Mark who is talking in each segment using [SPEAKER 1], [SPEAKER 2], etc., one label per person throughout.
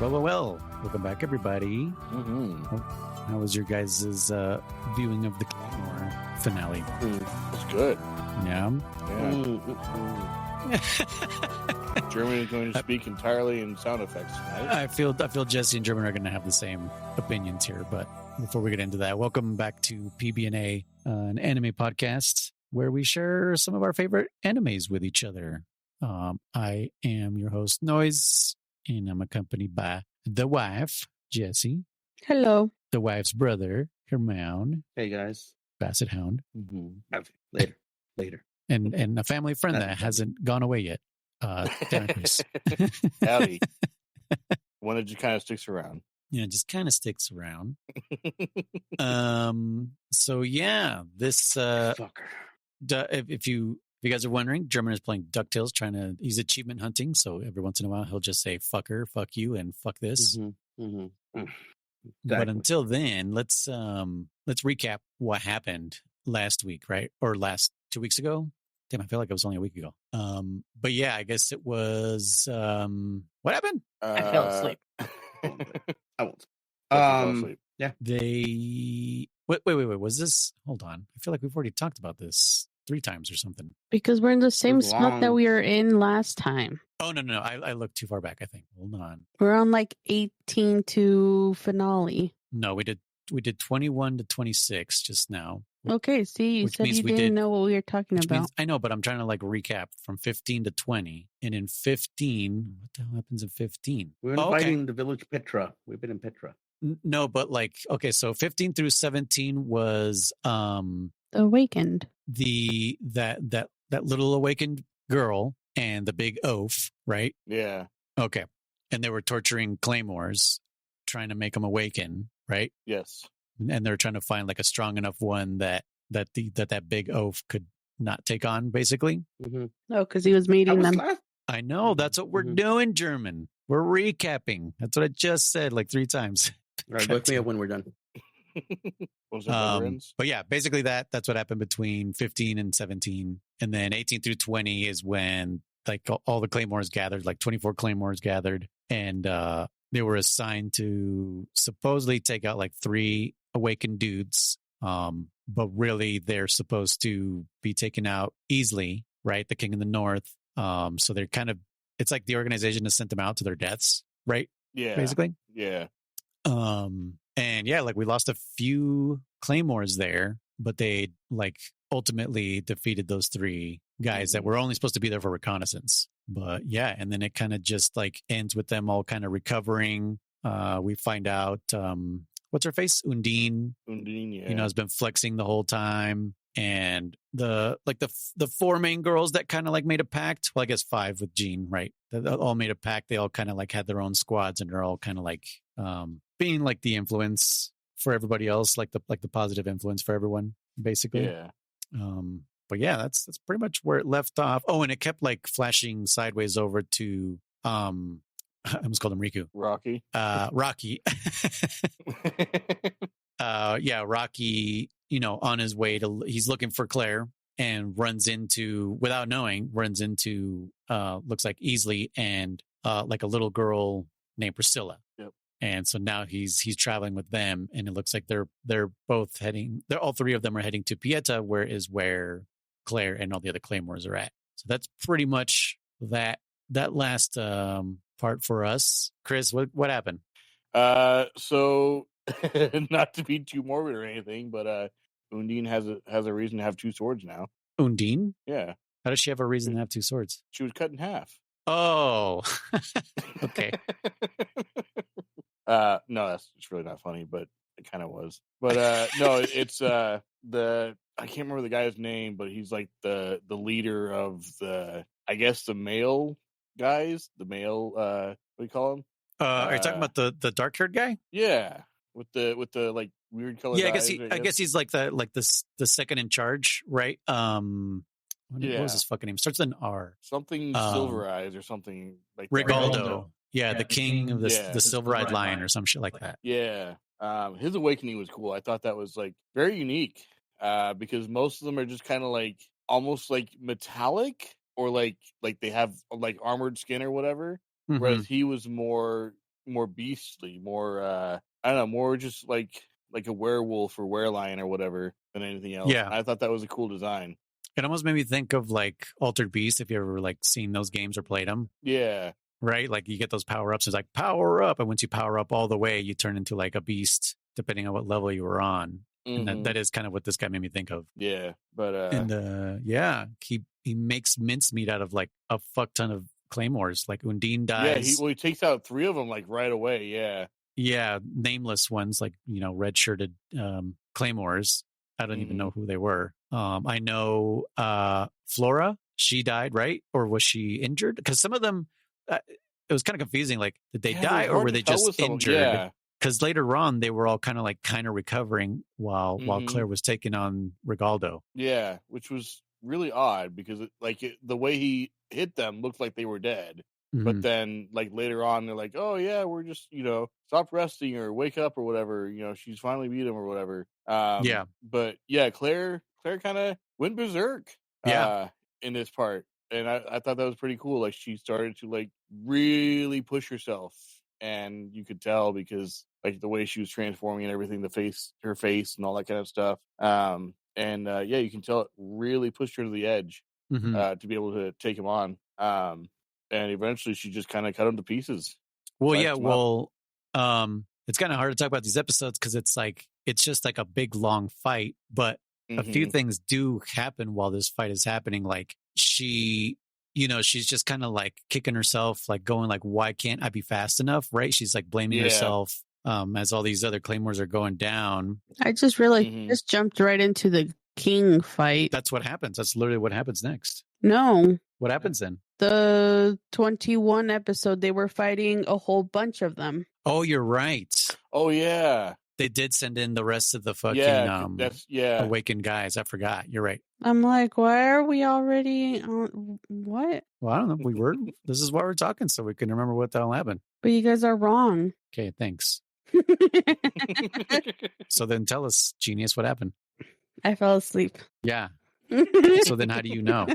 [SPEAKER 1] Well. Welcome back, everybody.
[SPEAKER 2] Mm-hmm.
[SPEAKER 1] How was your guys' viewing of the Claymore finale?
[SPEAKER 2] It's good.
[SPEAKER 1] Yeah.
[SPEAKER 2] Germany is going to speak entirely in sound effects tonight.
[SPEAKER 1] I feel Jessi and German are going to have the same opinions here. But before we get into that, welcome back to PBNA, an anime podcast where we share some of our favorite animes with each other. I am your host, Noise, and I'm accompanied by the wife, Jessi.
[SPEAKER 3] Hello.
[SPEAKER 1] The wife's brother, Hermione.
[SPEAKER 4] Hey, guys.
[SPEAKER 1] Basset Hound.
[SPEAKER 4] Mm-hmm. Later.
[SPEAKER 1] And a family friend that hasn't gone away yet. Darren Kriss.
[SPEAKER 2] Howdy. One that just kind of sticks around.
[SPEAKER 1] Yeah, just kind of sticks around. So yeah, this
[SPEAKER 4] Fucker.
[SPEAKER 1] if you guys are wondering, German is playing DuckTales, he's achievement hunting, so every once in a while he'll just say fucker, fuck you, and fuck this.
[SPEAKER 4] Exactly.
[SPEAKER 1] But until then, let's recap what happened last week, right? Or 2 weeks ago. Damn, I feel like it was only a week ago. But yeah, I guess it was what happened?
[SPEAKER 4] I fell asleep. I won't. Yeah.
[SPEAKER 1] Wait. Was this? Hold on. I feel like we've already talked about this 3 times or something.
[SPEAKER 3] Because we're in the same spot that we were in last time.
[SPEAKER 1] Oh, no. I looked too far back, I think. Hold on.
[SPEAKER 3] We're on like 18 to finale.
[SPEAKER 1] No, we did 21 to 26 just now.
[SPEAKER 3] Okay, see, you said you didn't know what we were talking about.
[SPEAKER 1] I know, but I'm trying to like recap from 15 to 20. And in 15, what the hell happens in 15?
[SPEAKER 4] We're inviting the village Petra. We've been in Petra.
[SPEAKER 1] No, but like, okay, so 15 through 17 was
[SPEAKER 3] Awakened.
[SPEAKER 1] that little awakened girl and the big oaf, right?
[SPEAKER 2] Yeah.
[SPEAKER 1] Okay. And they were torturing Claymores, trying to make them awaken, right?
[SPEAKER 2] Yes.
[SPEAKER 1] And they're trying to find like a strong enough one that big oaf could not take on, basically.
[SPEAKER 4] Mm-hmm.
[SPEAKER 3] Oh, because he was meeting them.
[SPEAKER 1] I know. That's what we're doing, German. We're recapping. That's what I just said like 3 times.
[SPEAKER 4] All right, wake me up when we're done.
[SPEAKER 1] But yeah, basically that's what happened between 15 and 17. And then 18 through 20 is when like all the Claymores gathered, like 24 Claymores gathered. And they were assigned to supposedly take out like 3 awakened dudes. But really they're supposed to be taken out easily, right? The King of the North. So they're kind of, it's like the organization has sent them out to their deaths, right?
[SPEAKER 2] Yeah.
[SPEAKER 1] Basically.
[SPEAKER 2] Yeah.
[SPEAKER 1] And yeah, like we lost a few Claymores there, but they like ultimately defeated those 3 guys that were only supposed to be there for reconnaissance. But yeah, and then it kind of just like ends with them all kind of recovering. We find out what's her face? Undine, yeah. Has been flexing the whole time. And the 4 main girls that kind of like made a pact. Well, I guess 5 with Jean, right? They all made a pact. They all kind of like had their own squads, and they're all kind of like being like the influence for everybody else, like the positive influence for everyone, basically.
[SPEAKER 2] Yeah.
[SPEAKER 1] But yeah, that's pretty much where it left off. Oh, and it kept like flashing sideways over to I almost called him Riku.
[SPEAKER 2] Rocky.
[SPEAKER 1] Rocky. Yeah, Rocky, on his way he's looking for Claire and runs into, looks like Easley and like a little girl named Priscilla.
[SPEAKER 2] Yep.
[SPEAKER 1] And so now he's traveling with them, and it looks like they're both heading. All 3 of them are heading to Pieta, where Claire and all the other Claymores are at. So that's pretty much that last part for us. Chris, what happened?
[SPEAKER 2] So not to be too morbid or anything, but Undine has a reason to have 2 swords now.
[SPEAKER 1] Undine?
[SPEAKER 2] Yeah.
[SPEAKER 1] How does she have a reason to have 2 swords?
[SPEAKER 2] She was cut in half.
[SPEAKER 1] Oh. Okay.
[SPEAKER 2] No, it's really not funny, but it kind of was. But no, it's I can't remember the guy's name, but he's like the leader of the male guys, what do you call him?
[SPEAKER 1] Are you talking about the dark-haired guy?
[SPEAKER 2] Yeah, with the like weird color.
[SPEAKER 1] Yeah, I guess he's like the second in charge, right? What was his fucking name? Starts with an R.
[SPEAKER 2] Something Silver Eyes or something like
[SPEAKER 1] Rigaldo. Yeah, the king of the Silver-Eyed Lion or some shit like that.
[SPEAKER 2] Yeah. His awakening was cool. I thought that was like very unique because most of them are just kind of like almost like metallic or like they have like armored skin or whatever. Mm-hmm. Whereas he was more beastly, more I don't know, more just like a werewolf or werelion or whatever than anything else.
[SPEAKER 1] Yeah.
[SPEAKER 2] I thought that was a cool design.
[SPEAKER 1] It almost made me think of like Altered Beast, if you ever like seen those games or played them.
[SPEAKER 2] Yeah.
[SPEAKER 1] Right? Like you get those power-ups. It's like power up. And once you power up all the way, you turn into like a beast, depending on what level you were on.
[SPEAKER 2] Mm-hmm.
[SPEAKER 1] And that is kind of what this guy made me think of.
[SPEAKER 2] Yeah. But
[SPEAKER 1] and he makes mincemeat out of like a fuck ton of claymores. Like Undine dies.
[SPEAKER 2] Yeah, he takes out 3 of them like right away. Yeah.
[SPEAKER 1] Yeah, nameless ones, like, red shirted claymores. I don't even know who they were. I know Flora, she died, right? Or was she injured? Because some of them, it was kind of confusing. Like, did they die or were they just injured?
[SPEAKER 2] Yeah.
[SPEAKER 1] Because later on, they were all kind of recovering while Claire was taking on Rigaldo.
[SPEAKER 2] Yeah, which was really odd because the way he hit them looked like they were dead. But then, like, later on, they're like, oh, yeah, we're just, stop resting or wake up or whatever. She's finally beat him or whatever.
[SPEAKER 1] Yeah.
[SPEAKER 2] But, yeah, Claire kind of went berserk in this part. And I thought that was pretty cool. Like, she started to, like, really push herself. And you could tell because, like, the way she was transforming and everything, her face and all that kind of stuff. You can tell it really pushed her to the edge to be able to take him on. And eventually she just kind of cut him to pieces.
[SPEAKER 1] Well, it's kind of hard to talk about these episodes because it's just like a big, long fight. But a few things do happen while this fight is happening. Like she's just kind of like kicking herself, like going like, why can't I be fast enough? Right. She's like blaming herself as all these other claymores are going down.
[SPEAKER 3] I just really just jumped right into the king fight.
[SPEAKER 1] That's what happens. That's literally what happens next.
[SPEAKER 3] No.
[SPEAKER 1] What happens then?
[SPEAKER 3] The 21 episode, they were fighting a whole bunch of them.
[SPEAKER 1] Oh, you're right.
[SPEAKER 2] Oh, yeah.
[SPEAKER 1] They did send in the rest of the fucking awakened guys. I forgot. You're right.
[SPEAKER 3] I'm like, why are we already on what?
[SPEAKER 1] Well, I don't know. This is why we're talking, so we can remember what the hell happened.
[SPEAKER 3] But you guys are wrong.
[SPEAKER 1] Okay, thanks. So then tell us, genius, what happened?
[SPEAKER 3] I fell asleep.
[SPEAKER 1] Yeah. So then how do you know?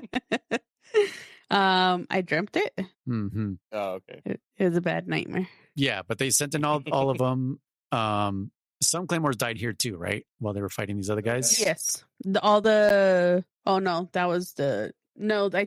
[SPEAKER 3] I dreamt it.
[SPEAKER 1] Mm-hmm.
[SPEAKER 2] Oh, okay.
[SPEAKER 3] It was a bad nightmare.
[SPEAKER 1] Yeah, but they sent in all of them. Some claymores died here too, right? While they were fighting these other guys.
[SPEAKER 3] Yes. I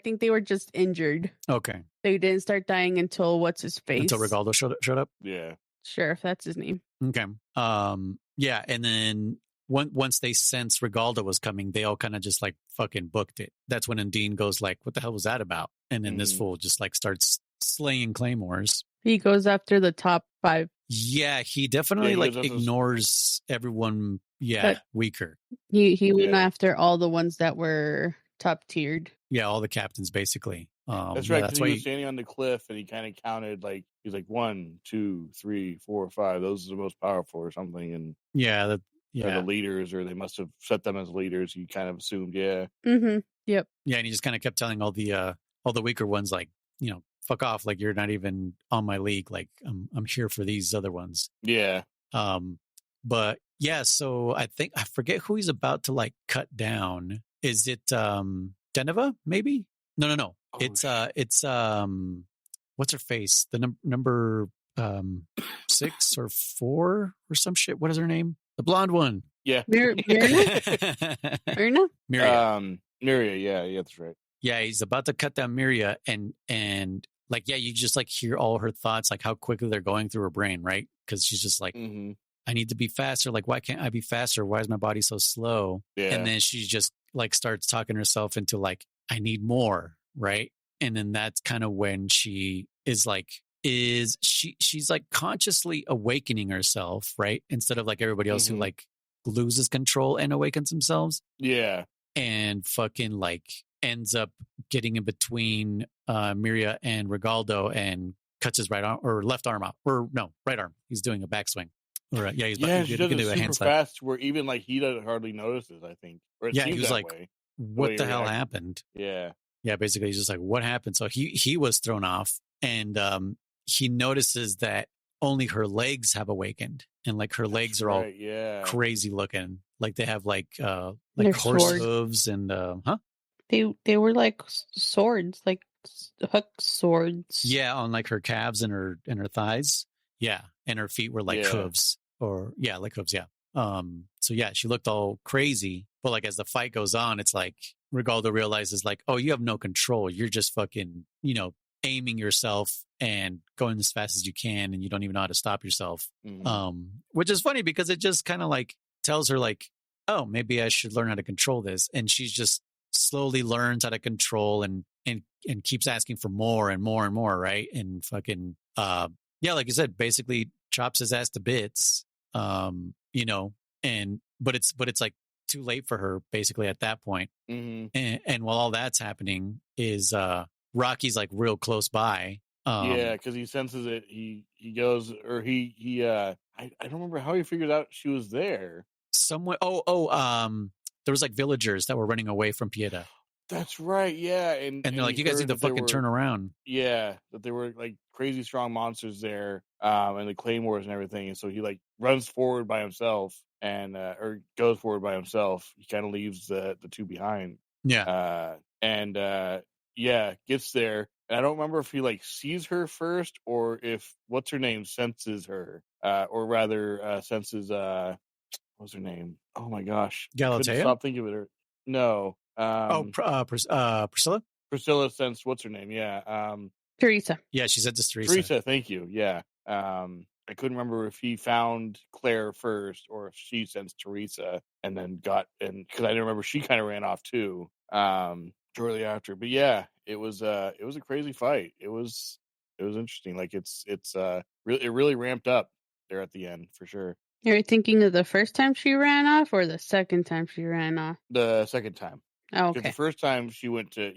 [SPEAKER 3] think they were just injured.
[SPEAKER 1] Okay.
[SPEAKER 3] They didn't start dying until what's his face?
[SPEAKER 1] Until Rigaldo showed up.
[SPEAKER 2] Yeah.
[SPEAKER 3] Sheriff, that's his name.
[SPEAKER 1] Okay. Yeah, and then once they sensed Rigaldo was coming, they all kind of just like fucking booked it. That's when Undine goes like, what the hell was that about? And then this fool just like starts slaying claymores.
[SPEAKER 3] He goes after the top 5.
[SPEAKER 1] Yeah, he definitely ignores everyone. Yeah, weaker.
[SPEAKER 3] He went after all the ones that were top tiered.
[SPEAKER 1] Yeah, all the captains basically.
[SPEAKER 2] That's right. That's why he was standing on the cliff and he kind of counted like he's like 1, 2, 3, 4, 5. Those are the most powerful or something. And
[SPEAKER 1] the
[SPEAKER 2] leaders, or they must have set them as leaders. He kind of assumed, yeah.
[SPEAKER 3] Mm-hmm. Yep.
[SPEAKER 1] Yeah, and he just kind of kept telling all the weaker ones like, fuck off, like you're not even on my league. Like I'm here for these other ones.
[SPEAKER 2] Yeah.
[SPEAKER 1] But yeah, so I forget who he's about to like cut down. Is it Deneva? Maybe? No. Oh, it's what's her face? The number 6 or 4 or some shit. What is her name? The blonde one.
[SPEAKER 2] Yeah.
[SPEAKER 3] Myrna?
[SPEAKER 1] Miria.
[SPEAKER 2] Miria, yeah, that's right.
[SPEAKER 1] Yeah, he's about to cut down Miria and like, yeah, you just like hear all her thoughts, like how quickly they're going through her brain, right? Because she's just like, I need to be faster. Like, why can't I be faster? Why is my body so slow? Yeah. And then she just like starts talking herself into like, I need more, right? And then that's kind of when she is like, she's like consciously awakening herself, right? Instead of like everybody else who like loses control and awakens themselves.
[SPEAKER 2] Yeah.
[SPEAKER 1] And fucking like ends up getting in between Miria and Rigaldo and cuts his right arm or left arm out, or no, right arm. He's doing a backswing. Or
[SPEAKER 2] she does it super fast where even like he doesn't hardly notices, I think. Or it seems
[SPEAKER 1] he was
[SPEAKER 2] that
[SPEAKER 1] like,
[SPEAKER 2] way.
[SPEAKER 1] what the hell happened?
[SPEAKER 2] Yeah.
[SPEAKER 1] Yeah, basically he's just like, what happened? So he was thrown off, and he notices that only her legs have awakened, and like her legs are all crazy looking. Like they have like horse hooves and
[SPEAKER 3] They were like swords, like hook swords.
[SPEAKER 1] Yeah, on like her calves and her thighs. Yeah. And her feet were like
[SPEAKER 2] Yeah.
[SPEAKER 1] hooves like hooves. Yeah. So yeah, she looked all crazy. But like as the fight goes on, it's like Rigaldo realizes like, oh, you have no control. You're just fucking, aiming yourself and going as fast as you can, and you don't even know how to stop yourself. Which is funny because it just kind of like tells her like, oh, maybe I should learn how to control this. And she's just slowly learns how to control and keeps asking for more and more and more, right? And fucking like you said, basically chops his ass to bits. But it's like too late for her basically at that point. And while all that's happening is Rocky's like real close by.
[SPEAKER 2] Because he senses it. He goes, or I don't remember how he figured out she was there.
[SPEAKER 1] Somewhere. There was like villagers that were running away from Pieta.
[SPEAKER 2] That's right. Yeah, and
[SPEAKER 1] they're like, you guys need to fucking turn around.
[SPEAKER 2] Yeah, that there were like crazy strong monsters there, and the claymores and everything. And so he like runs forward by himself, and or goes forward by himself. He kind of leaves the two behind.
[SPEAKER 1] Yeah.
[SPEAKER 2] Gets there. And I don't remember if he like sees her first or if what's her name senses her, or rather senses what's her name? Oh my gosh,
[SPEAKER 1] Galatea.
[SPEAKER 2] Stop thinking of it. No.
[SPEAKER 1] Priscilla.
[SPEAKER 2] Priscilla sensed what's her name? Yeah.
[SPEAKER 3] Teresa.
[SPEAKER 1] Yeah, she said to Teresa.
[SPEAKER 2] Teresa, thank you. Yeah. I couldn't remember if he found Claire first or if she sensed Teresa and then because I didn't remember she kind of ran off too. Shortly after, but yeah, it was a crazy fight. It was interesting. Like it really ramped up there at the end for sure.
[SPEAKER 3] You're thinking of the first time she ran off or the second time she ran off?
[SPEAKER 2] The second time.
[SPEAKER 3] Oh, okay.
[SPEAKER 2] The first time she went to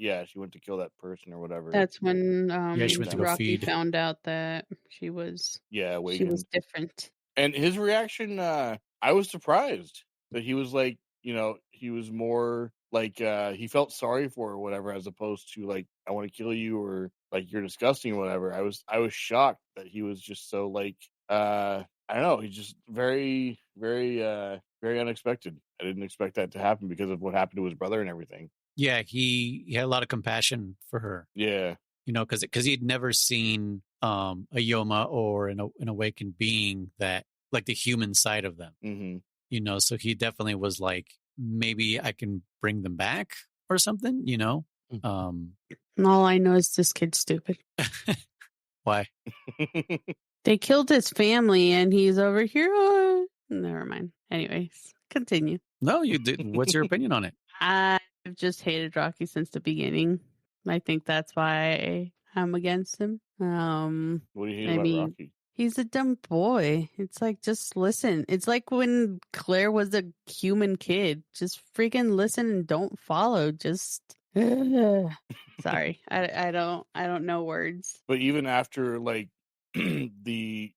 [SPEAKER 2] kill that person or whatever.
[SPEAKER 3] That's when
[SPEAKER 1] she went to go
[SPEAKER 3] Rocky
[SPEAKER 1] feed.
[SPEAKER 3] found out that she was
[SPEAKER 2] awakened.
[SPEAKER 3] She was different.
[SPEAKER 2] And his reaction, I was surprised that he was like, he was more like he felt sorry for her or whatever, as opposed to like, I want to kill you or like you're disgusting or whatever. I was shocked that he was just so like I don't know, he's just very, very very unexpected. I didn't expect that to happen because of what happened to his brother and everything.
[SPEAKER 1] Yeah, he had a lot of compassion for her.
[SPEAKER 2] Yeah.
[SPEAKER 1] Because he'd never seen a Yoma or an awakened being that like the human side of them.
[SPEAKER 2] Mm-hmm.
[SPEAKER 1] So he definitely was like, maybe I can bring them back or something,
[SPEAKER 3] All I know is this kid's stupid.
[SPEAKER 1] Why?
[SPEAKER 3] They killed his family and he's over here. Oh, never mind. Anyways, continue.
[SPEAKER 1] No, you did. What's your opinion on it?
[SPEAKER 3] I've just hated Rocky since the beginning. I think that's why I'm against him.
[SPEAKER 2] What do you hate about Rocky?
[SPEAKER 3] He's a dumb boy. It's like, just listen. It's like when Claire was a human kid. Just freaking listen and don't follow. Just sorry. I don't know words.
[SPEAKER 2] But even after like the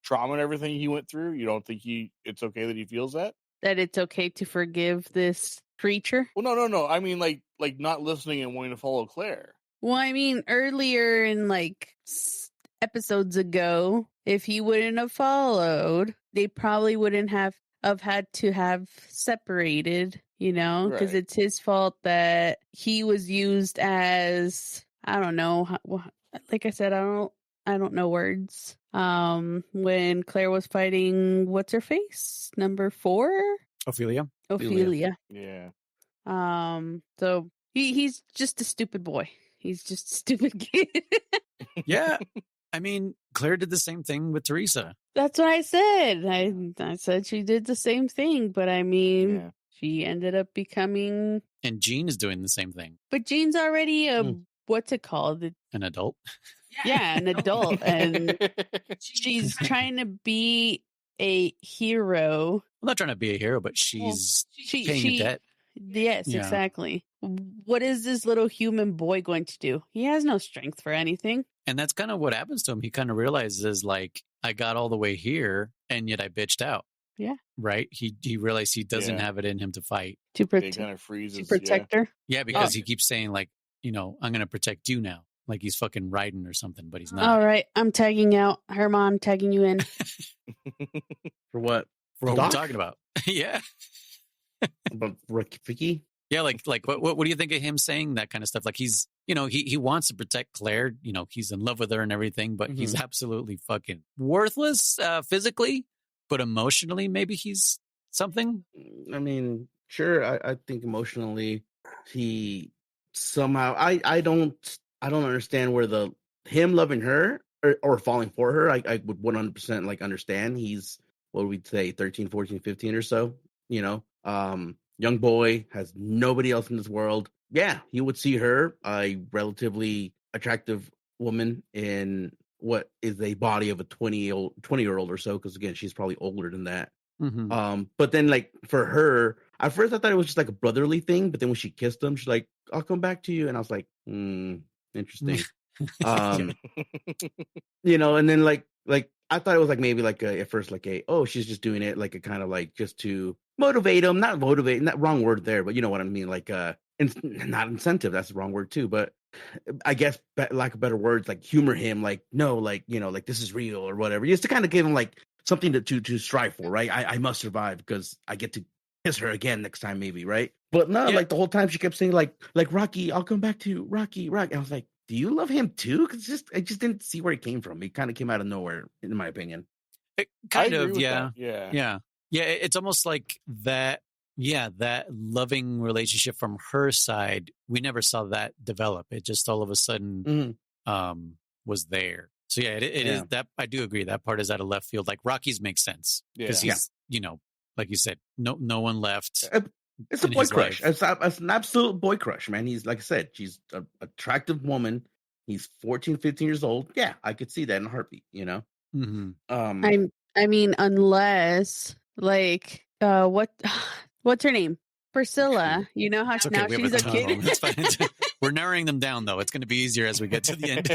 [SPEAKER 2] trauma and everything he went through, you don't think it's okay that he feels that?
[SPEAKER 3] That it's okay to forgive this creature?
[SPEAKER 2] Well, no. I mean like not listening and wanting to follow Claire.
[SPEAKER 3] Well, I mean earlier in like episodes ago, if he wouldn't have followed, they probably wouldn't have had to have separated, because it's his fault that he was used as, I don't know, like I said, I don't know words. When Claire was fighting, what's her face? Number 4?
[SPEAKER 1] Ophelia.
[SPEAKER 2] Yeah.
[SPEAKER 3] So he's just a stupid boy. He's just a stupid kid.
[SPEAKER 1] Yeah. I mean, Claire did the same thing with Teresa.
[SPEAKER 3] That's what I said. I said she did the same thing, but I mean, she ended up becoming...
[SPEAKER 1] And Jean is doing the same thing.
[SPEAKER 3] But Jean's already what's it called?
[SPEAKER 1] An adult?
[SPEAKER 3] Yeah, an adult. And she's trying to be a hero.
[SPEAKER 1] I'm not trying to be a hero, but she's paying a debt.
[SPEAKER 3] Yes, exactly. What is this little human boy going to do? He has no strength for anything.
[SPEAKER 1] And that's kind of what happens to him. He kind of realizes, like, I got all the way here, and yet I bitched out.
[SPEAKER 3] Yeah.
[SPEAKER 1] Right? He realized he doesn't have it in him to fight.
[SPEAKER 3] To
[SPEAKER 2] protect
[SPEAKER 3] her?
[SPEAKER 1] Yeah, because he keeps saying, like, I'm going to protect you now. Like he's fucking Raiden or something, but he's not.
[SPEAKER 3] All right, I'm tagging out. Herman, tagging you in.
[SPEAKER 4] For what?
[SPEAKER 1] For what we're talking about. Yeah.
[SPEAKER 4] About Ricky?
[SPEAKER 1] Yeah, like what do you think of him saying that kind of stuff? Like he's he wants to protect Claire. He's in love with her and everything, but he's absolutely fucking worthless physically, but emotionally, maybe he's something.
[SPEAKER 4] I mean, sure. I think emotionally, he somehow. I don't understand where him loving her or falling for her. I would 100% like understand. He's, what would we say, 13, 14, 15 or so. Young boy, has nobody else in this world. Yeah, he would see her, a relatively attractive woman, in what is a body of a 20-year-old or so, because again, she's probably older than that. But then, like, for her, at first I thought it was just like a brotherly thing, but then when she kissed him, she's like, "I'll come back to you," and I was like, interesting. And then like I thought it was like maybe like at first like she's just doing it like a kind of like just to motivate him, not wrong word there, but you know what I mean, like not incentive, that's the wrong word too, but I guess lack of better words, like humor him, like no, like like this is real or whatever, just to kind of give him like something to strive for, right? I must survive because I get to kiss her again next time, maybe, right? But no, like the whole time she kept saying like Rocky, I'll come back to you, Rocky. And I was like, do you love him too? Because I just didn't see where he came from. He kind of came out of nowhere, in my opinion.
[SPEAKER 1] Yeah. It's almost like that. Yeah, that loving relationship from her side, we never saw that develop. It just all of a sudden was there. So yeah, it is that. I do agree that part is out of left field. Like Rocky's makes sense because he's like you said, no one left.
[SPEAKER 4] It's a boy crush. It's an absolute boy crush, man. He's, like I said, she's an attractive woman. He's 14, 15 years old. Yeah, I could see that in a heartbeat,
[SPEAKER 3] I mean, unless like what's her name? Priscilla. You know how now she's a kid.
[SPEAKER 1] That's fine. We're narrowing them down though. It's going to be easier as we get to the end.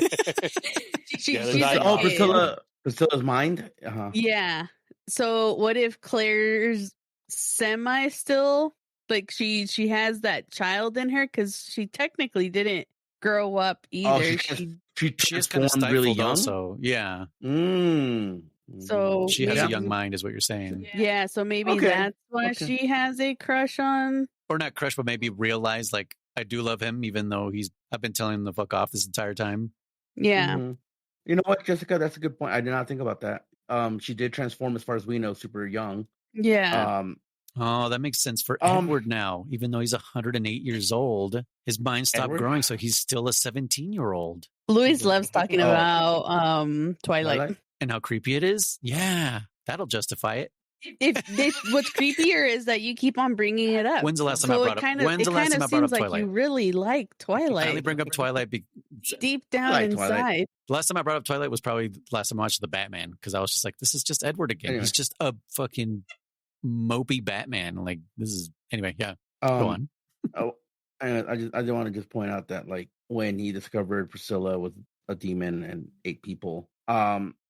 [SPEAKER 4] Priscilla's mind.
[SPEAKER 3] Yeah. So what if Claire's semi still, like she has that child in her, because she technically didn't grow up either.
[SPEAKER 4] She is kind of stifled, really young.
[SPEAKER 1] Also, yeah.
[SPEAKER 3] So
[SPEAKER 1] she has a young mind, is what you're saying.
[SPEAKER 3] Yeah. So maybe that's why she has a crush on,
[SPEAKER 1] or not crush, but maybe realize like I do love him, even though I've been telling him to fuck off this entire time.
[SPEAKER 3] Yeah.
[SPEAKER 4] You know what, Jessica? That's a good point. I did not think about that. She did transform, as far as we know, super young.
[SPEAKER 3] Yeah.
[SPEAKER 1] Oh, that makes sense for Edward now. Even though he's 108 years old, his mind stopped growing, so he's still a 17-year-old.
[SPEAKER 3] Luis loves talking about Twilight.
[SPEAKER 1] And how creepy it is. Yeah, that'll justify it.
[SPEAKER 3] If what's creepier is that you keep on bringing it up.
[SPEAKER 1] When's the last time I brought up Twilight?
[SPEAKER 3] Like you really like Twilight.
[SPEAKER 1] I only bring up Twilight
[SPEAKER 3] deep down inside.
[SPEAKER 1] Twilight. The last time I brought up Twilight was probably the last time I watched the Batman, because I was just like, this is just Edward again. Anyway. He's just a fucking mopey Batman. Like, this is anyway. Yeah, go on.
[SPEAKER 4] I just want to just point out that like when he discovered Priscilla was a demon and ate people,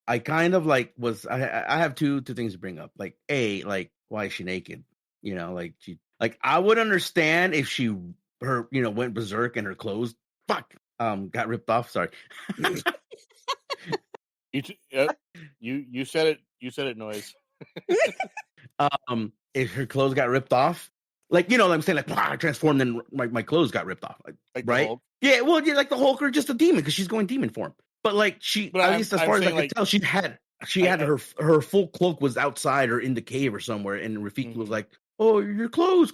[SPEAKER 4] I kind of like I have two things to bring up. Like, like, why is she naked? Like I would understand if her went berserk and her clothes got ripped off. Sorry.
[SPEAKER 2] You said it. You said it, Noise.
[SPEAKER 4] If her clothes got ripped off, like, I'm saying, like, I transformed and my clothes got ripped off, like right? Yeah, well, like the Hulk or just a demon, because she's going demon form. But like at least as far as I could tell, she had her full cloak was outside or in the cave or somewhere, and Rafiki was like, "Oh, your clothes,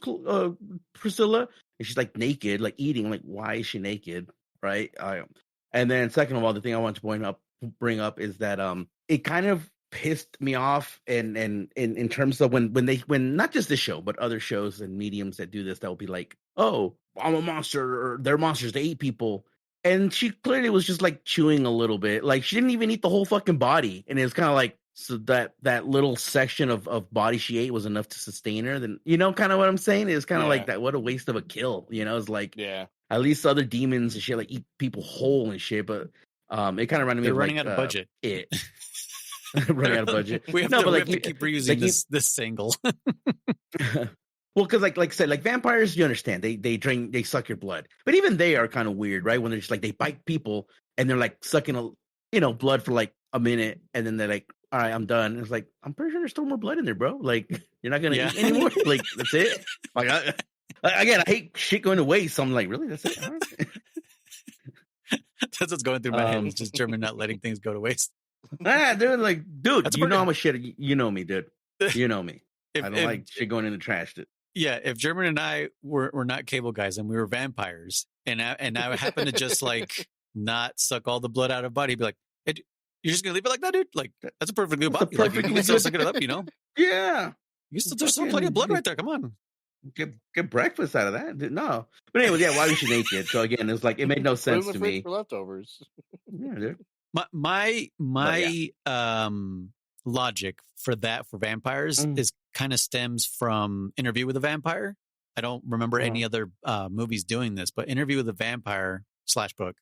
[SPEAKER 4] Priscilla," and she's like naked, like eating. Like, why is she naked, right? And then second of all, the thing I want to bring up is that it kind of pissed me off, and in terms of when not just this show but other shows and mediums that do this, that will be like, "Oh, I'm a monster," or "They're monsters, they eat people." And she clearly was just like chewing a little bit. Like, she didn't even eat the whole fucking body. And it was kind of like, so that little section of body she ate was enough to sustain her. Then, kind of what I'm saying? It was kind of like that. What a waste of a kill. It's like, at least other demons and shit like eat people whole and shit. But it kind of reminded me of
[SPEAKER 1] running out of budget.
[SPEAKER 4] Running out of budget.
[SPEAKER 1] We have to keep reusing this angle.
[SPEAKER 4] Well, because like I said, like vampires, you understand, they drink, they suck your blood, but even they are kind of weird, right? When they're just like, they bite people and they're like sucking blood for like a minute, and then they're like, all right, I'm done. And it's like, I'm pretty sure there's still more blood in there, bro. Like, you're not gonna eat anymore. Like, that's it. Like, again, I hate shit going to waste. So I'm like, really, that's it? All right.
[SPEAKER 1] That's what's going through my head. It's just German not letting things go to waste.
[SPEAKER 4] Dude, like, dude,
[SPEAKER 1] That's
[SPEAKER 4] you
[SPEAKER 1] pretty-
[SPEAKER 4] know how much shit. You know me, dude. You know me.
[SPEAKER 1] If-
[SPEAKER 4] I don't
[SPEAKER 1] if-
[SPEAKER 4] like shit going in the trash, dude.
[SPEAKER 1] Yeah, if German and I were not cable guys and we were vampires, and I happen to just like not suck all the blood out of body, be like, hey, you're just gonna leave it like that, dude? Like that's a perfectly good
[SPEAKER 4] That's a
[SPEAKER 1] body. Like you
[SPEAKER 4] perfectly
[SPEAKER 1] can still
[SPEAKER 4] good-
[SPEAKER 1] suck it up, you know?
[SPEAKER 4] Yeah.
[SPEAKER 1] There's still plenty of blood right there. Come on.
[SPEAKER 4] Get breakfast out of that. Dude. No. But anyways, yeah, why we should naked. So again, it's like it made no
[SPEAKER 2] Put it in
[SPEAKER 4] sense
[SPEAKER 2] the
[SPEAKER 4] to
[SPEAKER 2] fridge
[SPEAKER 4] me.
[SPEAKER 2] for leftovers.
[SPEAKER 4] Yeah, dude.
[SPEAKER 1] My logic for vampires is kind of stems from Interview with a Vampire. I don't remember any other movies doing this, but Interview with a Vampire /book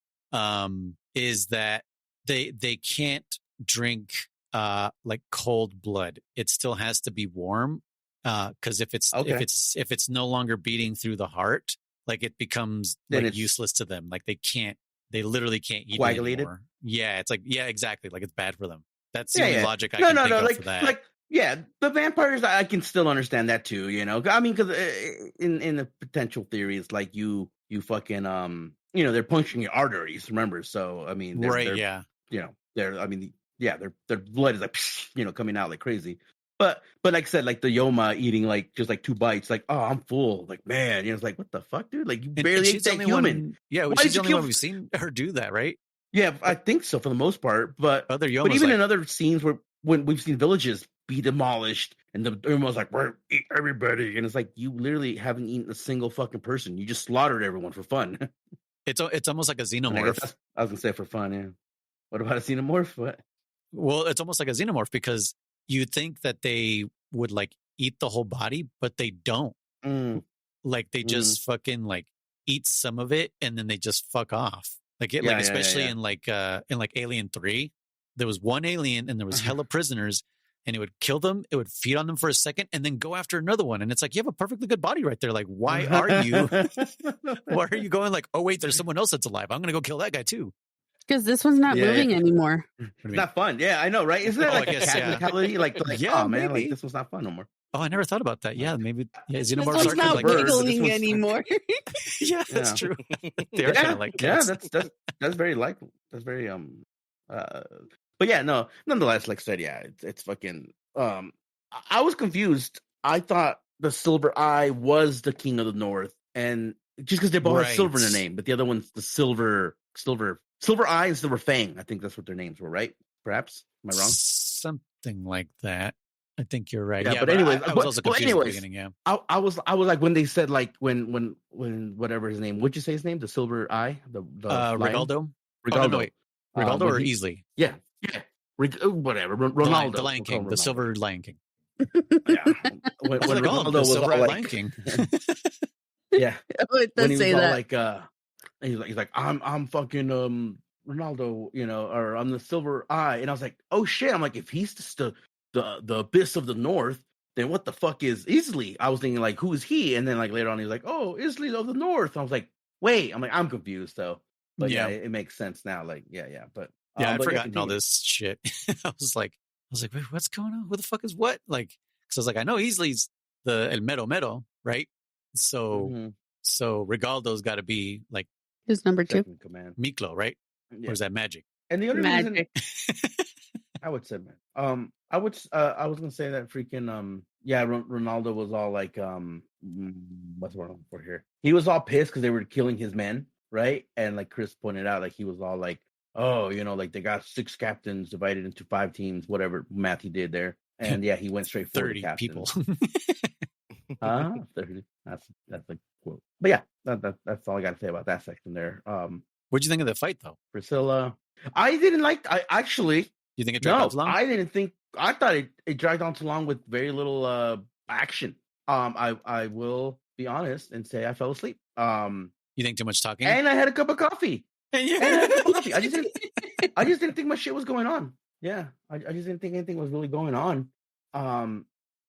[SPEAKER 1] is that they can't drink like cold blood. It still has to be warm because if it's no longer beating through the heart, like it becomes
[SPEAKER 4] Then
[SPEAKER 1] like
[SPEAKER 4] it's-
[SPEAKER 1] useless to them. Like they literally can't eat it
[SPEAKER 4] Coagulated?
[SPEAKER 1] anymore. Yeah, it's like exactly. Like it's bad for them. That's the
[SPEAKER 4] Yeah,
[SPEAKER 1] only
[SPEAKER 4] yeah.
[SPEAKER 1] logic I can think of
[SPEAKER 4] like,
[SPEAKER 1] for that.
[SPEAKER 4] Like, yeah, the vampires, I can still understand that too. You know, I mean, because in the potential theories, like you fucking they're puncturing your arteries. Remember, so I mean, they're,
[SPEAKER 1] yeah.
[SPEAKER 4] you know, their blood is like coming out like crazy. But like I said, like the Yoma eating like just like 2 bites, like, oh, I'm full, like, man, it's like, what the fuck, dude? Like you barely ate that human.
[SPEAKER 1] Yeah,
[SPEAKER 4] Why
[SPEAKER 1] she's
[SPEAKER 4] did
[SPEAKER 1] the
[SPEAKER 4] you
[SPEAKER 1] only
[SPEAKER 4] kill-
[SPEAKER 1] one we've seen her do that, right?
[SPEAKER 4] Yeah, I think so for the most part. But
[SPEAKER 1] Other Yomas,
[SPEAKER 4] but even
[SPEAKER 1] like,
[SPEAKER 4] in other scenes when we've seen villages be demolished and everyone's like, we're eat everybody, and it's like you literally haven't eaten a single fucking person. You just slaughtered everyone for fun.
[SPEAKER 1] it's almost like a
[SPEAKER 4] And I guess
[SPEAKER 1] xenomorph.
[SPEAKER 4] I was gonna say for fun, yeah. What about a xenomorph? What?
[SPEAKER 1] Well, it's almost like a xenomorph because you'd think that they would like eat the whole body, but they don't. Like they just fucking like eat some of it and then they just fuck off. Like it, like especially in like Alien 3, there was one alien and there was hella prisoners, and it would kill them, it would feed on them for a second, and then go after another one. And it's like, you have a perfectly good body right there. Like, why are you going like, oh wait, there's someone else that's alive, I'm gonna go kill that guy too?
[SPEAKER 3] Because this one's not moving anymore.
[SPEAKER 4] It's not fun. Yeah, I know, right? Isn't that like
[SPEAKER 1] I
[SPEAKER 4] a
[SPEAKER 1] guess,
[SPEAKER 4] cat
[SPEAKER 1] yeah.
[SPEAKER 4] mentality? Like
[SPEAKER 1] Yeah,
[SPEAKER 4] oh man,
[SPEAKER 1] maybe.
[SPEAKER 4] like this was not fun no more.
[SPEAKER 1] Oh, I never thought about that. Yeah, maybe. Yeah,
[SPEAKER 3] This
[SPEAKER 1] xenomorphs
[SPEAKER 3] one's
[SPEAKER 1] are kind
[SPEAKER 3] not
[SPEAKER 1] of like
[SPEAKER 4] birds,
[SPEAKER 1] birds.
[SPEAKER 4] but this
[SPEAKER 3] wiggling
[SPEAKER 4] one's-
[SPEAKER 3] anymore.
[SPEAKER 1] Yeah, that's
[SPEAKER 4] Yeah.
[SPEAKER 1] true. They are kind of like cats.
[SPEAKER 4] That's very likely. That's very but yeah, no, nonetheless, like I said, yeah, it's fucking I was confused. I thought the Silver Eye was the King of the North, and just because they both have silver in their
[SPEAKER 1] Right.
[SPEAKER 4] name, but the other one's the Silver Eye and Silver Fang. I think that's what their names were, right? Perhaps. Am I wrong?
[SPEAKER 1] Something like that. I think you're right.
[SPEAKER 4] Yeah,
[SPEAKER 1] Yeah,
[SPEAKER 4] but
[SPEAKER 1] but
[SPEAKER 4] anyways-
[SPEAKER 1] I was also
[SPEAKER 4] but
[SPEAKER 1] confused at the
[SPEAKER 4] anyways,
[SPEAKER 1] beginning. Yeah.
[SPEAKER 4] I was like when they said like when whatever his name, what'd you say his name? The Silver Eye, the lion?
[SPEAKER 1] Rigaldo.
[SPEAKER 4] Rigaldo.
[SPEAKER 1] Oh, no, wait. Rigaldo
[SPEAKER 4] when
[SPEAKER 1] or
[SPEAKER 4] he-
[SPEAKER 1] Easley?
[SPEAKER 4] Yeah.
[SPEAKER 1] The
[SPEAKER 4] Whatever. Ronaldo.
[SPEAKER 1] Lion
[SPEAKER 4] We'll
[SPEAKER 1] King.
[SPEAKER 4] call him
[SPEAKER 1] The
[SPEAKER 4] Ronaldo.
[SPEAKER 1] Silver Lion King.
[SPEAKER 4] Yeah. When
[SPEAKER 1] That's what they call him,
[SPEAKER 4] Ronaldo
[SPEAKER 1] the
[SPEAKER 4] was
[SPEAKER 1] Silver
[SPEAKER 4] all
[SPEAKER 1] Lion
[SPEAKER 4] like,
[SPEAKER 1] King.
[SPEAKER 4] yeah,
[SPEAKER 3] Oh, it
[SPEAKER 4] when
[SPEAKER 3] does
[SPEAKER 4] he was
[SPEAKER 3] say
[SPEAKER 4] all
[SPEAKER 3] that.
[SPEAKER 4] like, he's like, I'm fucking Ronaldo, or I'm the Silver Eye, and I was like, oh shit, I'm like, if he's just the abyss of the North, then what the fuck is Isley? I was thinking like, who is he? And then like later on, he was like, oh, Isley of the North. I was like, wait, I'm confused though, but yeah, it makes sense now. Like, yeah, but
[SPEAKER 1] Yeah, I'd
[SPEAKER 4] but
[SPEAKER 1] forgotten all
[SPEAKER 4] continue.
[SPEAKER 1] this shit. I was like, wait, what's going on? Who the fuck is what? Like, because I was like, I know Easley's the El Mero Mero, right? So
[SPEAKER 4] Mhm.
[SPEAKER 1] so Rigaldo's got to be like
[SPEAKER 3] Who's number 2?
[SPEAKER 4] Second in command.
[SPEAKER 1] Miklo, right?
[SPEAKER 4] Yeah.
[SPEAKER 1] Or is that Magic?
[SPEAKER 4] And the other reason
[SPEAKER 3] Magic.
[SPEAKER 4] I would say, man. I was gonna say that freaking Ronaldo was all like what's wrong for here? He was all pissed because they were killing his men, right? And like Chris pointed out, like he was all like, oh, like they got 6 captains divided into 5 teams, whatever math he did there. And yeah, he went straight for the
[SPEAKER 1] 30
[SPEAKER 4] captain.
[SPEAKER 1] people.
[SPEAKER 4] 30. That's like quote. But yeah, that's all I got to say about that section there.
[SPEAKER 1] What'd you think of the fight, though?
[SPEAKER 4] Priscilla, I didn't like. I actually.
[SPEAKER 1] You think it dragged out too long?
[SPEAKER 4] I didn't think. I thought it dragged on too long with very little action. I will be honest and say I fell asleep.
[SPEAKER 1] You think too much talking?
[SPEAKER 4] And I had a cup of coffee.
[SPEAKER 1] And
[SPEAKER 4] And I had a cup of coffee. I just didn't think much shit was going on. Yeah, I just didn't think anything was really going on.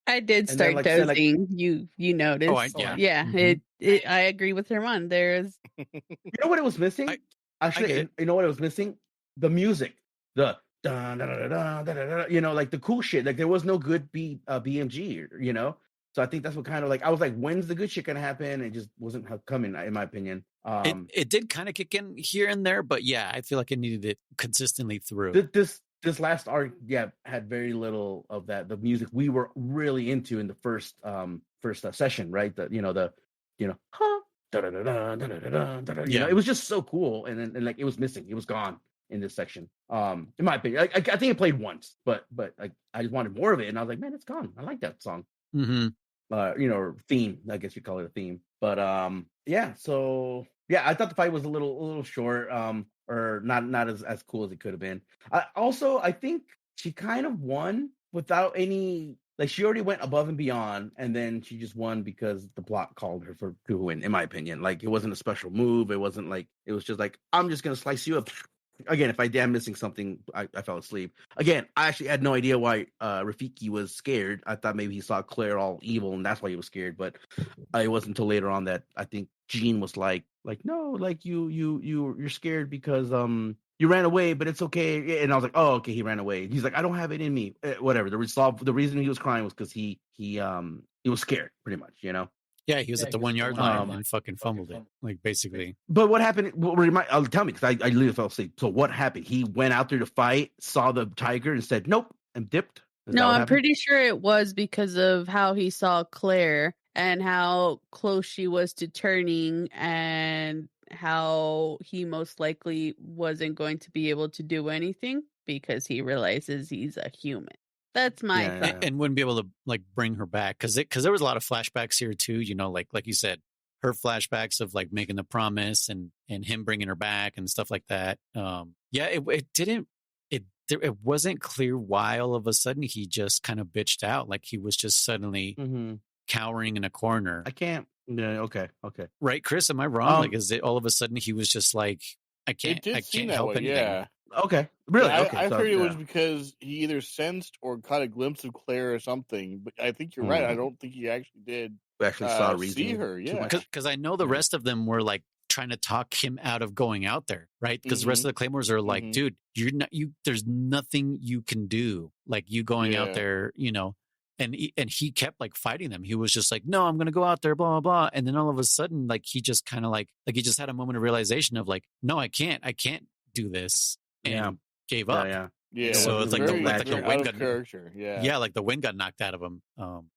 [SPEAKER 3] I did
[SPEAKER 4] then,
[SPEAKER 3] start
[SPEAKER 4] like I said, like-
[SPEAKER 3] dozing. You noticed.
[SPEAKER 1] yeah.
[SPEAKER 3] Yeah,
[SPEAKER 1] Mhm.
[SPEAKER 3] I agree with Herman. There's
[SPEAKER 4] You know what it was missing?
[SPEAKER 1] I get
[SPEAKER 4] Actually,
[SPEAKER 1] it.
[SPEAKER 4] you know what it was missing? The music. The da, da, da, da, da, da, da, da, like the cool shit. Like there was no good BMG, So I think that's what kind of like I was like, when's the good shit gonna happen? It just wasn't coming, in my opinion.
[SPEAKER 1] It did kind of kick in here and there, but yeah, I feel like it needed it consistently through.
[SPEAKER 4] This last arc, had very little of that. The music we were really into in the first session, right? Huh, it was just so cool, and then like it was missing. It was gone in this section. In my opinion, I think it played once, but like I just wanted more of it, and I was like, man, it's gone. I like that song.
[SPEAKER 1] Mm-hmm.
[SPEAKER 4] Theme. I guess you call it a theme. But so I thought the fight was a little short, or not as cool as it could have been. I think she kind of won without any. Like she already went above and beyond, and then she just won because the plot called her to win. In my opinion, like it wasn't a special move. It wasn't like it was just like I'm just gonna slice you up. Again, if I am missing something, I fell asleep. Again, I actually had no idea why Rafiki was scared. I thought maybe he saw Claire all evil and that's why he was scared. But it wasn't until later on that I think Jean was like no, like you're scared because you ran away, but it's okay. And I was like, oh, okay, he ran away. He's like, I don't have it in me. Whatever. The reason he was crying was because he was scared, pretty much,
[SPEAKER 1] Yeah, he was at the 1 yard line and fucking fumbled it, like basically.
[SPEAKER 4] But what happened? I'll tell me because I literally fell asleep. So what happened? He went out there to fight, saw the tiger, and said, "Nope," and dipped.
[SPEAKER 3] No, I'm pretty sure it was because of how he saw Claire and how close she was to turning, and how he most likely wasn't going to be able to do anything because he realizes he's a human. That's my thought.
[SPEAKER 1] And wouldn't be able to like bring her back because there was a lot of flashbacks here too. Like you said, her flashbacks of like making the promise and him bringing her back and stuff like that. It wasn't clear why all of a sudden he just kind of bitched out. Like he was just suddenly cowering in a corner.
[SPEAKER 4] I can't. Yeah. Okay.
[SPEAKER 1] Right, Chris? Am I wrong? Like, is it all of a sudden he was just like, I can't help anything?
[SPEAKER 2] Yeah.
[SPEAKER 4] Okay. Really?
[SPEAKER 2] Yeah,
[SPEAKER 4] okay.
[SPEAKER 2] I heard it was because he either sensed or caught a glimpse of Claire or something. But I think you're right. I don't think he actually did.
[SPEAKER 4] We actually saw a reason.
[SPEAKER 2] See her. Yeah.
[SPEAKER 1] Because I know the rest of them were like trying to talk him out of going out there, right? Because the rest of the Claymores are like, dude, there's nothing you can do. Like you going out there, and he kept like fighting them. He was just like, no, I'm going to go out there, blah, blah, blah. And then all of a sudden, like he just kind of like he just had a moment of realization of like, no, I can't do this. And gave up.
[SPEAKER 2] Yeah.
[SPEAKER 1] So it's like the wind got
[SPEAKER 2] character. Yeah.
[SPEAKER 1] Yeah. Like the wind got knocked out of him.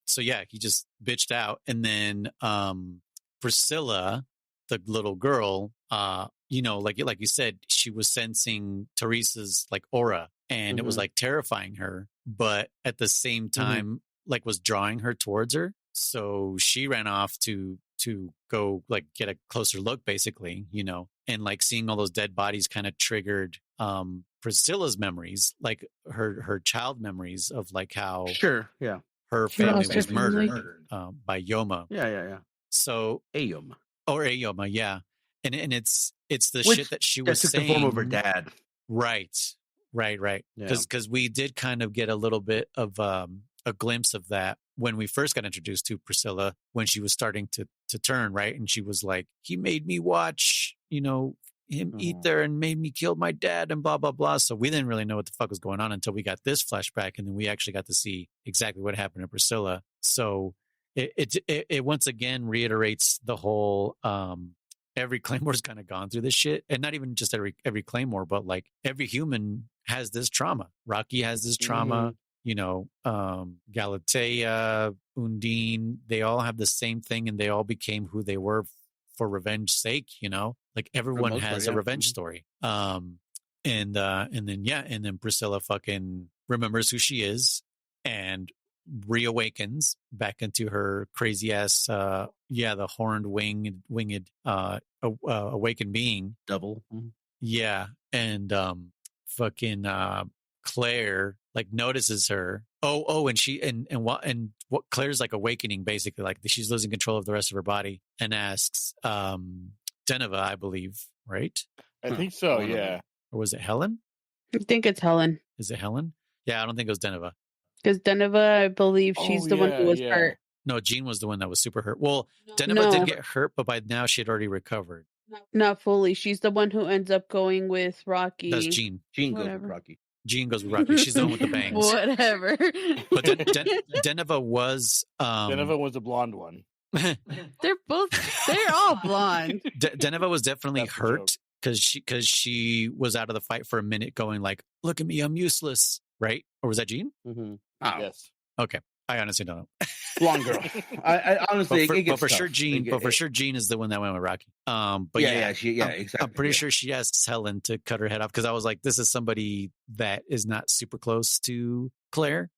[SPEAKER 1] So yeah, he just bitched out. And then, Priscilla, the little girl, like you said, she was sensing Teresa's like aura and it was like terrifying her, but at the same time, like was drawing her towards her. So she ran off to go like get a closer look basically, and like seeing all those dead bodies kind of triggered, Priscilla's memories, like her child memories of like how her family was murdered by Yoma.
[SPEAKER 4] Yeah.
[SPEAKER 1] So
[SPEAKER 4] Ayoma.
[SPEAKER 1] Or Ayoma, yeah. And it's the shit that she was saying.
[SPEAKER 4] The form of her dad.
[SPEAKER 1] Right. Because we did kind of get a little bit of a glimpse of that when we first got introduced to Priscilla, when she was starting to turn, right? And she was like, he made me watch, him eat there and made me kill my dad and blah, blah, blah. So we didn't really know what the fuck was going on until we got this flashback. And then we actually got to see exactly what happened to Priscilla. So it once again reiterates the whole, every Claymore's kind of gone through this shit. And not even just every Claymore, but like every human has this trauma. Rocky has this trauma, Galatea, Undine, they all have the same thing and they all became who they were for revenge's sake, like everyone has a revenge story. And then Priscilla fucking remembers who she is and reawakens back into her crazy ass, the horned winged awakened being.
[SPEAKER 4] Double.
[SPEAKER 1] Yeah. And fucking Claire like notices her. And she and what Claire's like awakening basically, like she's losing control of the rest of her body, and asks Deneva, I believe, right?
[SPEAKER 2] I think so, yeah.
[SPEAKER 1] Or was it Helen?
[SPEAKER 3] I think it's Helen.
[SPEAKER 1] Is it Helen? Yeah, I don't think it was Deneva.
[SPEAKER 3] Because Deneva, I believe she's the one who was hurt.
[SPEAKER 1] No, Jean was the one that was super hurt. Well, Deneva did get hurt, but by now she had already recovered.
[SPEAKER 3] Not fully. She's the one who ends up going with Rocky.
[SPEAKER 1] That's Jean.
[SPEAKER 4] Jean goes with Rocky.
[SPEAKER 1] Jean goes with Rocky. She's the one with the bangs.
[SPEAKER 3] Whatever.
[SPEAKER 1] But Deneva was
[SPEAKER 2] Deneva was the blonde one.
[SPEAKER 3] They're all blonde.
[SPEAKER 1] Deneva was definitely
[SPEAKER 2] That's the
[SPEAKER 1] hurt because she was out of the fight for a minute, going like, "Look at me, I'm useless," right? Or was that Jean?
[SPEAKER 4] Mm-hmm.
[SPEAKER 2] Yes.
[SPEAKER 1] Okay, I honestly don't know.
[SPEAKER 4] Blonde girl. I honestly,
[SPEAKER 1] but for sure, Jean is the one that went with Rocky. But
[SPEAKER 4] exactly.
[SPEAKER 1] I'm pretty sure she asked Helen to cut her head off because I was like, this is somebody that is not super close to Claire.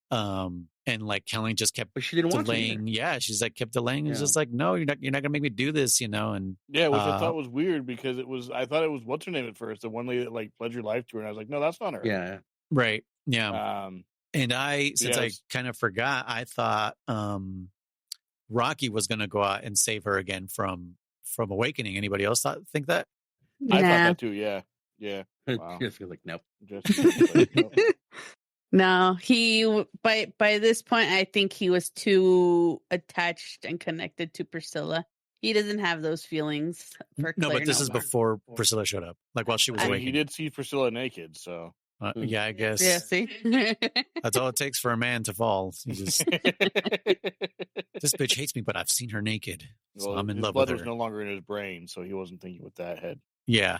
[SPEAKER 1] And like Helen just kept
[SPEAKER 4] but she didn't
[SPEAKER 1] delaying.
[SPEAKER 4] Want to
[SPEAKER 1] yeah, she's like kept delaying. It's just like, no, you're not gonna make me do this, And
[SPEAKER 2] yeah, which I thought was weird because I thought it was what's her name at first, the one lady that like pledged her life to her, and I was like, no, that's not her.
[SPEAKER 4] Yeah.
[SPEAKER 1] Right. Yeah. And since I kind of forgot, I thought Rocky was going to go out and save her again from awakening. Anybody else think that?
[SPEAKER 3] Nah.
[SPEAKER 2] I thought that too. Yeah. Wow.
[SPEAKER 4] Just feel like nope.
[SPEAKER 2] Nope.
[SPEAKER 3] No, he by this point, I think he was too attached and connected to Priscilla. He doesn't have those feelings for Claire.
[SPEAKER 1] No, but this is before Priscilla showed up. Like while she was awakening.
[SPEAKER 2] He did see Priscilla naked, so.
[SPEAKER 1] Yeah, I guess.
[SPEAKER 3] Yeah, see?
[SPEAKER 1] That's all it takes for a man to fall. This bitch hates me, but I've seen her naked. So I'm in love with her.
[SPEAKER 2] His blood was no longer in his brain, so he wasn't thinking with that head.
[SPEAKER 1] Yeah.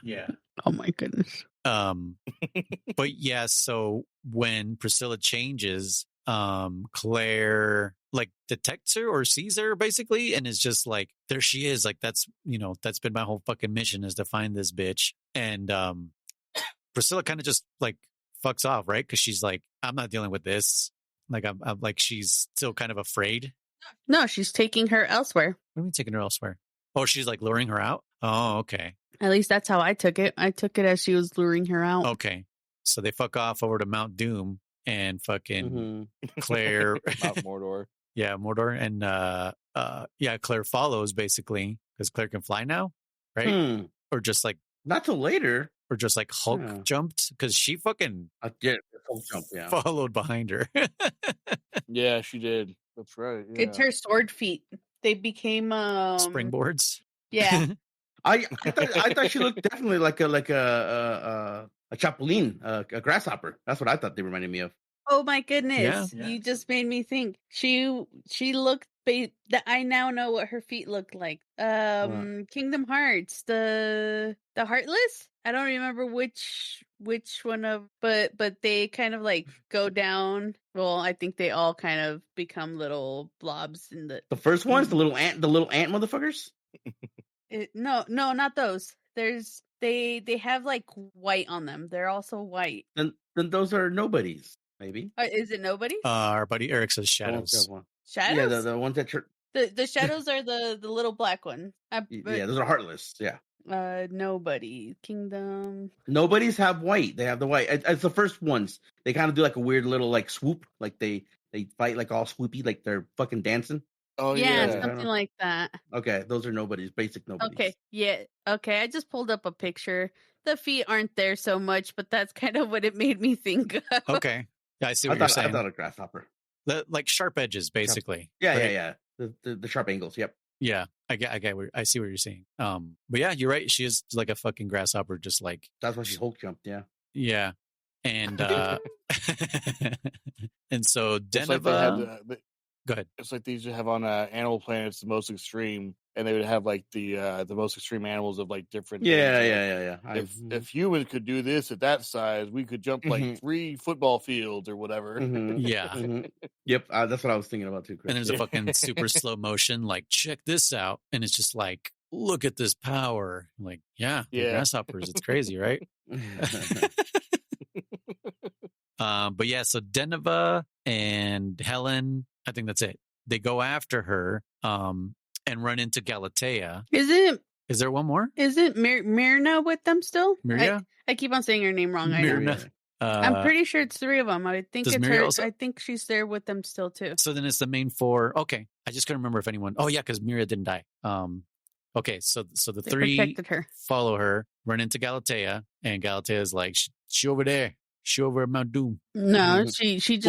[SPEAKER 3] Oh my goodness.
[SPEAKER 1] But yeah, so when Priscilla changes, Claire like detects her or sees her basically, and is just like, there she is. Like that's been my whole fucking mission, is to find this bitch. And Priscilla kind of just like fucks off, right? Because she's like, I'm not dealing with this. Like I'm like, she's still kind of afraid.
[SPEAKER 3] No, she's taking her elsewhere.
[SPEAKER 1] What do you mean taking her elsewhere? Oh, she's like luring her out? Oh, okay.
[SPEAKER 3] At least that's how I took it. I took it as she was luring her out.
[SPEAKER 1] Okay. So they fuck off over to Mount Doom and fucking Claire.
[SPEAKER 2] Mount Mordor.
[SPEAKER 1] Yeah, Mordor. And Claire follows basically because Claire can fly now, right? Or just like.
[SPEAKER 4] Not till later.
[SPEAKER 1] Or just like Hulk jumped because she fucking
[SPEAKER 4] Hulk jump,
[SPEAKER 1] followed behind her.
[SPEAKER 2] Yeah, she did. That's right. Yeah.
[SPEAKER 3] It's her sword feet. They became
[SPEAKER 1] springboards.
[SPEAKER 3] Yeah.
[SPEAKER 4] I thought she looked definitely like a chapulin, a grasshopper. That's what I thought they reminded me of.
[SPEAKER 3] Oh my goodness!
[SPEAKER 1] Yeah.
[SPEAKER 3] You just made me think. She looked. I now know what her feet look like. Kingdom Hearts, the Heartless. I don't remember which one of, but they kind of like go down. Well, I think they all kind of become little blobs in the
[SPEAKER 4] first ones, the little ant motherfuckers.
[SPEAKER 3] No, not those. They have like white on them. They're also white.
[SPEAKER 4] Then those are nobodies. Maybe.
[SPEAKER 3] Is it nobody?
[SPEAKER 1] Our buddy Eric says shadows.
[SPEAKER 3] Shadows?
[SPEAKER 4] Yeah, the ones that...
[SPEAKER 3] The shadows are the little black one.
[SPEAKER 4] Yeah, those are heartless. Yeah.
[SPEAKER 3] Nobody. Kingdom.
[SPEAKER 4] Nobodies have white. They have the white. It's the first ones. They kind of do like a weird little like swoop. Like they fight like all swoopy, like they're fucking dancing.
[SPEAKER 2] Oh
[SPEAKER 3] yeah, something like that.
[SPEAKER 4] Okay, those are nobodies. Basic nobodies.
[SPEAKER 3] Okay, yeah. Okay, I just pulled up a picture. The feet aren't there so much, but that's kind of what it made me think of.
[SPEAKER 1] Okay. Yeah, I see what you're saying.
[SPEAKER 4] I thought a grasshopper.
[SPEAKER 1] Like sharp edges, basically.
[SPEAKER 4] Yeah. The sharp angles. Yep.
[SPEAKER 1] Yeah, I see what you're saying. But yeah, you're right. She is like a fucking grasshopper, just like.
[SPEAKER 4] That's why she Hulk jumped. Yeah.
[SPEAKER 1] Yeah, and and so Deneva. Go ahead.
[SPEAKER 2] It's like they used to have on Animal Planet's The Most Extreme, and they would have like the most extreme animals of like different.
[SPEAKER 4] Yeah.
[SPEAKER 2] If humans could do this at that size, we could jump like 3 football fields or whatever.
[SPEAKER 1] Yeah.
[SPEAKER 4] Yep. That's what I was thinking about too, Chris.
[SPEAKER 1] And there's a fucking super slow motion, like, check this out. And it's just like, look at this power. Like, yeah. Grasshoppers. It's crazy, right? But yeah, so Deneva and Helen, I think that's it. They go after her and run into Galatea. Is there one more?
[SPEAKER 3] Isn't Myrna with them still?
[SPEAKER 1] Myrna?
[SPEAKER 3] I keep on saying her name wrong.
[SPEAKER 1] Myrna.
[SPEAKER 3] I'm pretty sure it's 3 of them. I think it's her. Also? I think she's there with them still too.
[SPEAKER 1] So then it's the main 4. Okay, I just couldn't remember if anyone. Oh yeah, because Myrna didn't die. Okay, so the 3
[SPEAKER 3] protected her.
[SPEAKER 1] Follow her, run into Galatea, and Galatea is like, she over there. She over at Mount Doom.
[SPEAKER 3] No, she just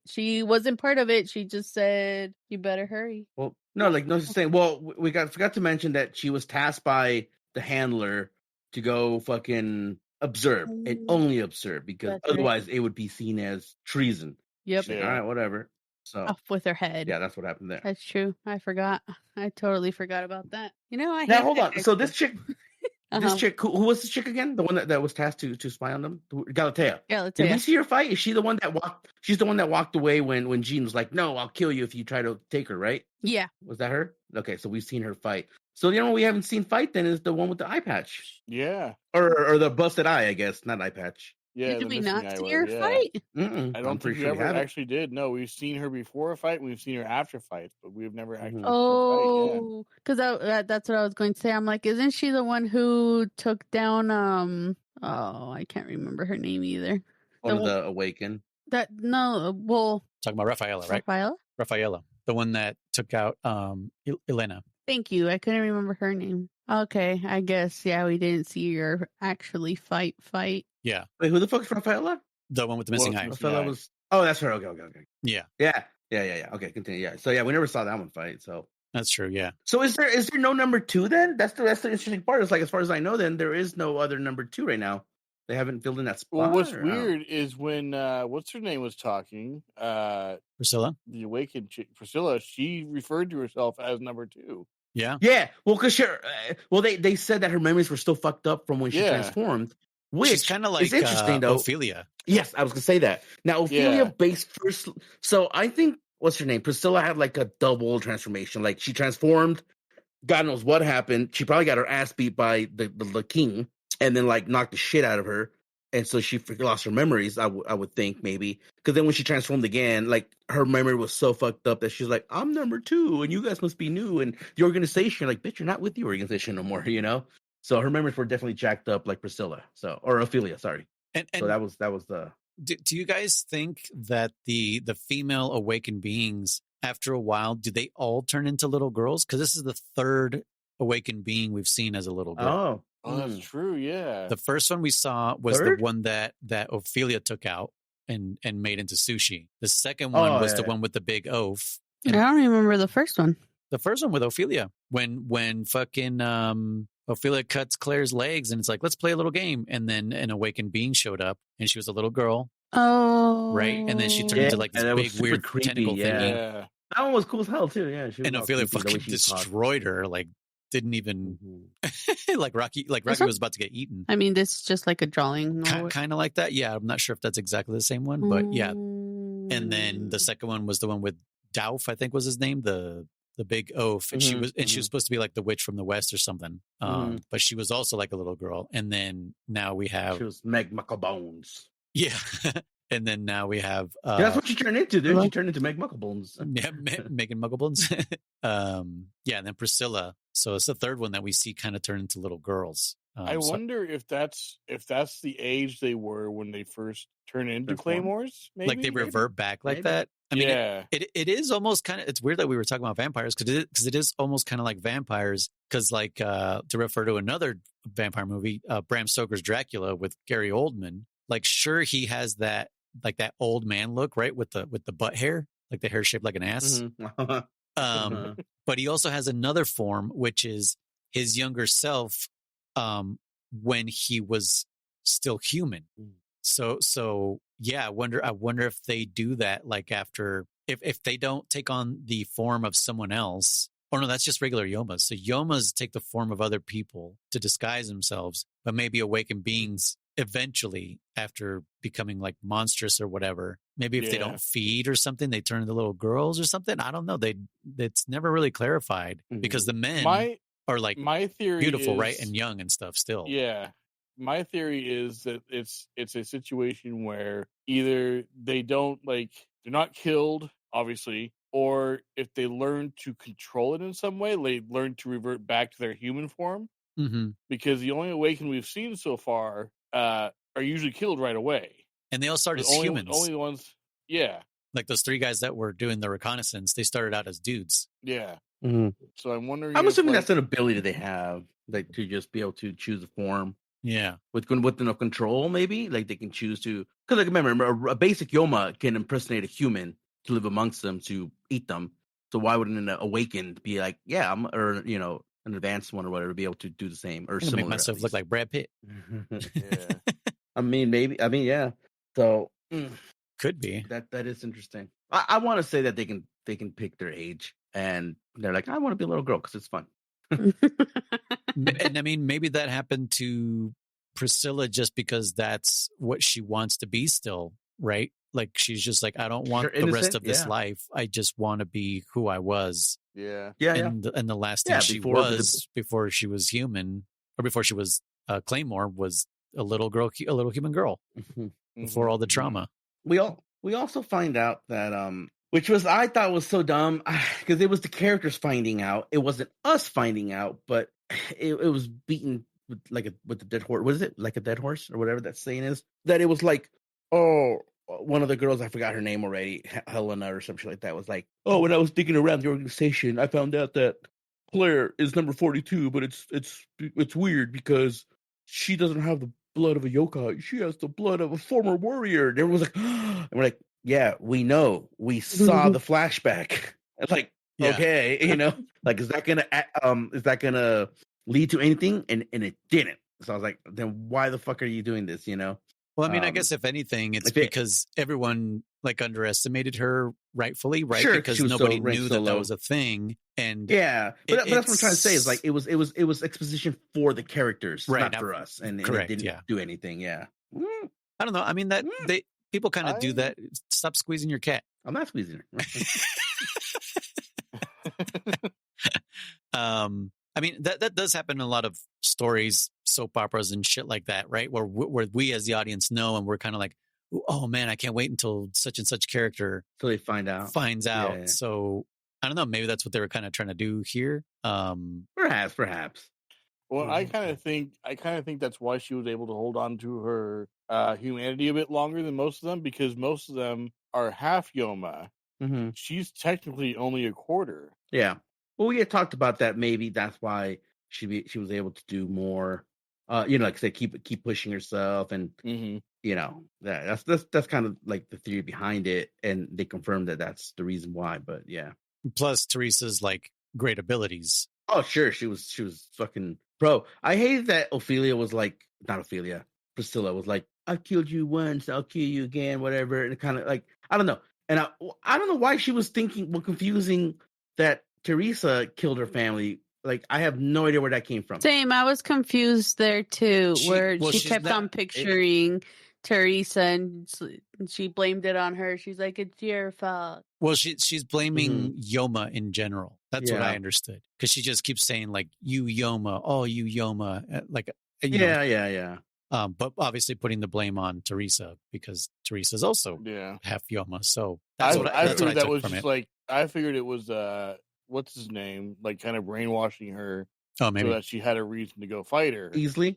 [SPEAKER 3] she wasn't part of it. She just said, "You better hurry."
[SPEAKER 4] Well, no, she's saying. Well, we forgot to mention that she was tasked by the handler to go fucking observe and only observe, because
[SPEAKER 3] That's right.
[SPEAKER 4] otherwise it would be seen as treason.
[SPEAKER 3] Yep.
[SPEAKER 4] She's like,
[SPEAKER 2] Yeah.
[SPEAKER 4] all right, whatever. So
[SPEAKER 3] Off with her head.
[SPEAKER 4] yeah, that's what happened there.
[SPEAKER 3] That's true. I forgot. I totally forgot about that. You know, I
[SPEAKER 4] Now
[SPEAKER 3] hate
[SPEAKER 4] hold
[SPEAKER 3] that
[SPEAKER 4] on. So this
[SPEAKER 3] character.
[SPEAKER 4] chick, this chick, who was this chick again? The one that was tasked to spy on them, Galatea.
[SPEAKER 3] Yeah, let's
[SPEAKER 4] Did we see her fight? Is she the one that walked? She's the one that walked away when Jean was like, "No, I'll kill you if you try to take her." Right?
[SPEAKER 3] Yeah.
[SPEAKER 4] Was that her? Okay, so we've seen her fight. So the only one we haven't seen fight then is the one with the eye patch,
[SPEAKER 2] Yeah.
[SPEAKER 4] or the busted eye, I guess, not eye patch.
[SPEAKER 2] Yeah.
[SPEAKER 3] Did
[SPEAKER 2] the
[SPEAKER 3] we
[SPEAKER 2] missing
[SPEAKER 3] not
[SPEAKER 2] eye
[SPEAKER 3] see
[SPEAKER 2] was,
[SPEAKER 3] her
[SPEAKER 2] yeah.
[SPEAKER 3] fight?
[SPEAKER 4] Mm-mm,
[SPEAKER 2] I
[SPEAKER 4] I'm
[SPEAKER 2] don't
[SPEAKER 4] pretty
[SPEAKER 2] think we
[SPEAKER 4] sure
[SPEAKER 2] ever
[SPEAKER 4] haven't.
[SPEAKER 2] actually did. No, we've seen her before a fight, and we've seen her after fights, but we've never actually seen her fight.
[SPEAKER 3] Oh, because that's what I was going to say. I'm like, isn't she the one who took down Oh, I can't remember her name either.
[SPEAKER 4] One of the Awaken.
[SPEAKER 3] Well,
[SPEAKER 1] Talking about Rafaela, right? Rafaela, the one that took out Elena.
[SPEAKER 3] Thank you. I couldn't remember her name. Okay, I guess we didn't see her actually fight.
[SPEAKER 1] Yeah,
[SPEAKER 4] Wait, who the fuck's Rafaela?
[SPEAKER 1] the one with the missing
[SPEAKER 2] Well,
[SPEAKER 1] eye.
[SPEAKER 4] Rafaela was. Oh, that's her. Okay.
[SPEAKER 1] Yeah,
[SPEAKER 4] Yeah. Okay, continue. Yeah. So yeah, we never saw that one fight. So
[SPEAKER 1] that's true. Yeah.
[SPEAKER 4] So is there no number 2 then? That's the interesting part. It's like, as far as I know, then there is no other number 2 right now. They haven't filled in that spot.
[SPEAKER 2] Well, what's
[SPEAKER 4] or-
[SPEAKER 2] weird is when what's her name was talking,
[SPEAKER 1] Priscilla.
[SPEAKER 2] the awakened chick, Priscilla, she referred to herself as number 2.
[SPEAKER 1] Yeah.
[SPEAKER 4] Yeah. Well, because they said that her memories were still fucked up from when she transformed, which
[SPEAKER 1] She's kind of like
[SPEAKER 4] is interesting though.
[SPEAKER 1] Ophelia.
[SPEAKER 4] Yes, I was gonna say that. Now Ophelia based first. So I think what's her name? Priscilla had like a double transformation. Like she transformed. God knows what happened. She probably got her ass beat by the king, and then like knocked the shit out of her, and so she lost her memories. I would think maybe, because then when she transformed again, like her memory was so fucked up that she's like, "I'm number 2, and you guys must be new." And the organization, like, bitch, you're not with the organization no more, you know. So her memories were definitely jacked up, like Priscilla. So or Ophelia, sorry.
[SPEAKER 1] And
[SPEAKER 4] so that was the.
[SPEAKER 1] Do you guys think that the female awakened beings, after a while, do they all turn into little girls? Because this is the third awakened being we've seen as a little girl.
[SPEAKER 2] Oh, that's true. Yeah.
[SPEAKER 1] The first one we saw was the one that Ophelia took out and made into sushi. The second one was the one with the big oaf.
[SPEAKER 3] I don't remember the first one.
[SPEAKER 1] The first one with Ophelia, when fucking Ophelia cuts Claire's legs, and it's like, let's play a little game. And then an awakened being showed up, and she was a little girl.
[SPEAKER 3] Oh,
[SPEAKER 1] right. And then she turned into like this big weird creepy, tentacle thingy.
[SPEAKER 2] Yeah.
[SPEAKER 4] That one was cool as hell too. Yeah,
[SPEAKER 1] and Ophelia fucking destroyed her. Like, didn't even like Rocky was about to get eaten.
[SPEAKER 3] I mean, this is just like a drawing,
[SPEAKER 1] kind of like that. Yeah, I'm not sure if that's exactly the same one, but yeah. And then the second one was the one with Dauf, I think was his name, the big oaf, and she was supposed to be like the witch from the west or something. But she was also like a little girl. And then now we have
[SPEAKER 4] she was Meg Mucklebones.
[SPEAKER 1] Yeah. And then now we have
[SPEAKER 4] that's what she turned into, dude. She turned into Meg Mucklebones.
[SPEAKER 1] Yeah, Megan Mucklebones. Yeah, and then Priscilla. So it's the third one that we see kind of turn into little girls.
[SPEAKER 2] I wonder if that's the age they were when they first turn into Claymores. Maybe
[SPEAKER 1] like they revert back like that. I mean, it is almost kind of. It's weird that we were talking about vampires because it is almost kind of like vampires. Because like to refer to another vampire movie, Bram Stoker's Dracula with Gary Oldman. Like, sure, he has that like that old man look, right, with the butt hair, like the hair shaped like an ass. But he also has another form, which is his younger self when he was still human. So yeah, I wonder if they do that, like after if they don't take on the form of someone else. Oh no, that's just regular yomas. So yomas take the form of other people to disguise themselves, but maybe awakened beings eventually, after becoming like monstrous or whatever, maybe if they don't feed or something, they turn into little girls or something. I don't know. It's never really clarified because the men are like
[SPEAKER 2] my theory
[SPEAKER 1] beautiful,
[SPEAKER 2] is,
[SPEAKER 1] right, and young and stuff still.
[SPEAKER 2] Yeah, my theory is that it's a situation where either they don't they're not killed, obviously, or if they learn to control it in some way, they learn to revert back to their human form. Because the only awakened we've seen so far are usually killed right away,
[SPEAKER 1] and they all start as humans.
[SPEAKER 2] Only the ones,
[SPEAKER 1] like those 3 guys that were doing the reconnaissance, they started out as dudes.
[SPEAKER 2] Yeah. So I'm wondering.
[SPEAKER 4] I'm assuming that's an ability they have, like to just be able to choose a form.
[SPEAKER 1] Yeah,
[SPEAKER 4] with enough control, maybe like they can choose to. Because like remember, a basic Yoma can impersonate a human to live amongst them to eat them. So why wouldn't an awakened be like, yeah, an advanced one or whatever, be able to do the same or similar?
[SPEAKER 1] Make myself look like Brad Pitt.
[SPEAKER 2] Yeah.
[SPEAKER 4] I mean, maybe. I mean, yeah. So
[SPEAKER 1] Could be.
[SPEAKER 4] that is interesting. I want to say that they can pick their age, and they're like, I want to be a little girl because it's fun.
[SPEAKER 1] And I mean, maybe that happened to Priscilla just because that's what she wants to be still, right? Like she's just like, I don't want the rest of this life. I just want to be who I was.
[SPEAKER 2] Yeah.
[SPEAKER 1] And the last thing she was before she was human, or before she was Claymore, was a little human girl. Before all the trauma.
[SPEAKER 4] We also find out that which was I thought was so dumb because it was the characters finding out. It wasn't us finding out, but it was beaten with the dead horse. Was it like a dead horse or whatever that saying is? That it was like, oh, one of the girls, I forgot her name already, Helena or something like that, was like, oh, when I was digging around the organization, I found out that Claire is number 42, but it's weird because she doesn't have the blood of a yokai. She has the blood of a former warrior. And everyone was like, and we're like, yeah, we know. We saw the flashback. It's like, okay, like, is that gonna lead to anything? And it didn't. So I was like, then why the fuck are you doing this?
[SPEAKER 1] Well, I mean, I guess if anything, it's because everyone like underestimated her rightfully, right?
[SPEAKER 4] Sure,
[SPEAKER 1] because nobody knew that was a thing. And
[SPEAKER 4] but that's what I'm trying to say is like it was exposition for the characters, not for us, and it didn't do anything. Yeah,
[SPEAKER 1] I don't know. I mean that people kind of do that. Stop squeezing your cat.
[SPEAKER 4] I'm not squeezing
[SPEAKER 1] her. I mean, that does happen in a lot of stories, soap operas and shit like that, right? Where we as the audience know, and we're kind of like, oh man, I can't wait until such and such character finds out. Yeah. So I don't know. Maybe that's what they were kind of trying to do here.
[SPEAKER 4] Perhaps.
[SPEAKER 2] Well, I kind of think that's why she was able to hold on to her humanity a bit longer than most of them, because most of them are half Yoma.
[SPEAKER 4] Mm-hmm.
[SPEAKER 2] She's technically only a quarter.
[SPEAKER 4] Yeah. Well, we had talked about that. Maybe that's why she was able to do more. Like say, keep pushing herself, and that's kind of like the theory behind it, and they confirmed that that's the reason why. But yeah.
[SPEAKER 1] Plus Teresa's like great abilities.
[SPEAKER 4] Oh sure, she was fucking bro. I hated that Ophelia was like, not Ophelia, Priscilla was like, I killed you once, I'll kill you again, whatever, and kind of like, I don't know, and I don't know why she was confusing that Teresa killed her family. Like, I have no idea where that came from.
[SPEAKER 3] Same, I was confused there too, she kept on picturing Teresa, and she blamed it on her. She's like, it's your fault.
[SPEAKER 1] Well, she's blaming Yoma in general. That's what I understood, because she just keeps saying like, you Yoma, oh you Yoma, like
[SPEAKER 4] yeah.
[SPEAKER 1] But obviously putting the blame on Teresa, because Teresa's also half Yoma. So
[SPEAKER 2] I figured that was just like, I figured it was what's his name, like kind of brainwashing her.
[SPEAKER 1] Oh, maybe
[SPEAKER 2] so that she had a reason to go fight her
[SPEAKER 4] easily.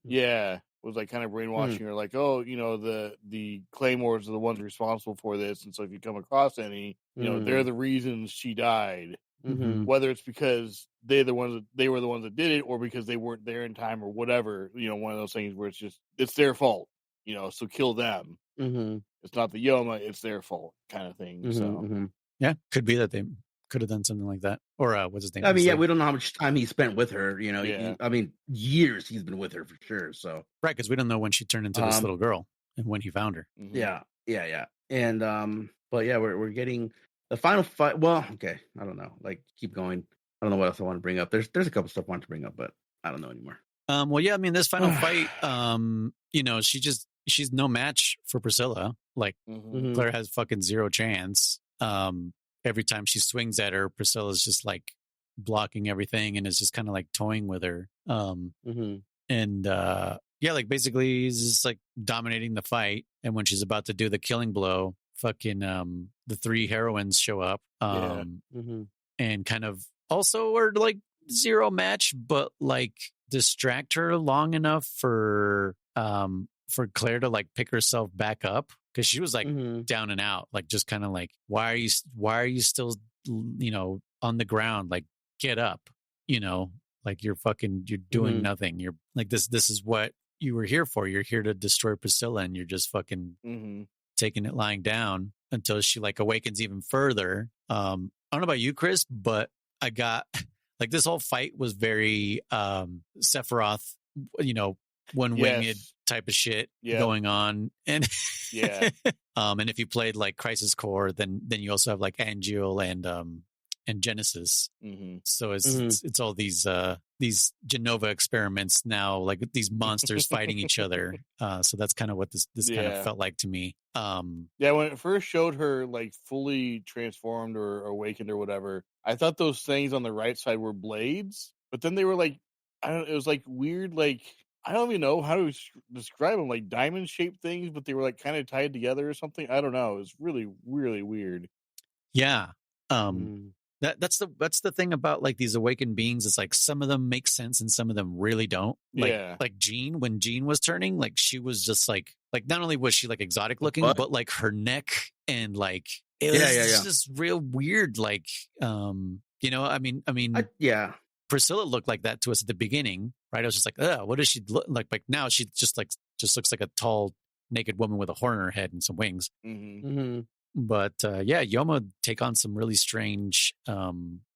[SPEAKER 2] Yeah, was like kind of brainwashing her, like, oh, the Claymores are the ones responsible for this, and so if you come across any, they're the reasons she died. Whether it's because they were the ones that did it, or because they weren't there in time, or whatever. One of those things where it's their fault. So kill them. It's not the Yoma, it's their fault, kind of thing. So
[SPEAKER 1] yeah, could be that they could have done something like that. Or what's his name?
[SPEAKER 4] I mean, we don't know how much time he spent with her. I mean, years he's been with her for sure. So
[SPEAKER 1] right, because we don't know when she turned into this little girl and when he found her.
[SPEAKER 4] Yeah. And but yeah, we're getting the final fight. Well, okay, I don't know. Like, keep going. I don't know what else I want to bring up. There's a couple stuff I want to bring up, but I don't know anymore.
[SPEAKER 1] Well, yeah, I mean, this final fight, she's no match for Priscilla. Like, Claire has fucking zero chance. Every time she swings at her, Priscilla's just like blocking everything and is just kind of like toying with her. And like basically he's just like dominating the fight. And when she's about to do the killing blow, fucking the three heroines show up and kind of also are like zero match, but like distract her long enough for Claire to like pick herself back up, because she was like down and out, like just kind of like, why are you still on the ground, like get up, like you're doing nothing, you're like, this is what you were here for, you're here to destroy Priscilla, and you're just fucking taking it lying down until she like awakens even further. I don't know about you, Chris, but I got like, this whole fight was very Sephiroth, winged
[SPEAKER 2] Yes.
[SPEAKER 1] type of shit
[SPEAKER 2] Yeah.
[SPEAKER 1] going on. And
[SPEAKER 2] Yeah.
[SPEAKER 1] and if you played like Crisis Core, then you also have like Angel and Genesis.
[SPEAKER 2] Mm-hmm.
[SPEAKER 1] So it's all these Genova experiments now, like these monsters fighting each other. So that's kind of what this kind of felt like to me.
[SPEAKER 2] Yeah, when it first showed her like fully transformed or awakened or whatever, I thought those things on the right side were blades, but then they were like, it was like weird, like I don't even know how to describe them, like diamond shaped things, but they were like kind of tied together or something. I don't know. It was really, really weird.
[SPEAKER 1] Yeah. That's the thing about like these awakened beings. It's like some of them make sense and some of them really don't. Like Jean, when Jean was turning, like she was just like not only was she like exotic looking, but like her neck and like it was just real weird. Like I mean, Priscilla looked like that to us at the beginning, right? I was just like, what does she look like? Like now she just looks like a tall naked woman with a horn in her head and some wings.
[SPEAKER 2] Mm-hmm.
[SPEAKER 4] Mm-hmm.
[SPEAKER 1] But Yoma take on some really strange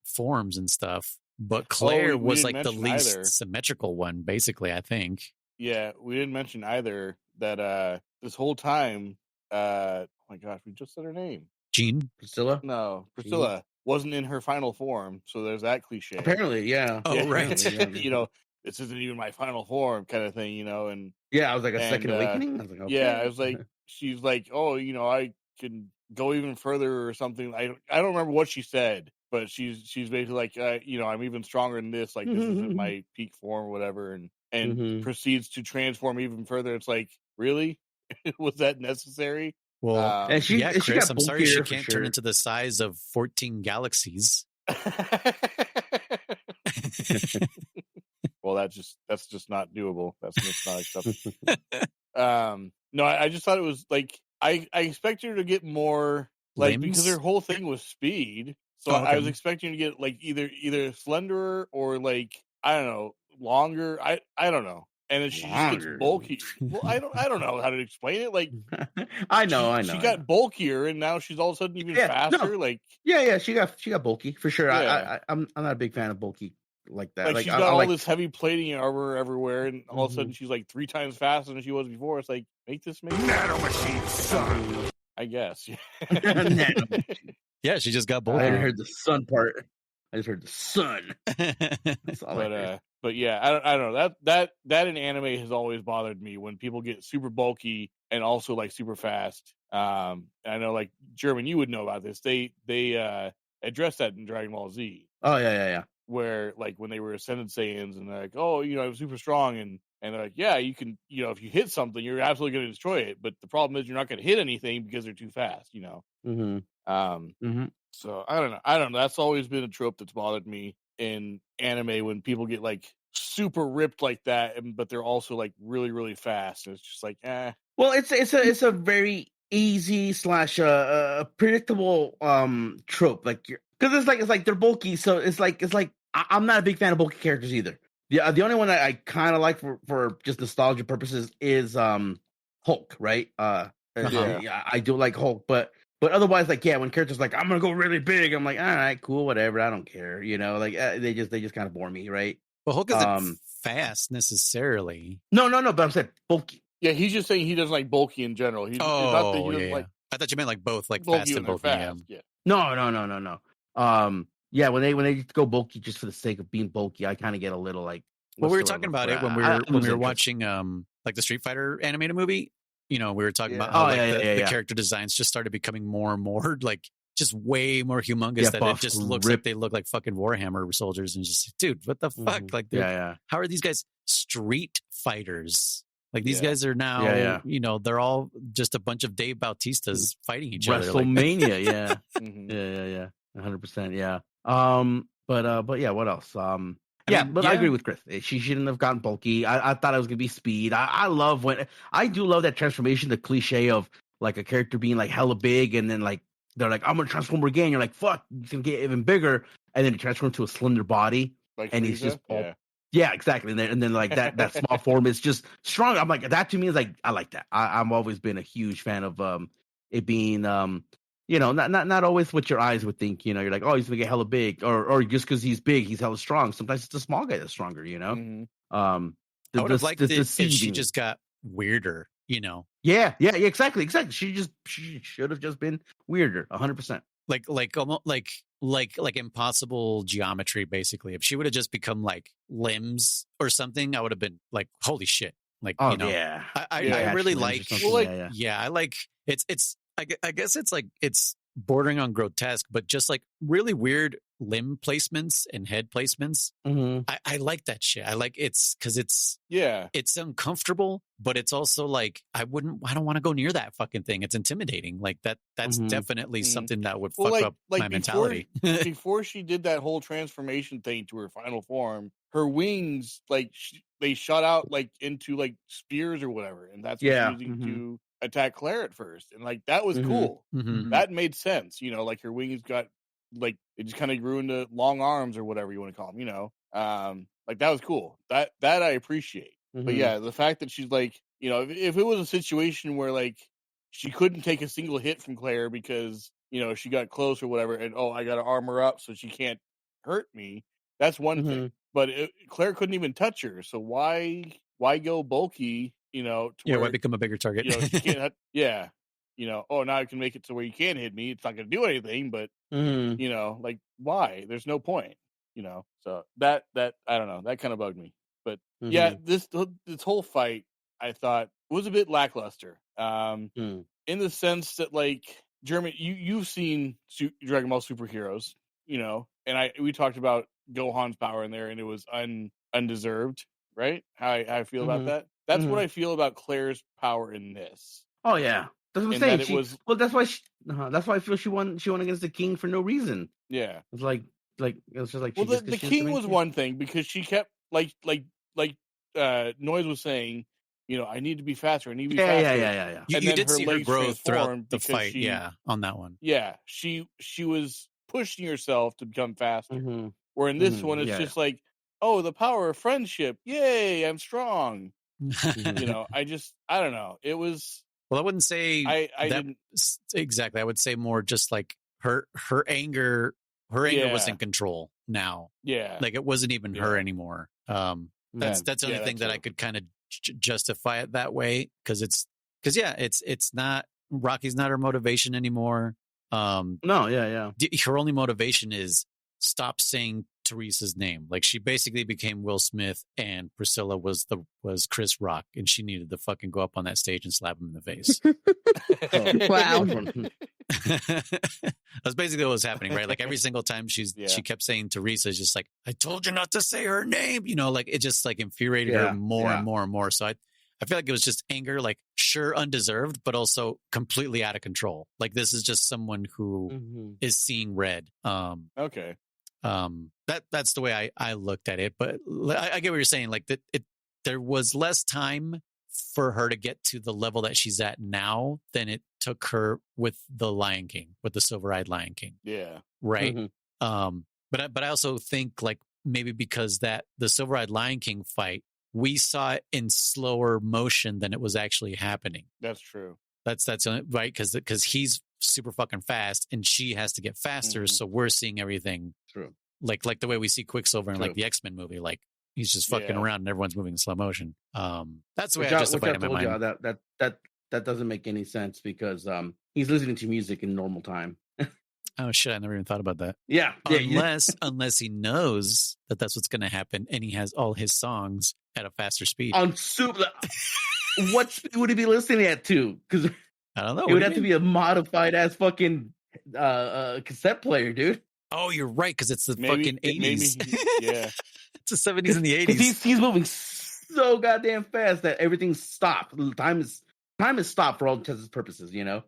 [SPEAKER 1] forms and stuff. But Claire was like the least symmetrical one, basically, I think.
[SPEAKER 2] Yeah, we didn't mention either that this whole time, oh my gosh, we just said her name.
[SPEAKER 1] Jean?
[SPEAKER 4] Priscilla?
[SPEAKER 2] No, Priscilla wasn't in her final form, so there's that cliche.
[SPEAKER 4] Apparently, yeah.
[SPEAKER 1] Oh, right.
[SPEAKER 2] This isn't even my final form kind of thing, and
[SPEAKER 4] yeah, I was like a second awakening. I was like, okay.
[SPEAKER 2] Yeah, I was like, she's like, oh, I can go even further or something. I don't remember what she said, but she's basically like, I'm even stronger than this. Like this isn't my peak form or whatever, and proceeds to transform even further. It's like, really, was that necessary?
[SPEAKER 1] Well,
[SPEAKER 4] and
[SPEAKER 1] Chris, I'm sorry she can't turn into the size of 14 galaxies.
[SPEAKER 2] Well, that's just not doable. That's just not acceptable. No, I just thought it was like I expected her to get more like because her whole thing was speed. So I was expecting her to get like either slenderer or like I don't know, longer. I don't know. And then she just gets bulky. Well, I don't know how to explain it. Like
[SPEAKER 4] I know.
[SPEAKER 2] She got bulkier and now she's all of a sudden even faster.
[SPEAKER 4] No.
[SPEAKER 2] Like
[SPEAKER 4] she got bulky for sure. Yeah. I'm not a big fan of bulky like that.
[SPEAKER 2] Like she's got all this heavy plating armor everywhere, and all of a sudden she's like 3 times faster than she was before. It's like make nanomachine, son. I guess.
[SPEAKER 1] Yeah, she just got bulky.
[SPEAKER 4] I heard the sun part. I just heard the sun. That's all I heard.
[SPEAKER 2] But yeah, I don't know that in anime has always bothered me when people get super bulky and also like super fast. I know like German, you would know about this. They addressed that in Dragon Ball Z.
[SPEAKER 4] Oh yeah.
[SPEAKER 2] Where like when they were Ascended Saiyans and they're like, oh, I'm super strong and they're like, yeah, you can, if you hit something, you're absolutely going to destroy it. But the problem is you're not going to hit anything because they're too fast. So I don't know. That's always been a trope that's bothered me in anime when people get like super ripped like that, but they're also like really, really fast. And it's just like, eh.
[SPEAKER 4] Well, it's a very easy / predictable trope, like because it's like they're bulky, so it's like I'm not a big fan of bulky characters either. The only one I kind of like for just nostalgia purposes is Hulk, right? Yeah, I do like Hulk, but otherwise, like when characters like I'm gonna go really big, I'm like all right, cool, whatever, I don't care, like they just kind of bore me, right?
[SPEAKER 1] Well, Hulk isn't fast necessarily.
[SPEAKER 4] No, but I'm saying bulky.
[SPEAKER 2] Yeah, he's just saying he doesn't like bulky in general. Like.
[SPEAKER 1] I thought you meant like both, like fast and bulky.
[SPEAKER 2] Yeah.
[SPEAKER 4] No. Yeah, when they go bulky just for the sake of being bulky, I kind of get a little like.
[SPEAKER 1] Well, we were talking about it when we were watching like the Street Fighter animated movie. We were talking about how the character designs just started becoming more and more like just way more humongous that it just looks like they look like fucking Warhammer soldiers and just dude, what the fuck? Like, how are these guys street fighters? Like these guys are now, they're all just a bunch of Dave Bautistas fighting each other.
[SPEAKER 4] WrestleMania, yeah. 100%, yeah. But yeah, what else? I agree with Chris. She shouldn't have gotten bulky. I thought it was gonna be speed. I do love that transformation, the cliche of like a character being like hella big and then like they're like, I'm gonna transform again. You're like, fuck, he's gonna get even bigger, and then he transforms to a slender body,
[SPEAKER 2] like
[SPEAKER 4] and
[SPEAKER 2] Frieza?
[SPEAKER 4] he's just yeah, exactly. And then like that small form is just strong. I'm like, that to me is like, I like that. I've always been a huge fan of it being not always what your eyes would think. You're like, oh, he's gonna get hella big, or just because he's big, he's hella strong. Sometimes it's a small guy that's stronger.
[SPEAKER 1] I would have liked it if she
[SPEAKER 4] deceiving.
[SPEAKER 1] just got weirder, you know.
[SPEAKER 4] Yeah, exactly. She should have just been weirder, 100%.
[SPEAKER 1] Like almost like impossible geometry, basically. If she would have just become like limbs or something, I would have been like, holy shit. Like,
[SPEAKER 4] Oh,
[SPEAKER 1] you know,
[SPEAKER 4] yeah.
[SPEAKER 1] I really like,
[SPEAKER 4] yeah.
[SPEAKER 1] I like, I guess it's like, it's bordering on grotesque, but just like really weird limb placements and head placements.
[SPEAKER 4] Mm-hmm.
[SPEAKER 1] I like that shit. I like it's because it's uncomfortable, but it's also like I don't want to go near that fucking thing. It's intimidating. Like that's definitely something that would fuck up my mentality.
[SPEAKER 2] Before she did that whole transformation thing to her final form, her wings like they shot out like into like spears or whatever, and that's what she was using to attack Claire at first, and like that was cool. That made sense, you know, like her wings got like it just kind of grew into long arms or whatever you want to call them, you know. Like that was cool. That I appreciate. But yeah, the fact that she's like, you know, if it was a situation where like she couldn't take a single hit from Claire because, you know, she got close or whatever, and I got to arm her up so she can't hurt me. That's one thing. But Claire couldn't even touch her, so why go bulky? You know,
[SPEAKER 1] why become a bigger target?
[SPEAKER 2] You know, she can't. You know, now I can make it to where you can't hit me. It's not going to do anything, but you know, like why? There's no point. You know, so that I don't know. That kind of bugged me. But yeah, this whole fight I thought was a bit lackluster. In the sense that like Jeremy, you've seen Dragon Ball superheroes, you know, and we talked about Gohan's power in there, and it was undeserved, right? How I feel about that. That's what I feel about Claire's power in this.
[SPEAKER 4] Oh yeah, that's what I'm saying. That's why. That's why I feel she won. She won against the king for no reason.
[SPEAKER 2] Yeah,
[SPEAKER 4] it's like it was just like.
[SPEAKER 2] Well, the king was one thing because she kept like Noise was saying, you know, I need to be faster. I need to be faster.
[SPEAKER 4] Yeah.
[SPEAKER 1] You did see her growth throughout the fight. On that one.
[SPEAKER 2] Yeah, she was pushing herself to become faster. Where in this one, it's just like, oh, the power of friendship. Yay, I'm strong. You know, I don't know. It was.
[SPEAKER 1] Well, I wouldn't say
[SPEAKER 2] I didn't
[SPEAKER 1] exactly. I would say more just like her anger. Her anger was in control now. Yeah, like it wasn't even her anymore. That's the only thing that I could kind of justify it that way because it's not Rocky's not her motivation anymore. Her only motivation is stop saying Teresa's name. Like she basically became Will Smith and Priscilla was Chris Rock, and she needed to fucking go up on that stage and slap him in the face.
[SPEAKER 3] Wow.
[SPEAKER 1] That's basically what was happening, right? Like every single time she kept saying Teresa, just like, I told you not to say her name, you know, like it just like infuriated her more and more and more. So I feel like it was just anger, like sure undeserved, but also completely out of control. Like this is just someone who is seeing red.
[SPEAKER 2] Okay.
[SPEAKER 1] That's the way I looked at it, but I get what you're saying. Like that, there was less time for her to get to the level that she's at now than it took her with the Lion King, with the Silver-Eyed Lion King.
[SPEAKER 2] Yeah.
[SPEAKER 1] Right. But I also think like maybe because that the Silver-Eyed Lion King fight, we saw it in slower motion than it was actually happening.
[SPEAKER 2] That's true.
[SPEAKER 1] That's right. Cause he's super fucking fast and she has to get faster. So we're seeing everything.
[SPEAKER 4] True.
[SPEAKER 1] Like the way we see Quicksilver in like the X-Men movie, like he's just fucking around and everyone's moving in slow motion. That's the way I justified it in my mind.
[SPEAKER 4] That doesn't make any sense because he's listening to music in normal time.
[SPEAKER 1] Oh shit! I never even thought about that.
[SPEAKER 4] Yeah.
[SPEAKER 1] Unless he knows that that's what's going to happen, and he has all his songs at a faster speed.
[SPEAKER 4] On super. What speed would he be listening at to? Because
[SPEAKER 1] I don't know.
[SPEAKER 4] It would have to be a modified ass fucking cassette player, dude.
[SPEAKER 1] Oh, you're right, because it's the fucking 80s.
[SPEAKER 2] Yeah,
[SPEAKER 1] it's the 70s and the 80s.
[SPEAKER 4] He's moving so goddamn fast that everything's stopped. Time is stopped for all intents and purposes, you know.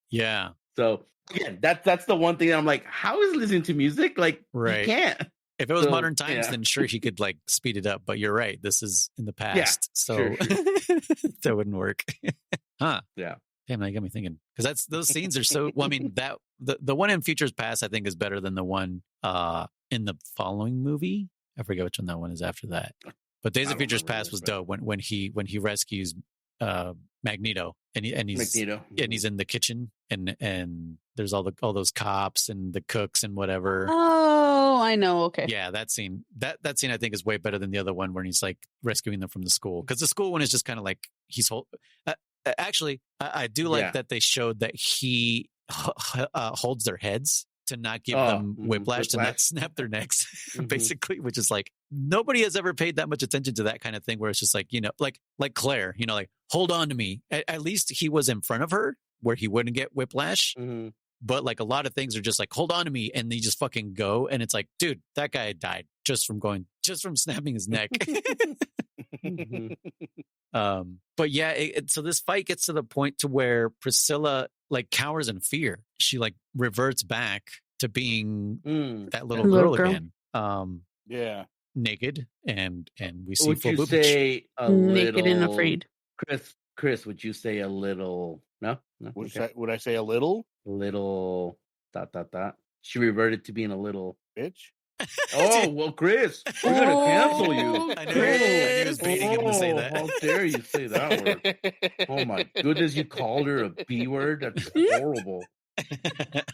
[SPEAKER 1] Yeah.
[SPEAKER 4] So again, that's the one thing that I'm like, how is listening to music? Like,
[SPEAKER 1] right.
[SPEAKER 4] You can't.
[SPEAKER 1] If it was modern times, then sure he could like speed it up. But you're right, this is in the past, so
[SPEAKER 4] sure.
[SPEAKER 1] that wouldn't work. Huh?
[SPEAKER 4] Yeah.
[SPEAKER 1] Damn, that got me thinking because those scenes are so. Well, I mean that the one in Futures Past I think is better than the one in the following movie. I forget which one that one is after that. But Days of Futures Past was dope when he rescues Magneto and he's in the kitchen and there's all those cops and the cooks and whatever.
[SPEAKER 3] Oh, I know. Okay.
[SPEAKER 1] Yeah, that scene I think is way better than the other one where he's like rescuing them from the school, because the school one is just kind of like actually I do like that they showed that he holds their heads to not give them whiplash, to not snap their necks, basically, which is like nobody has ever paid that much attention to that kind of thing, where it's just like, like Claire, like, hold on to me. At least he was in front of her where he wouldn't get whiplash. But like a lot of things are just like, hold on to me, and they just fucking go, and it's like, dude, that guy died just from snapping his neck. But yeah, so this fight gets to the point to where Priscilla like cowers in fear. She like reverts back to being that little girl again.
[SPEAKER 2] Yeah,
[SPEAKER 1] naked, and we see
[SPEAKER 4] would
[SPEAKER 1] full
[SPEAKER 4] you
[SPEAKER 1] boobage.
[SPEAKER 4] say a
[SPEAKER 3] Naked
[SPEAKER 4] little,
[SPEAKER 3] and afraid.
[SPEAKER 4] Chris, would you say a little? No.
[SPEAKER 2] Would I say a little?
[SPEAKER 4] Little ... She reverted to being a little
[SPEAKER 2] Bitch.
[SPEAKER 4] Oh well, Chris, we're gonna cancel you.
[SPEAKER 1] I knew he was baiting him to say that.
[SPEAKER 4] How dare you say that word? Oh my goodness, you called her a B word? That's horrible.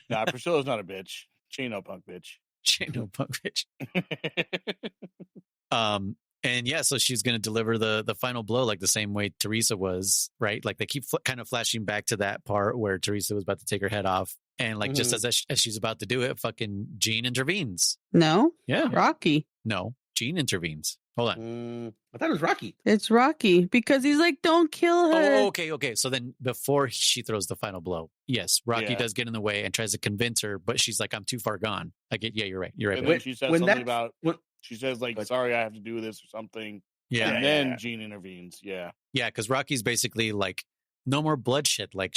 [SPEAKER 2] Nah, Priscilla's not a bitch. She ain't no punk bitch.
[SPEAKER 1] She ain't no punk bitch. And yeah, so she's going to deliver the final blow like the same way Teresa was, right? Like they keep kind of flashing back to that part where Teresa was about to take her head off. And like just as she's about to do it, fucking Jean intervenes.
[SPEAKER 3] No?
[SPEAKER 1] Yeah.
[SPEAKER 3] Rocky.
[SPEAKER 1] No, Jean intervenes. Hold on.
[SPEAKER 4] I thought it was Rocky.
[SPEAKER 3] It's Rocky because he's like, don't kill her.
[SPEAKER 1] Oh, okay. So then before she throws the final blow, yes, Rocky does get in the way and tries to convince her, but she's like, I'm too far gone. Yeah, you're right. You're right.
[SPEAKER 2] And then she says something about, she says like, sorry, I have to do this or something. Yeah. And then Jean intervenes. Yeah.
[SPEAKER 1] Yeah, because Rocky's basically like, no more bloodshed. Like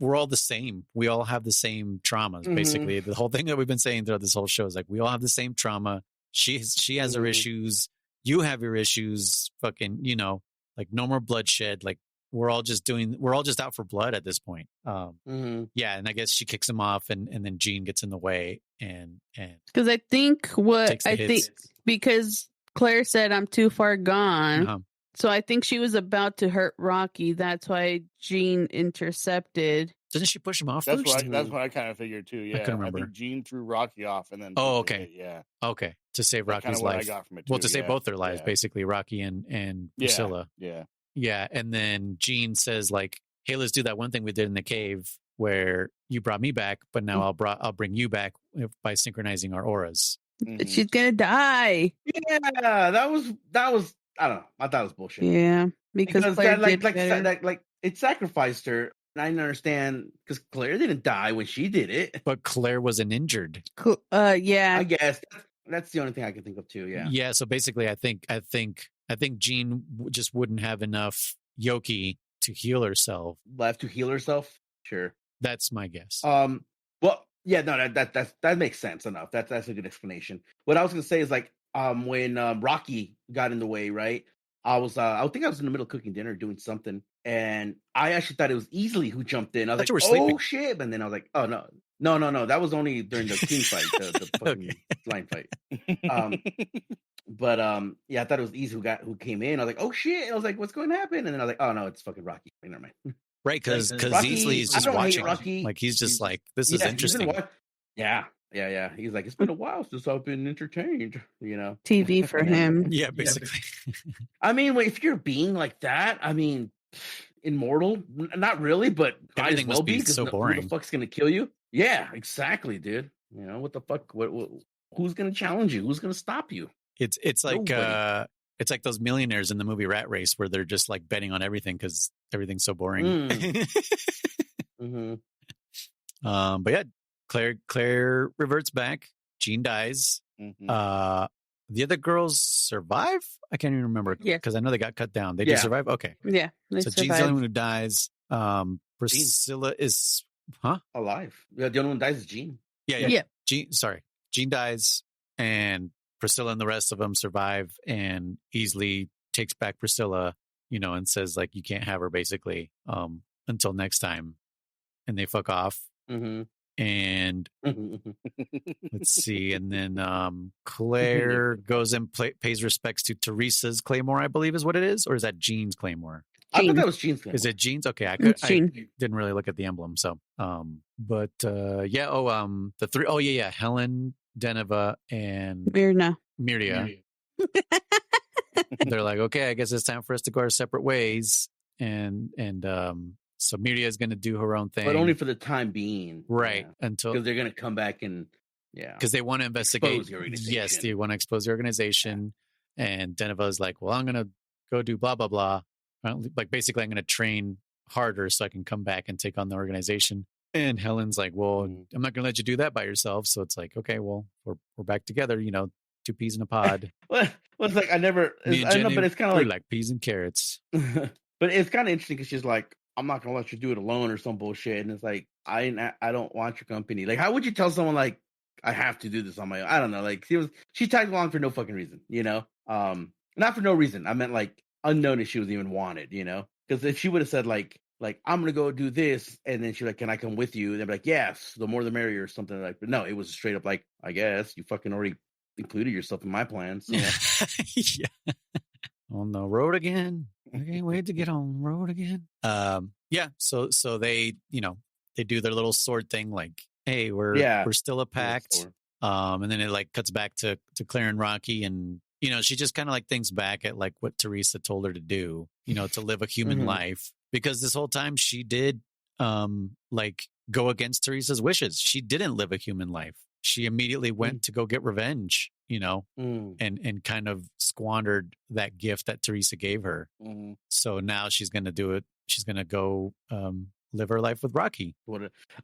[SPEAKER 1] we're all the same. We all have the same traumas, basically. The whole thing that we've been saying throughout this whole show is like, we all have the same trauma. She has her issues. You have your issues. Fucking, like no more bloodshed. Like we're all just out for blood at this point. Yeah. And I guess she kicks him off and then Jean gets in the way and
[SPEAKER 3] because I think because Claire said, I'm too far gone. So I think she was about to hurt Rocky. That's why Jean intercepted.
[SPEAKER 1] Didn't she push him off
[SPEAKER 2] that's
[SPEAKER 1] first?
[SPEAKER 2] That's what I kind of figured too. Yeah,
[SPEAKER 1] I couldn't remember.
[SPEAKER 2] I think Jean threw Rocky off and then.
[SPEAKER 1] Oh, okay.
[SPEAKER 2] Yeah.
[SPEAKER 1] Okay, to save Rocky's life.
[SPEAKER 2] I got from it too.
[SPEAKER 1] Well, to save both their lives, basically, Rocky and Priscilla. Yeah. And then Jean says like, "Hey, let's do that one thing we did in the cave where you brought me back, but now I'll bring you back by synchronizing our auras."
[SPEAKER 3] She's gonna die.
[SPEAKER 4] Yeah, that was. I don't know. I thought it was bullshit.
[SPEAKER 3] Yeah, because Claire
[SPEAKER 4] like it sacrificed her. And I understand because Claire didn't die when she did it,
[SPEAKER 1] but Claire wasn't injured.
[SPEAKER 3] Yeah,
[SPEAKER 4] I guess that's the only thing I can think of too. Yeah,
[SPEAKER 1] yeah. So basically, I think Jean just wouldn't have enough Yoki to heal herself.
[SPEAKER 4] Left to heal herself. Sure,
[SPEAKER 1] that's my guess.
[SPEAKER 4] Well, yeah, no, that makes sense enough. That's a good explanation. What I was gonna say is like, when Rocky got in the way, right? I think I was in the middle of cooking dinner doing something, and I actually thought it was Easily who jumped in. I was like, oh shit, and then I was like, oh no, that was only during the king fight, the fucking line fight. But yeah, I thought it was Easy who came in. I was like, oh shit, and I was like, what's going to happen? And then I was like, oh no, it's fucking Rocky. Never mind.
[SPEAKER 1] Right, because Easily is just watching. Like he's just like, this is interesting.
[SPEAKER 4] Yeah. He's like, it's been a while since I've been entertained,
[SPEAKER 3] TV for him.
[SPEAKER 1] Yeah, basically.
[SPEAKER 4] I mean, if you're being like that, I mean, immortal, not really, but
[SPEAKER 1] everything must be so boring.
[SPEAKER 4] Who the fuck's gonna kill you? Yeah, exactly, dude. What the fuck? What who's gonna challenge you? Who's gonna stop you?
[SPEAKER 1] It's like it's like those millionaires in the movie Rat Race where they're just like betting on everything because everything's so boring. But yeah. Claire reverts back. Jean dies. The other girls survive? I can't even remember. Yeah. Because I know they got cut down. They do survive? Okay.
[SPEAKER 3] Yeah.
[SPEAKER 1] So Jean's the only one who dies. Priscilla is
[SPEAKER 4] alive. Yeah, the only one who dies is Jean.
[SPEAKER 1] Yeah. Jean dies, and Priscilla and the rest of them survive, and Easily takes back Priscilla, and says like, you can't have her basically until next time. And they fuck off. And let's see. And then Claire goes and pays respects to Teresa's Claymore, I believe is what it is. Or is that Jean's Claymore?
[SPEAKER 4] I thought that was Jean's Claymore.
[SPEAKER 1] Is it Jean's? Okay. I didn't really look at the emblem. So, the three. Oh, yeah. Helen, Deneva and
[SPEAKER 3] Mirna.
[SPEAKER 1] Miria. They're like, okay, I guess it's time for us to go our separate ways. And so Miria is going to do her own thing.
[SPEAKER 4] But only for the time being.
[SPEAKER 1] Right. Until.
[SPEAKER 4] Because they're going to come back and,
[SPEAKER 1] because they want to investigate.
[SPEAKER 4] The organization.
[SPEAKER 1] Yes, they want to expose the organization. Yeah. And Deneva is like, well, I'm going to go do blah, blah, blah. Like, basically, I'm going to train harder so I can come back and take on the organization. And Helen's like, well, I'm not going to let you do that by yourself. So it's like, okay, well, we're back together, two peas in a pod.
[SPEAKER 4] Well, it's like, but it's kind of
[SPEAKER 1] like peas and carrots.
[SPEAKER 4] But it's kind of interesting because she's like, I'm not going to let you do it alone or some bullshit. And it's like, I don't want your company. Like, how would you tell someone, like, I have to do this on my own? I don't know. Like, she tagged along for no fucking reason, not for no reason. I meant, like, unknown if she was even wanted, because if she would have said, like, I'm gonna go do this, and then she's like, can I come with you? And they'd be like, yes, the more the merrier, or something like. But no, it was straight up like, I guess you fucking already included yourself in my plans.
[SPEAKER 1] Yeah. On the road again. I can't wait to get on the road again. Yeah. So they, they do their little sword thing, like, hey, we're still a pact. And then it like cuts back to Claire and Rocky, and she just kind of like thinks back at like what Teresa told her to do, to live a human life. Because this whole time she did like go against Teresa's wishes. She didn't live a human life. She immediately went to go get revenge, and kind of squandered that gift that Teresa gave her. So now she's going to do it. She's going to go live her life with Rocky.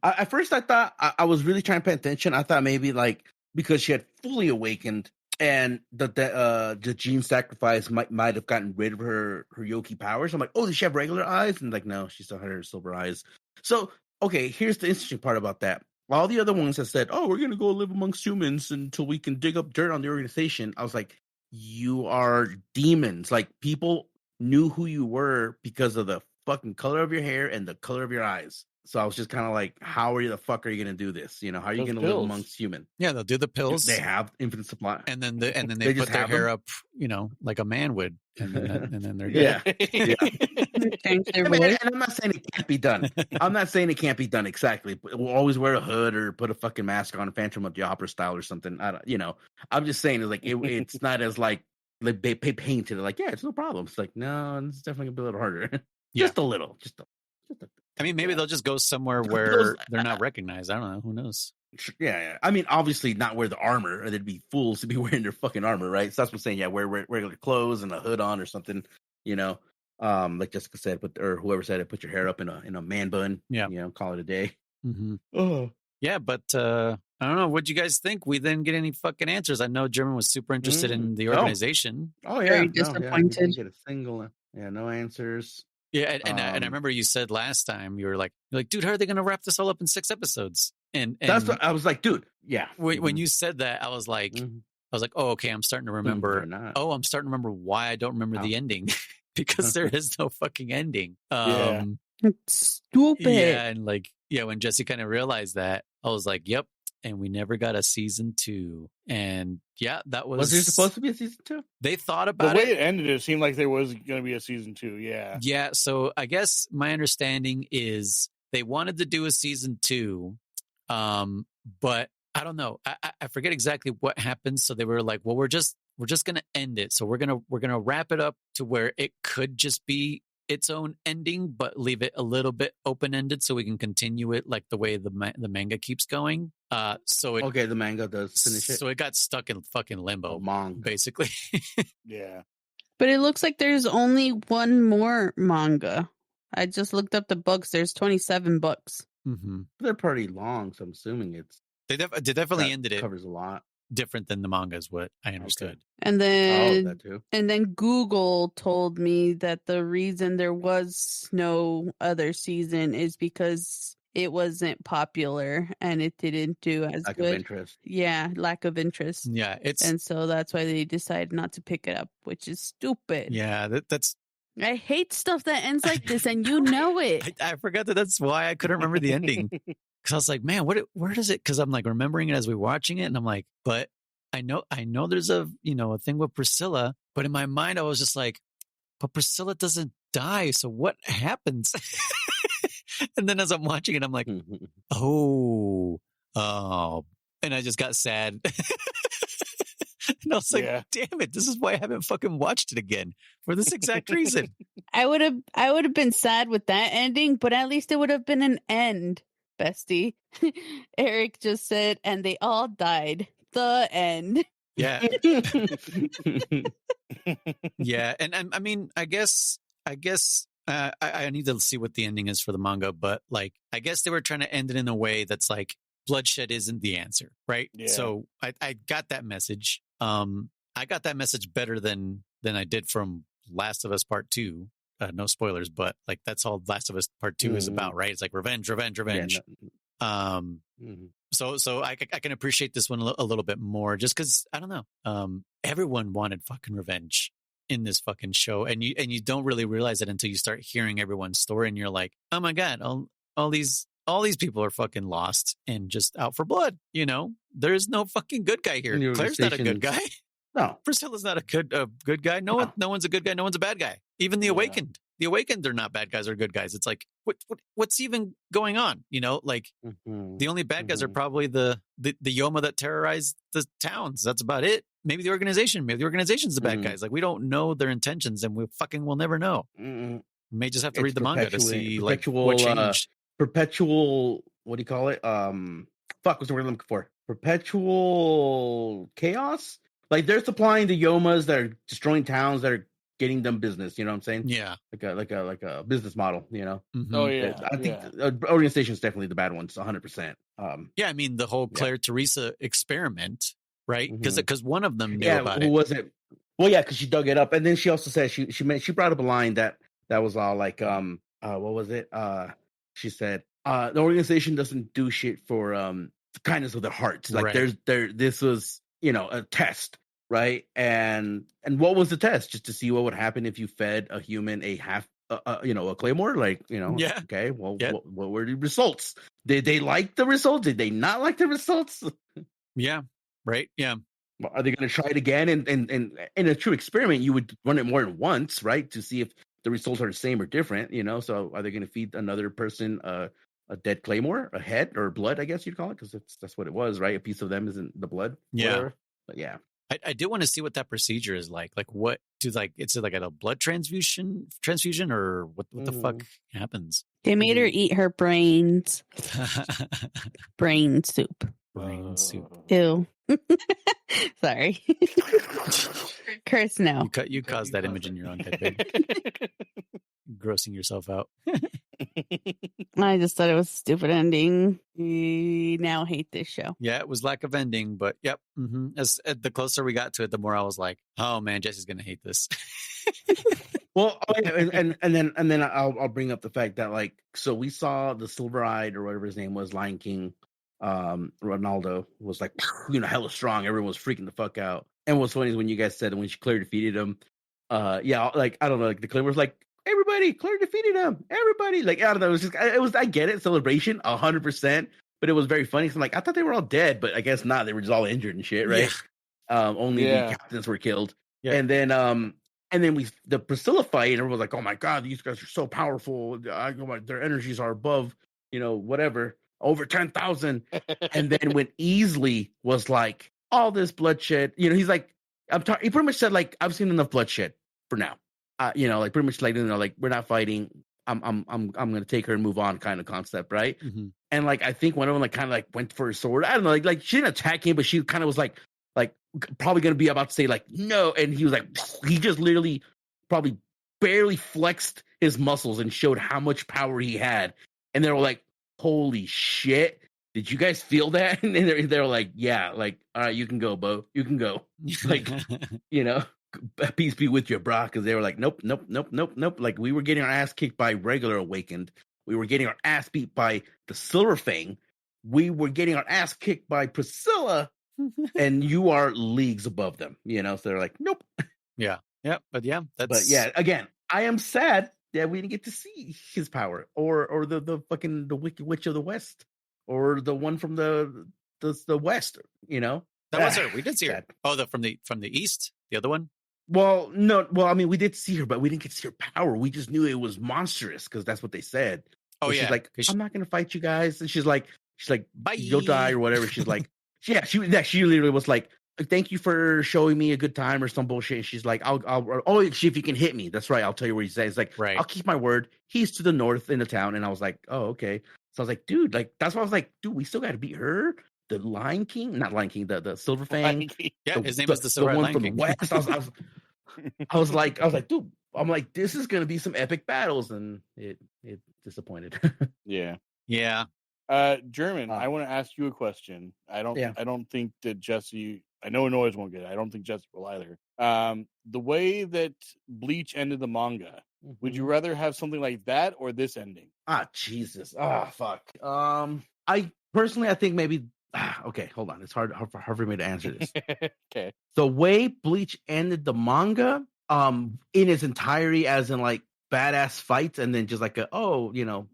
[SPEAKER 4] At first I thought, I was really trying to pay attention. I thought maybe like because she had fully awakened and the gene sacrifice might have gotten rid of her Yoki powers. I'm like, oh, does she have regular eyes? And like, no, she still had her silver eyes. So, okay, here's the interesting part about that. All the other ones have said, oh, we're going to go live amongst humans until we can dig up dirt on the organization. I was like, you are demons. Like, people knew who you were because of the fucking color of your hair and the color of your eyes. So I was just kind of like, how are you the fuck are you going to do this? How are you going to live amongst humans?
[SPEAKER 1] Yeah, they'll do the pills.
[SPEAKER 4] They have infinite supply.
[SPEAKER 1] And then they put their hair up, like a man would. And then they're good.
[SPEAKER 4] Yeah. And I'm not saying it can't be done. I'm not saying it can't be done exactly. We'll always wear a hood or put a fucking mask on, Phantom of the Opera style or something. I'm just saying it's like it's not as like they painted it like, yeah, it's no problem. It's like, no, it's definitely gonna be a little harder. Just a little.
[SPEAKER 1] I mean, maybe they'll just go somewhere where they're not recognized. I don't know. Who knows?
[SPEAKER 4] Yeah. I mean, obviously not wear the armor, or they'd be fools to be wearing their fucking armor, right? So that's what I'm saying. Yeah, wear regular clothes and a hood on or something. Like Jessica said, or whoever said it, put your hair up in a man bun. Yeah, call it a day.
[SPEAKER 1] Mm-hmm. Oh, yeah, but I don't know. What'd you guys think? We didn't get any fucking answers. I know German was super interested in the organization.
[SPEAKER 4] Oh yeah, very disappointed. Get a single. No answers.
[SPEAKER 1] Yeah, and I remember you said last time you were like, dude, how are they going to wrap this all up in 6 episodes? And
[SPEAKER 4] that's what I was like, dude. Yeah.
[SPEAKER 1] When you said that, I was like, oh, okay, I'm starting to remember. I'm starting to remember why I don't remember the ending because there is no fucking ending.
[SPEAKER 3] It's stupid.
[SPEAKER 1] Yeah, and when Jessi kind of realized that, I was like, yep. And we never got a season 2. And yeah, that was.
[SPEAKER 4] Was there supposed to be a season 2?
[SPEAKER 1] They thought about
[SPEAKER 2] it. The way it ended, it seemed like there was going to be a season 2. Yeah.
[SPEAKER 1] Yeah. So I guess my understanding is they wanted to do a season 2, but I don't know. I forget exactly what happened. So they were like, well, we're just going to end it. So we're gonna wrap it up to where it could just be its own ending, but leave it a little bit open-ended so we can continue it like the way the manga keeps going.
[SPEAKER 4] The manga does finish it.
[SPEAKER 1] So it got stuck in fucking limbo, basically.
[SPEAKER 2] Yeah.
[SPEAKER 3] But it looks like there's only one more manga. I just looked up the books. There's 27 books.
[SPEAKER 1] Mm-hmm.
[SPEAKER 4] They're pretty long, so I'm assuming
[SPEAKER 1] they definitely ended it.
[SPEAKER 4] Covers a lot.
[SPEAKER 1] Different than the manga is what I understood.
[SPEAKER 3] Okay. And then
[SPEAKER 4] that too.
[SPEAKER 3] And then Google told me that the reason there was no other season is because it wasn't popular and it didn't do as
[SPEAKER 4] lack
[SPEAKER 3] good.
[SPEAKER 4] Of interest.
[SPEAKER 3] Yeah, lack of interest.
[SPEAKER 1] Yeah,
[SPEAKER 3] and so that's why they decided not to pick it up, which is stupid.
[SPEAKER 1] Yeah, that's.
[SPEAKER 3] I hate stuff that ends like this, and you know it.
[SPEAKER 1] I forgot that's why I couldn't remember the ending. Because I was like, man, where does it? Because I'm like remembering it as we're watching it, and I'm like, but I know there's a thing with Priscilla, but in my mind I was just like, but Priscilla doesn't die, so what happens? And then as I'm watching it, I'm like, oh, and I just got sad. And I was like, damn it, this is why I haven't fucking watched it again for this exact reason.
[SPEAKER 3] I would have been sad with that ending, but at least it would have been an end, bestie. Eric just said, and they all died. The end.
[SPEAKER 1] Yeah. Yeah. And I mean, I guess I need to see what the ending is for the manga, but like, I guess they were trying to end it in a way that's like, bloodshed isn't the answer, right?
[SPEAKER 2] Yeah.
[SPEAKER 1] So I got that message. I got that message better than I did from Last of Us Part 2. No spoilers, but like that's all Last of Us Part 2 is about, right? It's like revenge.
[SPEAKER 4] Yeah,
[SPEAKER 1] So I can appreciate this one a little bit more, just because I don't know. Everyone wanted fucking revenge in this fucking show, and you don't really realize it until you start hearing everyone's story, and you're like, oh my god, all these people are fucking lost and just out for blood. You know, there's no fucking good guy here. Claire's not a good guy.
[SPEAKER 4] No,
[SPEAKER 1] Priscilla's not a good guy. No one's a good guy. No one's a bad guy. Even the Awakened. The Awakened, they're not bad guys or good guys. It's like, what's even going on? You know, like the only bad guys are probably the Yoma that terrorized the towns. That's about it. Maybe the organization. Maybe the organization's the bad guys. Like, we don't know their intentions, and we fucking will never know. We may just have to read the manga to see like what changed.
[SPEAKER 4] Perpetual, what do you call it? What's the word I'm looking for? Perpetual chaos? Like, they're supplying the Yomas that are destroying towns that are getting them business, you know what I'm saying?
[SPEAKER 1] Yeah.
[SPEAKER 4] Like a business model, you know?
[SPEAKER 1] Mm-hmm.
[SPEAKER 2] Oh, yeah.
[SPEAKER 4] I think the organization is definitely the bad ones, 100%.
[SPEAKER 1] Yeah, I mean, the whole Claire Teresa experiment, right? Because one of them knew about
[SPEAKER 4] who
[SPEAKER 1] it.
[SPEAKER 4] was it? Well, yeah, because she dug it up. And then she also said she brought up a line that was all like, what was it? She said, the organization doesn't do shit for the kindness of their hearts. Like, this was, you know, a test, right? And what was the test? Just to see what would happen if you fed a human a half, a Claymore? Like, you know, okay, well, what were the results? Did they like the results? Did they not like the results?
[SPEAKER 1] Yeah, right, yeah.
[SPEAKER 4] Are they going to try it again? And in a true experiment, you would run it more than once, right? To see if the results are the same or different, you know? So are they going to feed another person a dead Claymore, a head or blood, I guess you'd call it? Because that's what it was, right? A piece of them isn't the blood.
[SPEAKER 1] Yeah.
[SPEAKER 4] Whatever. But yeah.
[SPEAKER 1] I do want to see what that procedure is like. Like, what do it's like a blood transfusion or what the fuck happens?
[SPEAKER 3] They made her eat her brains. Brain soup.
[SPEAKER 1] Brain soup.
[SPEAKER 3] Ew. Sorry. Curse no.
[SPEAKER 1] You caused that image in your own head, babe. Grossing yourself out.
[SPEAKER 3] I just thought it was a stupid ending. I now hate this show.
[SPEAKER 1] Yeah, it was lack of ending, but yep. As the closer we got to it, the more I was like, "Oh man, Jesse's gonna hate this."
[SPEAKER 4] Well, and then I'll bring up the fact that, like, so we saw the Silver-Eyed or whatever his name was, Lion King. Ronaldo was like, you know, hella strong. Everyone was freaking the fuck out. And what's funny is when you guys said when Claire defeated him, like, I don't know, like the Claire was like, everybody, Claire defeated him. Everybody, like, I don't know. It was I get it, celebration, 100%. But it was very funny. So I'm like, I thought they were all dead, but I guess not. They were just all injured and shit, right? Yeah. Only the captains were killed. Yeah. And then the Priscilla fight, and everyone was like, oh my god, these guys are so powerful. Their energies are above, you know, whatever, over 10,000. And then when Easley was like, all this bloodshed, you know, he's like, he pretty much said, like, I've seen enough bloodshed for now. You know, like, pretty much like, you know, like, we're not fighting. I'm gonna take her and move on, kind of concept, right? Mm-hmm. And like, I think one of them like kind of like went for a sword. I don't know, like she didn't attack him, but she kind of was like probably gonna be about to say like no, and he was like, he just literally probably barely flexed his muscles and showed how much power he had, and they were like, holy shit, did you guys feel that? And they're like, yeah, like, all right, you can go, Bo, you can go, like, you know. Peace be with you, brah, because they were like, nope. Like, we were getting our ass kicked by regular Awakened. We were getting our ass beat by the Silver Fang. We were getting our ass kicked by Priscilla, and you are leagues above them, you know? So they're like, nope.
[SPEAKER 1] Yeah. But yeah,
[SPEAKER 4] again, I am sad that we didn't get to see his power or the fucking the Wicked Witch of the West or the one from the West, you know?
[SPEAKER 1] That was her. We did see her. Oh, from the East, the other one.
[SPEAKER 4] Well, no. Well, I mean, we did see her, but we didn't get to see her power. We just knew it was monstrous because that's what they said.
[SPEAKER 1] Oh,
[SPEAKER 4] so she's like, I'm not going to fight you guys. And she's like, bye. You'll die or whatever. She's like, she literally was like, thank you for showing me a good time or some bullshit. And she's like, if you can hit me, that's right. I'll tell you where he's at. It's like,
[SPEAKER 1] Right.
[SPEAKER 4] I'll keep my word. He's to the north in the town. And I was like, oh, okay. So I was like, dude, like, that's why I was like, dude, we still got to beat her. The Lion King, not Lion King, the Silver Fang.
[SPEAKER 1] Yeah, his name is the Silver
[SPEAKER 4] one
[SPEAKER 1] Lion
[SPEAKER 4] from
[SPEAKER 1] King.
[SPEAKER 4] the West. I was like, dude, I'm like, this is gonna be some epic battles, and it disappointed.
[SPEAKER 1] Yeah.
[SPEAKER 2] German, I want to ask you a question. I don't think that Jessi. I know Noise won't get it. I don't think Jessi will either. The way that Bleach ended the manga, would you rather have something like that or this ending?
[SPEAKER 4] Jesus. Fuck. I personally, I think maybe. Okay, hold on. It's hard for me to answer this.
[SPEAKER 2] Okay.
[SPEAKER 4] The way Bleach ended the manga, in its entirety, as in like badass fights, and then just like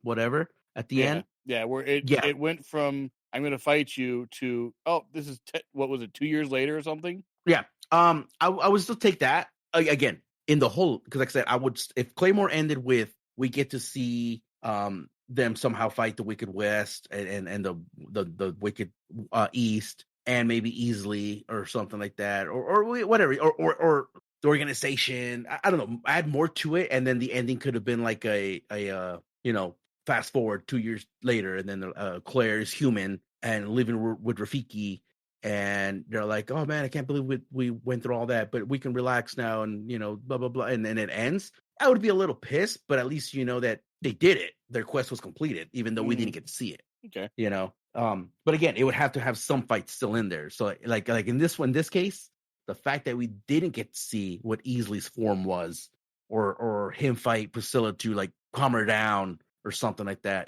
[SPEAKER 4] whatever at the end.
[SPEAKER 2] Yeah, where it went from I'm going to fight you to this is what was it, 2 years later or something?
[SPEAKER 4] Yeah. I would still take that again in the whole, because like I said, I would, if Claymore ended with we get to see them somehow fight the Wicked West and the Wicked East, and maybe easily or something like that, or whatever, or the organization. I don't know. Add more to it, and then the ending could have been like a fast forward 2 years later, and then Claire is human and living with Rafiki, and they're like, "Oh man, I can't believe we went through all that, but we can relax now," and blah blah blah, and then it ends. I would be a little pissed, but at least that they did it. Their quest was completed, even though we didn't get to see it.
[SPEAKER 2] Okay.
[SPEAKER 4] But again, it would have to have some fights still in there. So like in this case, the fact that we didn't get to see what Easley's form was, or him fight Priscilla to like calm her down or something like that,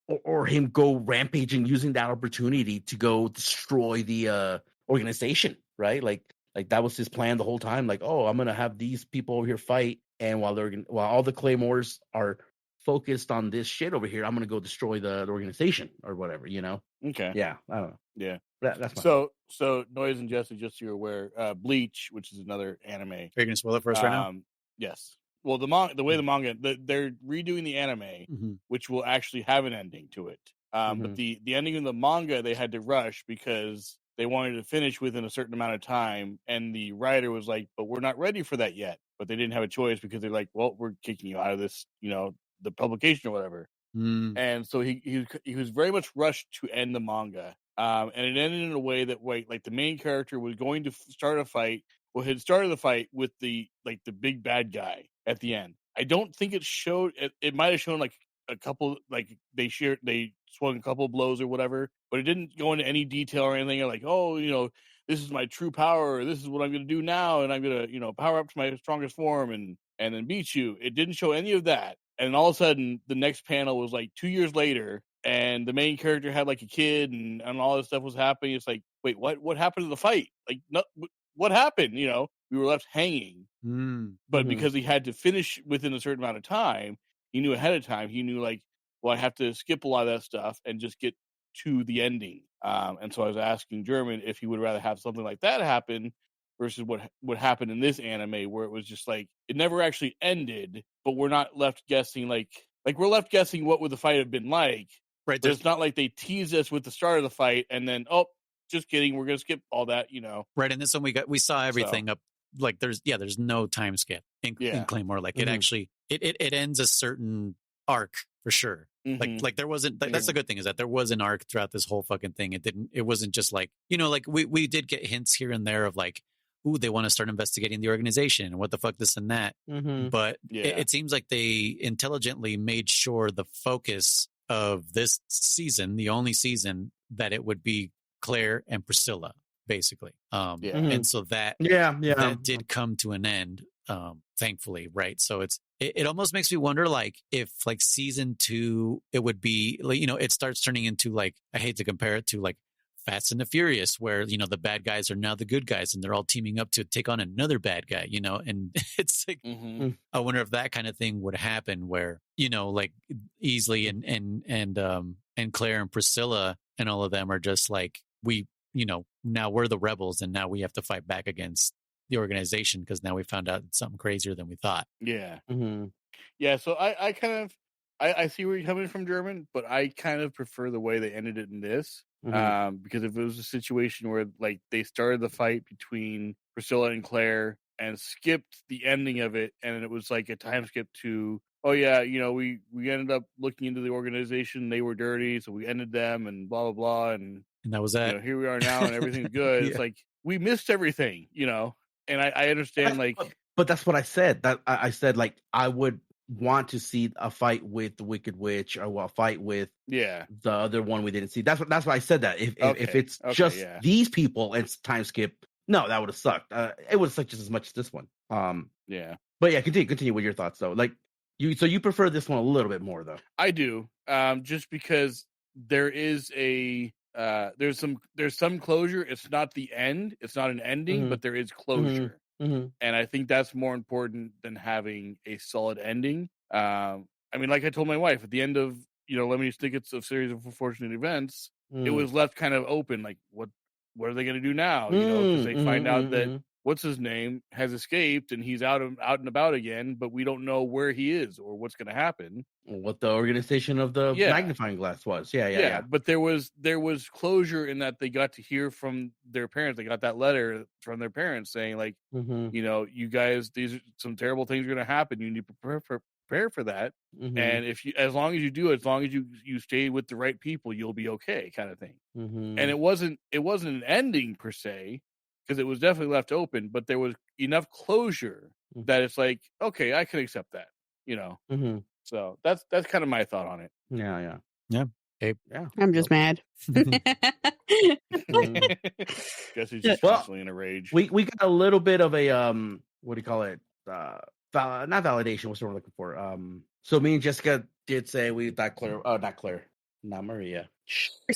[SPEAKER 4] or him go rampaging using that opportunity to go destroy the organization, right? Like that was his plan the whole time. Like, oh, I'm gonna have these people over here fight, and while all the Claymores are focused on this shit over here, I'm gonna go destroy the organization or whatever,
[SPEAKER 2] Okay.
[SPEAKER 4] Yeah, I don't know.
[SPEAKER 2] Yeah,
[SPEAKER 4] that's my
[SPEAKER 2] so Noise and Jessi, just so you're aware, Bleach, which is another anime.
[SPEAKER 1] Are you gonna spoil it for us right now?
[SPEAKER 2] Yes. Well, the way the manga, they're redoing the anime, which will actually have an ending to it. But the ending in the manga, they had to rush because they wanted to finish within a certain amount of time, and the writer was like, "But we're not ready for that yet." But they didn't have a choice because they're like, "Well, we're kicking you out of this, the publication or whatever." And so he was very much rushed to end the manga, and it ended in a way that like the main character was going to start a fight. Well, had started the fight with the big bad guy at the end. I don't think it showed. It might have shown like a couple, like they swung a couple of blows or whatever, but it didn't go into any detail or anything. Like, oh, this is my true power, or this is what I'm going to do now, and I'm going to power up to my strongest form and then beat you. It didn't show any of that. And all of a sudden, the next panel was like 2 years later, and the main character had like a kid, and all this stuff was happening. It's like, wait, what happened to the fight? Like, no, what happened? We were left hanging. But because he had to finish within a certain amount of time, he knew ahead of time. He knew like, well, I have to skip a lot of that stuff and just get to the ending. And so I was asking German if he would rather have something like that happen versus what happened in this anime, where it was just like it never actually ended, but we're not left guessing like we're left guessing what would the fight have been like.
[SPEAKER 1] Right.
[SPEAKER 2] But it's not like they tease us with the start of the fight and then just kidding, we're gonna skip all that,
[SPEAKER 1] Right. And this one we saw everything up. Like there's no time skip in Claymore. Like it actually it ends a certain arc for sure. Like there wasn't. That's the good thing, is that there was an arc throughout this whole fucking thing. It wasn't just like like we did get hints here and there of like, ooh, they want to start investigating the organization and what the fuck this and that. But it seems like they intelligently made sure the focus of this season, the only season, that it would be Claire and Priscilla, basically. And so that did come to an end, thankfully, right? So it almost makes me wonder, like, if like season 2, it would be like, it starts turning into like, I hate to compare it to like Fast and the Furious, where the bad guys are now the good guys and they're all teaming up to take on another bad guy, and it's like, I wonder if that kind of thing would happen, where like Easley and Claire and Priscilla and all of them are just like, we now we're the rebels and now we have to fight back against the organization because now we found out it's something crazier than we thought.
[SPEAKER 2] Yeah. So I kind of I see where you're coming from, German, but I kind of prefer the way they ended it in this. Because if it was a situation where like they started the fight between Priscilla and Claire and skipped the ending of it, and it was like a time skip to, oh yeah, we ended up looking into the organization, they were dirty, so we ended them, and blah blah blah, and
[SPEAKER 1] that was that.
[SPEAKER 2] Here we are now, and everything's good.
[SPEAKER 1] Yeah.
[SPEAKER 2] It's like we missed everything, and I understand, like,
[SPEAKER 4] but that's what I said. That I said, like, I would want to see a fight with the Wicked Witch or a fight with the other one we didn't see. That's why I said that. If it's just these people and it's time skip, no, that would have sucked. It would have sucked just as much as this one. But yeah, continue with your thoughts though. Like you prefer this one a little bit more though.
[SPEAKER 2] I do, just because there is there's some closure. It's not the end. It's not an ending, but there is closure. And I think that's more important than having a solid ending. I mean, like I told my wife at the end of, Lemony's Snicket's of Series of Unfortunate Events, it was left kind of open. Like, what are they going to do now? Because they find out that what's his name has escaped and he's out and about again, but we don't know where he is or what's going to happen.
[SPEAKER 4] What the organization of the magnifying glass was. Yeah.
[SPEAKER 2] But there was closure in that they got to hear from their parents. They got that letter from their parents saying, like, you guys, these are some terrible things are going to happen. You need to prepare for that. And as long as you do it, as long as you stay with the right people, you'll be okay, kind of thing. And it wasn't an ending per se, because it was definitely left open, but there was enough closure that it's like, okay, I can accept that, So that's kind of my thought on it.
[SPEAKER 4] Yeah.
[SPEAKER 1] Hey.
[SPEAKER 4] Yeah.
[SPEAKER 3] I'm just mad.
[SPEAKER 2] Guess he's just constantly in a rage.
[SPEAKER 4] We got a little bit of a what do you call it? Not validation. What's the word I'm looking for? So me and Jessica did say we thought not Maria.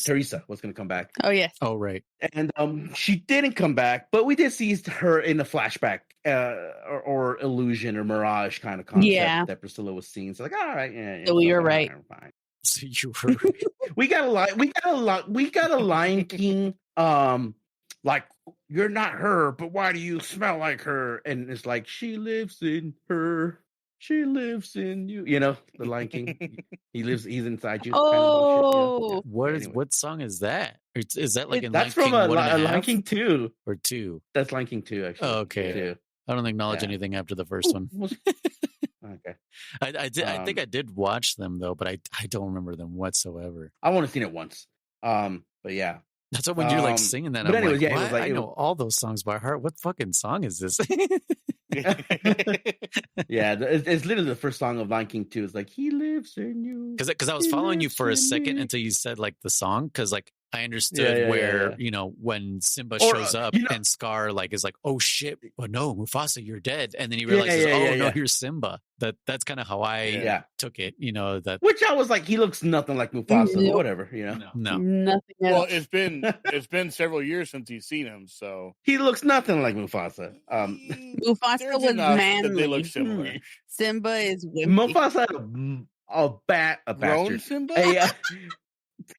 [SPEAKER 4] Teresa was going to come back.
[SPEAKER 3] Oh yes.
[SPEAKER 1] Oh right.
[SPEAKER 4] And she didn't come back, but we did see her in a flashback or illusion or mirage kind of concept that Priscilla was seeing. So like, all right,
[SPEAKER 3] So you're right.
[SPEAKER 4] Fine.
[SPEAKER 1] So you were right.
[SPEAKER 4] we got a Lion King like, you're not her, but why do you smell like her? And it's like, she lives in her. She lives in you. The Lion King. He's inside you.
[SPEAKER 3] Oh,
[SPEAKER 1] What song is that? Is that like in
[SPEAKER 4] that's
[SPEAKER 1] Lion
[SPEAKER 4] from
[SPEAKER 1] King
[SPEAKER 4] a Lion King 2
[SPEAKER 1] or 2?
[SPEAKER 4] That's Lion King 2 actually.
[SPEAKER 1] Oh, okay.
[SPEAKER 4] 2.
[SPEAKER 1] I don't acknowledge anything after the first one.
[SPEAKER 4] Okay.
[SPEAKER 1] I did. I think I did watch them though, but I don't remember them whatsoever.
[SPEAKER 4] I want to seen it once. But yeah.
[SPEAKER 1] That's what when you're like singing that.
[SPEAKER 4] But
[SPEAKER 1] I'm
[SPEAKER 4] anyways,
[SPEAKER 1] like,
[SPEAKER 4] it was like,
[SPEAKER 1] I know all those songs by heart. What fucking song is this?
[SPEAKER 4] Yeah, it's literally the first song of Lion King 2. It's like, he lives in you.
[SPEAKER 1] Because I was following you for a second until you said like the song. Because like I understood where when Simba shows up and Scar like is like, oh shit, well no, Mufasa, you're dead, and then he realizes, no, you're Simba. That's kind of how I took it. That
[SPEAKER 4] which I was like, he looks nothing like Mufasa, whatever.
[SPEAKER 1] No,
[SPEAKER 3] nothing else.
[SPEAKER 2] Well, it's been several years since he's seen him, so
[SPEAKER 4] he looks nothing like Mufasa.
[SPEAKER 3] Mufasa was manly.
[SPEAKER 2] They look similar.
[SPEAKER 3] Simba is wimpy.
[SPEAKER 4] Mufasa had a
[SPEAKER 2] grown
[SPEAKER 4] bastard.
[SPEAKER 2] Simba.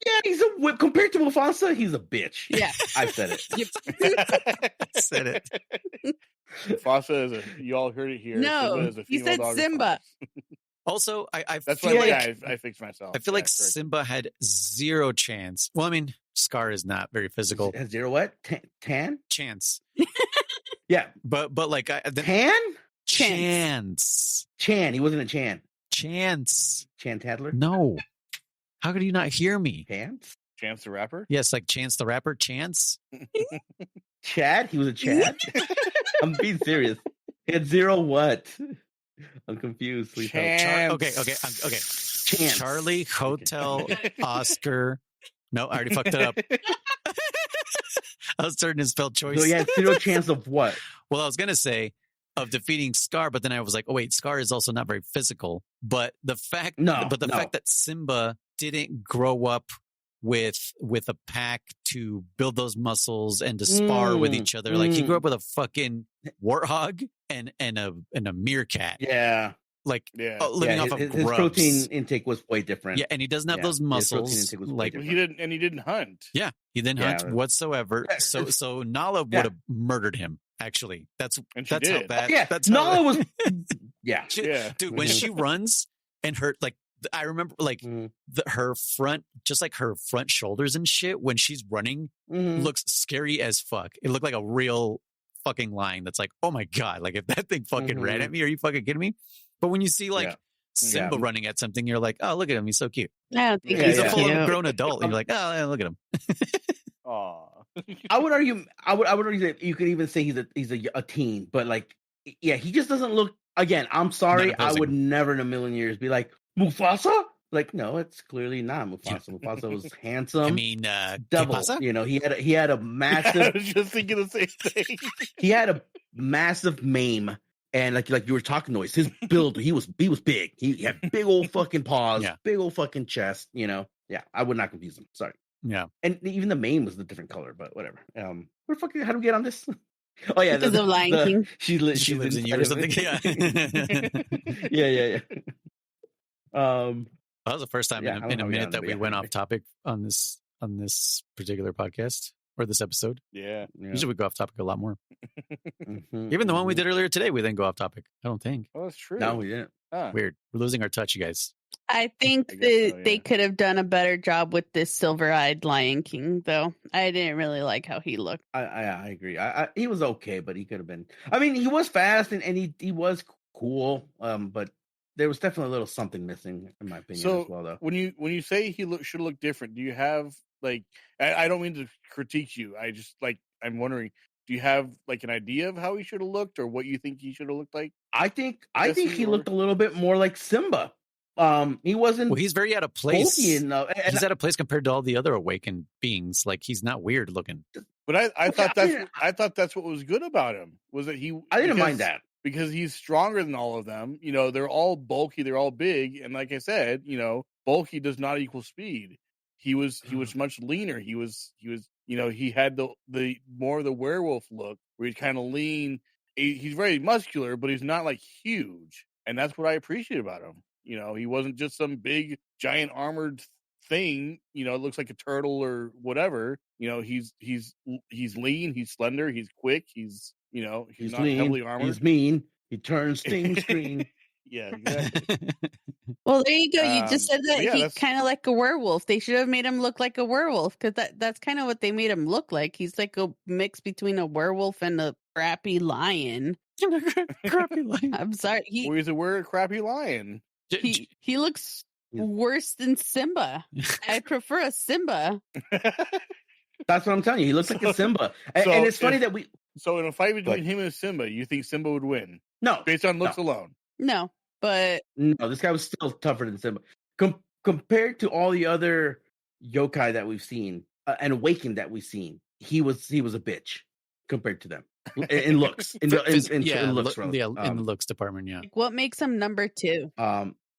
[SPEAKER 4] Yeah, he's a whip compared to Mufasa. He's a bitch.
[SPEAKER 3] Yeah,
[SPEAKER 4] I said it.
[SPEAKER 1] said it.
[SPEAKER 2] Mufasa is you all heard it here.
[SPEAKER 3] No, he said Simba.
[SPEAKER 1] Also, I
[SPEAKER 2] that's
[SPEAKER 1] feel
[SPEAKER 2] why
[SPEAKER 1] like
[SPEAKER 2] I fixed myself.
[SPEAKER 1] I feel like Simba had zero chance. Well, I mean, Scar is not very physical.
[SPEAKER 4] Has zero what? Tan?
[SPEAKER 1] Chance.
[SPEAKER 4] Yeah,
[SPEAKER 1] but like
[SPEAKER 4] Tan?
[SPEAKER 1] Chance.
[SPEAKER 4] Chan. He wasn't a Chan.
[SPEAKER 1] Chance.
[SPEAKER 4] Chan Tadler?
[SPEAKER 1] No. How could you not hear me?
[SPEAKER 2] Chance the Rapper?
[SPEAKER 1] Yes, like Chance the Rapper. Chance.
[SPEAKER 4] Chad? He was a Chad? I'm being serious. He had zero what? I'm confused. Please help.
[SPEAKER 1] Okay.
[SPEAKER 4] Chance.
[SPEAKER 1] Charlie, Hotel, Oscar. No, I already fucked it up. I was starting to spell choice.
[SPEAKER 4] So he had zero chance of what?
[SPEAKER 1] Well, I was going to say of defeating Scar, but then I was like, oh wait, Scar is also not very physical. But the fact that Simba didn't grow up with a pack to build those muscles and to spar with each other. Like he grew up with a fucking warthog and a meerkat.
[SPEAKER 4] Yeah.
[SPEAKER 1] Living off of
[SPEAKER 4] his
[SPEAKER 1] grubs.
[SPEAKER 4] protein intake was way different.
[SPEAKER 1] Yeah, and he doesn't have those muscles.
[SPEAKER 2] Like he didn't hunt.
[SPEAKER 1] Yeah, he didn't hunt whatsoever. So Nala would have murdered him. Actually, that's how bad.
[SPEAKER 4] Nala was. Yeah,
[SPEAKER 1] dude. When she runs and her I remember like her front, just like her front shoulders and shit when she's running looks scary as fuck. It looked like a real fucking line that's like, oh my God, like if that thing fucking ran at me, are you fucking kidding me? But when you see like Simba running at something, you're like, oh, look at him, he's so cute.
[SPEAKER 3] I don't think
[SPEAKER 1] He's a full grown adult, and you're like, oh, yeah, look at him.
[SPEAKER 4] I would argue that you could even say he's a teen, but like, yeah, he just doesn't look. Again, I'm sorry, I would never in a million years be like Mufasa. Like, no, it's clearly not Mufasa. Mufasa was handsome.
[SPEAKER 1] I mean,
[SPEAKER 4] devil. You know, he had a massive.
[SPEAKER 2] I was just thinking the same thing.
[SPEAKER 4] He had a massive mane, and like you were talking noise. His build, he was big. He had big old fucking paws, big old fucking chest. You know, yeah, I would not confuse him. Sorry.
[SPEAKER 1] Yeah,
[SPEAKER 4] and even the mane was a different color, but whatever. Where fucking? How do we get on this? Oh yeah,
[SPEAKER 3] because of Lion King.
[SPEAKER 4] She lives
[SPEAKER 1] in you or something. Yeah.
[SPEAKER 4] yeah.
[SPEAKER 1] That was the first time in a minute that we went off topic on this particular podcast or this episode.
[SPEAKER 2] Yeah.
[SPEAKER 1] Usually we go off topic a lot more. Even the one we did earlier today, we then go off topic. I don't think.
[SPEAKER 2] Oh, that's true.
[SPEAKER 4] No, we didn't.
[SPEAKER 1] Weird. We're losing our touch, you guys.
[SPEAKER 3] I think they could have done a better job with this silver-eyed Lion King, though. I didn't really like how he looked.
[SPEAKER 4] I agree. He was okay, but he could have been. I mean, he was fast and he was cool. But there was definitely a little something missing, in my opinion, as well. Though
[SPEAKER 2] when you say he should look different, do you have like? I don't mean to critique you. I just I'm wondering. Do you have like an idea of how he should have looked, or what you think he should have looked like?
[SPEAKER 4] I think he looked a little bit more like Simba. He wasn't.
[SPEAKER 1] Well, he's very out of place. He's out of place compared to all the other awakened beings. Like he's not weird looking.
[SPEAKER 2] But I thought that's what was good about him was that he.
[SPEAKER 4] I didn't mind that
[SPEAKER 2] because he's stronger than all of them. You know, they're all bulky, they're all big, and like I said, you know, bulky does not equal speed. He was much leaner. He was. You know, he had the more of the werewolf look where he's kind of lean. He's very muscular, but he's not like huge, and that's what I appreciate about him. You know, he wasn't just some big, giant armored thing. You know, it looks like a turtle or whatever. You know, he's lean, he's slender, he's quick, he's not lean, heavily armored.
[SPEAKER 4] He's mean. He turns things green.
[SPEAKER 2] Yeah, exactly.
[SPEAKER 3] Well, there you go. You just said that he's kind of like a werewolf. They should have made him look like a werewolf because that's kind of what they made him look like. He's like a mix between a werewolf and a crappy lion.
[SPEAKER 1] Crappy lion.
[SPEAKER 3] I'm sorry.
[SPEAKER 2] He's a crappy lion.
[SPEAKER 3] He looks worse than Simba. I prefer a Simba.
[SPEAKER 4] That's what I'm telling you. He looks like a Simba. And it's funny that we...
[SPEAKER 2] So in a fight between him and Simba, you think Simba would win?
[SPEAKER 4] No.
[SPEAKER 2] Based on looks alone?
[SPEAKER 3] No, but...
[SPEAKER 4] No, this guy was still tougher than Simba. Compared to all the other yokai that we've seen, and awakened that we've seen, he was a bitch compared to them. In looks. In looks,
[SPEAKER 1] in the looks department, yeah.
[SPEAKER 3] Like what makes him number 2?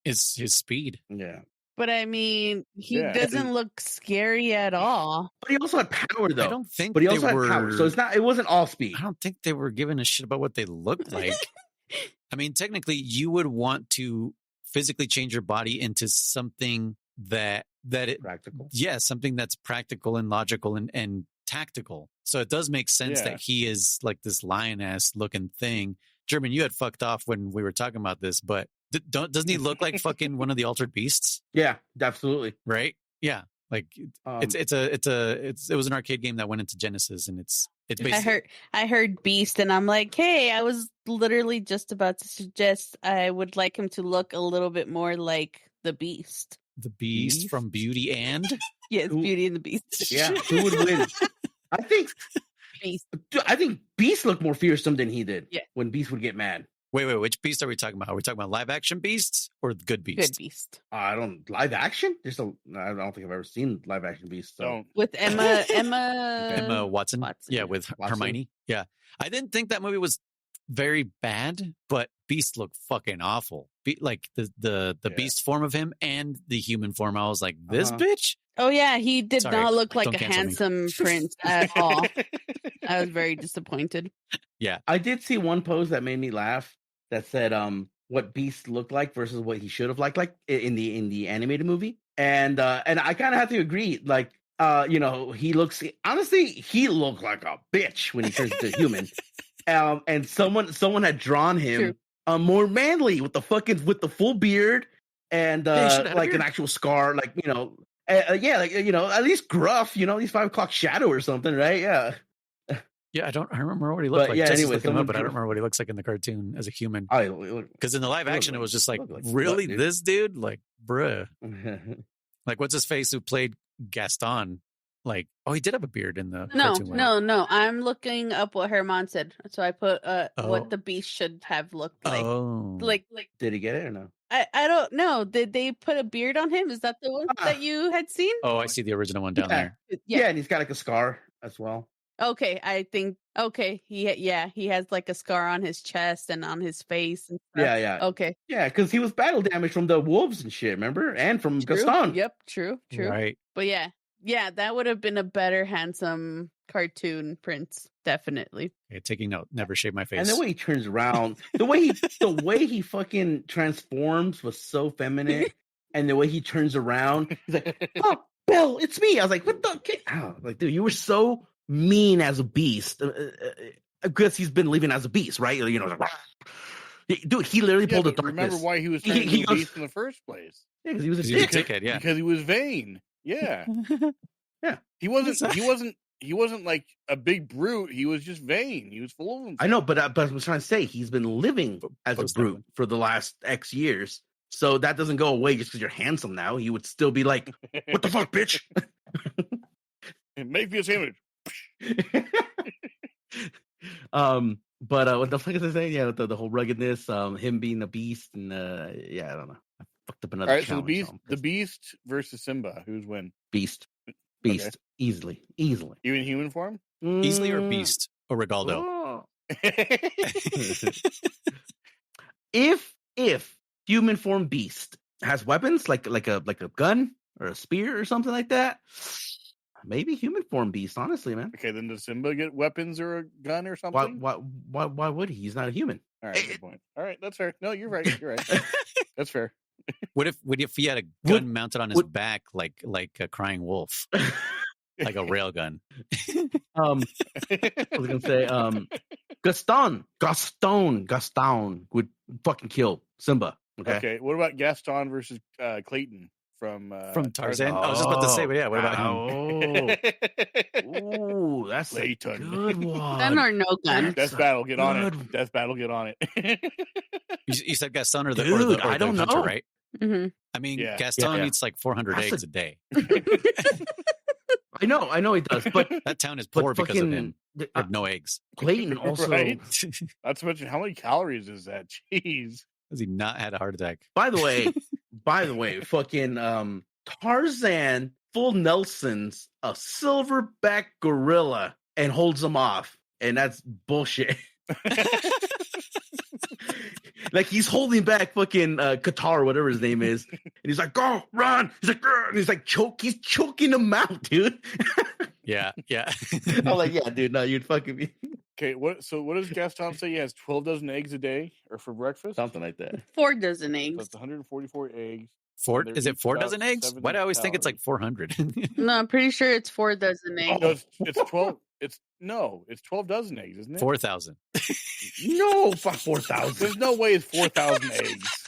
[SPEAKER 1] Is his speed.
[SPEAKER 4] Yeah.
[SPEAKER 3] But I mean, he doesn't look scary at all.
[SPEAKER 4] But he also had power, though.
[SPEAKER 1] I don't think.
[SPEAKER 4] But he also had power, so it wasn't all speed.
[SPEAKER 1] I don't think they were giving a shit about what they looked like. I mean, technically, you would want to physically change your body into something that
[SPEAKER 4] practical.
[SPEAKER 1] Yeah, something that's practical and logical and tactical. So it does make sense that he is like this lion-ass looking thing. German, you had fucked off when we were talking about this, but doesn't he look like fucking one of the altered beasts?
[SPEAKER 4] Yeah, absolutely.
[SPEAKER 1] Right? Yeah. Like it was an arcade game that went into Genesis, and it's basically...
[SPEAKER 3] I heard Beast, and I'm like, hey, I was literally just about to suggest I would like him to look a little bit more like the Beast.
[SPEAKER 1] The Beast from Beauty and
[SPEAKER 3] yes, Beauty and the Beast.
[SPEAKER 4] Yeah, who would win? I think
[SPEAKER 3] Beast.
[SPEAKER 4] I think Beast looked more fearsome than he did.
[SPEAKER 3] Yeah.
[SPEAKER 4] When Beast would get mad.
[SPEAKER 1] Wait, which Beast are we talking about? Are we talking about live action Beasts or the good Beast?
[SPEAKER 3] Good Beast.
[SPEAKER 4] I don't live action. I don't think I've ever seen live action Beast. So.
[SPEAKER 3] With Emma
[SPEAKER 1] Watson. Yeah, with Hermione. Yeah, I didn't think that movie was very bad, but Beast looked fucking awful. Like the Beast form of him and the human form. I was like, this bitch.
[SPEAKER 3] Oh yeah, he did not look like a handsome prince at all. I was very disappointed.
[SPEAKER 1] Yeah,
[SPEAKER 4] I did see one post that made me laugh. That said, what Beast looked like versus what he should have like in the animated movie, and I kind of have to agree. Like, he looks he looked like a bitch when he turns into human. And someone had drawn him more manly with the full beard and
[SPEAKER 1] Yeah, he should've had a
[SPEAKER 4] like an
[SPEAKER 1] beard.
[SPEAKER 4] actual scar, like yeah, like at least gruff, at least 5 o'clock shadow or something, right? Yeah.
[SPEAKER 1] Yeah, I remember what he looked
[SPEAKER 4] But
[SPEAKER 1] like.
[SPEAKER 4] yeah,
[SPEAKER 1] Jesse's
[SPEAKER 4] anyway,
[SPEAKER 1] looking him
[SPEAKER 4] someone
[SPEAKER 1] up, but I don't
[SPEAKER 4] drew-
[SPEAKER 1] remember what he looks like in the cartoon as a human. Because in the live
[SPEAKER 4] he looked
[SPEAKER 1] action, it
[SPEAKER 4] like-
[SPEAKER 1] was just like,
[SPEAKER 4] he looked like
[SPEAKER 1] really,
[SPEAKER 4] slut, dude.
[SPEAKER 1] this dude? Like, bruh. Like, what's his face who played Gaston? Like, oh, he did have a beard in the
[SPEAKER 3] No,
[SPEAKER 1] cartoon.
[SPEAKER 3] no. I'm looking up what Herman said. So I put
[SPEAKER 1] Oh.
[SPEAKER 3] what the beast should have looked like.
[SPEAKER 1] Oh.
[SPEAKER 3] Like
[SPEAKER 4] Did he get it or no?
[SPEAKER 3] I don't know. Did they put a beard on him? Is that the one that you had seen?
[SPEAKER 1] Oh, I see the original one down there.
[SPEAKER 4] Yeah, and he's got like a scar as well.
[SPEAKER 3] Okay, I think he has like a scar on his chest and on his face and stuff.
[SPEAKER 4] Yeah.
[SPEAKER 3] Okay.
[SPEAKER 4] Yeah, because he was battle damaged from the wolves and shit, remember? And from
[SPEAKER 3] True.
[SPEAKER 4] Gaston.
[SPEAKER 3] Yep, true.
[SPEAKER 1] Right.
[SPEAKER 3] But yeah, that would have been a better handsome cartoon prince, definitely.
[SPEAKER 1] Okay, taking note. Never shave my face.
[SPEAKER 4] And the way he turns around, the way he fucking transforms was so feminine. And the way he turns around, he's like, "Oh, Bill, it's me." I was like, "What the?" Like, dude, you were so mean as a beast because he's been living as a beast, right? Dude, he literally pulled a darkness.
[SPEAKER 2] Remember why he was trying to be a beast in the first place?
[SPEAKER 4] Yeah, because he was a
[SPEAKER 1] dickhead. Yeah,
[SPEAKER 2] because he was vain. Yeah,
[SPEAKER 4] yeah.
[SPEAKER 2] He wasn't like a big brute. He was just vain. He was full of himself.
[SPEAKER 4] I know, but I was trying to say he's been living as a brute for the last X years. So that doesn't go away just because you're handsome now. He would still be like, "What the fuck, bitch?"
[SPEAKER 2] And make me a sandwich.
[SPEAKER 4] But what the fuck is I saying? Yeah, the whole ruggedness, him being a beast, and yeah, I don't know. I fucked up another.
[SPEAKER 2] All right, so
[SPEAKER 4] challenge,
[SPEAKER 2] the beast versus Simba. Who's win?
[SPEAKER 4] Beast,
[SPEAKER 2] Okay.
[SPEAKER 4] easily.
[SPEAKER 2] Even human form?
[SPEAKER 1] Easily or beast or Rigaldo?
[SPEAKER 4] Oh. If human form beast has weapons like a gun or a spear or something like that, maybe human form beast. Honestly, man.
[SPEAKER 2] Okay, then does Simba get weapons or a gun or something?
[SPEAKER 4] Why would he? He's not a human.
[SPEAKER 2] All right, good point. All right, that's fair. No, you're right. That's fair.
[SPEAKER 1] What if he had a gun mounted on his back like a crying wolf, like a rail gun?
[SPEAKER 4] I was gonna say, Gaston would fucking kill Simba.
[SPEAKER 2] Okay. What about Gaston versus Clayton from
[SPEAKER 1] Tarzan? I was just about to say, but yeah, what about him?
[SPEAKER 4] Oh, that's
[SPEAKER 2] Clayton.
[SPEAKER 4] a good one.
[SPEAKER 3] Gun or no gun?
[SPEAKER 2] Death battle, get on it. Death battle, get on it.
[SPEAKER 1] You said Gaston or the
[SPEAKER 4] I don't
[SPEAKER 1] hunter,
[SPEAKER 4] know.
[SPEAKER 1] right?
[SPEAKER 3] Mm-hmm.
[SPEAKER 1] I mean,
[SPEAKER 2] Yeah.
[SPEAKER 1] Gaston eats like 400
[SPEAKER 4] That's
[SPEAKER 1] eggs a day.
[SPEAKER 4] I know he does, but
[SPEAKER 1] That town is poor because of him. With no eggs.
[SPEAKER 4] Clayton also.
[SPEAKER 2] Right? Not to mention, how many calories is that? Jeez.
[SPEAKER 1] Has he not had a heart attack?
[SPEAKER 4] By the way, fucking Tarzan full Nelson's a silverback gorilla and holds him off, and that's bullshit. Like he's holding back fucking Qatar, whatever his name is, and he's like, "Go, run!" He's like, "Grr!" And he's like, he's choking him out, dude.
[SPEAKER 1] Yeah.
[SPEAKER 4] I'm like, yeah, dude, no, you'd fucking be
[SPEAKER 2] Okay, what does Gaston say? He has 12 dozen eggs a day or for breakfast?
[SPEAKER 4] something like that.
[SPEAKER 3] 4 dozen
[SPEAKER 2] So
[SPEAKER 3] eggs.
[SPEAKER 2] that's 144 eggs.
[SPEAKER 1] Is it 4 dozen eggs?
[SPEAKER 2] 70
[SPEAKER 1] Why do I always think it's like 400?
[SPEAKER 3] No, I'm pretty sure it's 4 dozen eggs.
[SPEAKER 2] No, it's 12. It's 12 dozen eggs, isn't it?
[SPEAKER 1] 4,000.
[SPEAKER 4] No, fuck 4,000.
[SPEAKER 2] There's no way it's 4,000 eggs.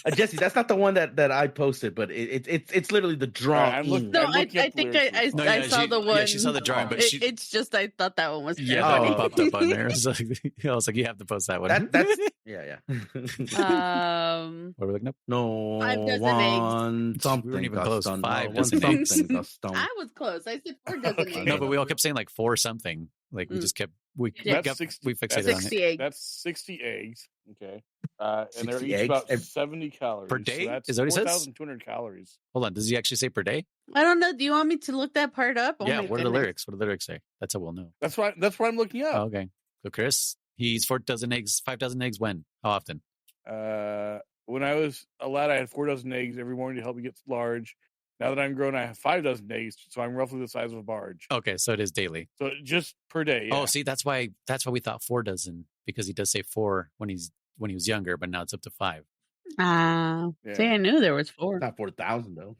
[SPEAKER 4] Jessi, that's not the one that I posted, but it's literally the drawing.
[SPEAKER 2] I'm looking-
[SPEAKER 3] No,
[SPEAKER 2] I'm
[SPEAKER 3] I
[SPEAKER 2] looking at the
[SPEAKER 3] think
[SPEAKER 2] lyrics.
[SPEAKER 1] No,
[SPEAKER 3] I
[SPEAKER 1] yeah,
[SPEAKER 3] saw the one.
[SPEAKER 1] Yeah, she saw the drawing, but
[SPEAKER 3] it's just I thought that one was
[SPEAKER 1] yeah,
[SPEAKER 3] funny.
[SPEAKER 1] that one popped up on there. I was like, you have to post that one.
[SPEAKER 4] That's yeah.
[SPEAKER 1] What are we looking up?
[SPEAKER 4] No,
[SPEAKER 3] 5 dozen
[SPEAKER 4] one
[SPEAKER 3] eggs.
[SPEAKER 4] something.
[SPEAKER 1] We weren't even close.
[SPEAKER 4] Gaston.
[SPEAKER 1] 5
[SPEAKER 4] No,
[SPEAKER 1] dozen
[SPEAKER 4] one
[SPEAKER 1] eggs.
[SPEAKER 4] something. Gaston.
[SPEAKER 3] I was close. I said 4 dozen
[SPEAKER 2] Okay.
[SPEAKER 3] eggs.
[SPEAKER 1] No, but we all kept saying like 4 something. Like we just kept we
[SPEAKER 3] That's
[SPEAKER 1] fixated on it
[SPEAKER 3] 60 eggs.
[SPEAKER 2] That's 60 eggs. Okay. And they're
[SPEAKER 4] 60
[SPEAKER 2] each
[SPEAKER 4] eggs
[SPEAKER 2] about
[SPEAKER 4] ev-
[SPEAKER 2] 70 calories.
[SPEAKER 1] Per day?
[SPEAKER 2] So that's
[SPEAKER 1] Is that what he says?
[SPEAKER 2] 4,200 calories.
[SPEAKER 1] Hold on, does he actually say per day?
[SPEAKER 3] I don't know. Do you want me to look that part up? Oh
[SPEAKER 1] Yeah,
[SPEAKER 3] my
[SPEAKER 1] what are the
[SPEAKER 3] goodness.
[SPEAKER 1] lyrics? What do the lyrics say? That's how we'll know.
[SPEAKER 2] That's what I'm looking
[SPEAKER 1] Oh,
[SPEAKER 2] up.
[SPEAKER 1] okay. So Chris, he's 4 dozen eggs, 5 dozen eggs when? How often?
[SPEAKER 2] When I was a lad, I had 4 dozen eggs every morning to help me get large. Now that I'm grown, I have 5 dozen eggs, so I'm roughly the size of a barge.
[SPEAKER 1] Okay, so it is daily.
[SPEAKER 2] So just per day. Yeah.
[SPEAKER 1] Oh, see, that's why we thought 4 dozen, because he does say 4 when he was younger, but now it's up to 5.
[SPEAKER 3] Ah,
[SPEAKER 2] Yeah.
[SPEAKER 3] see, I knew there was 4.
[SPEAKER 4] Not 4,000 though.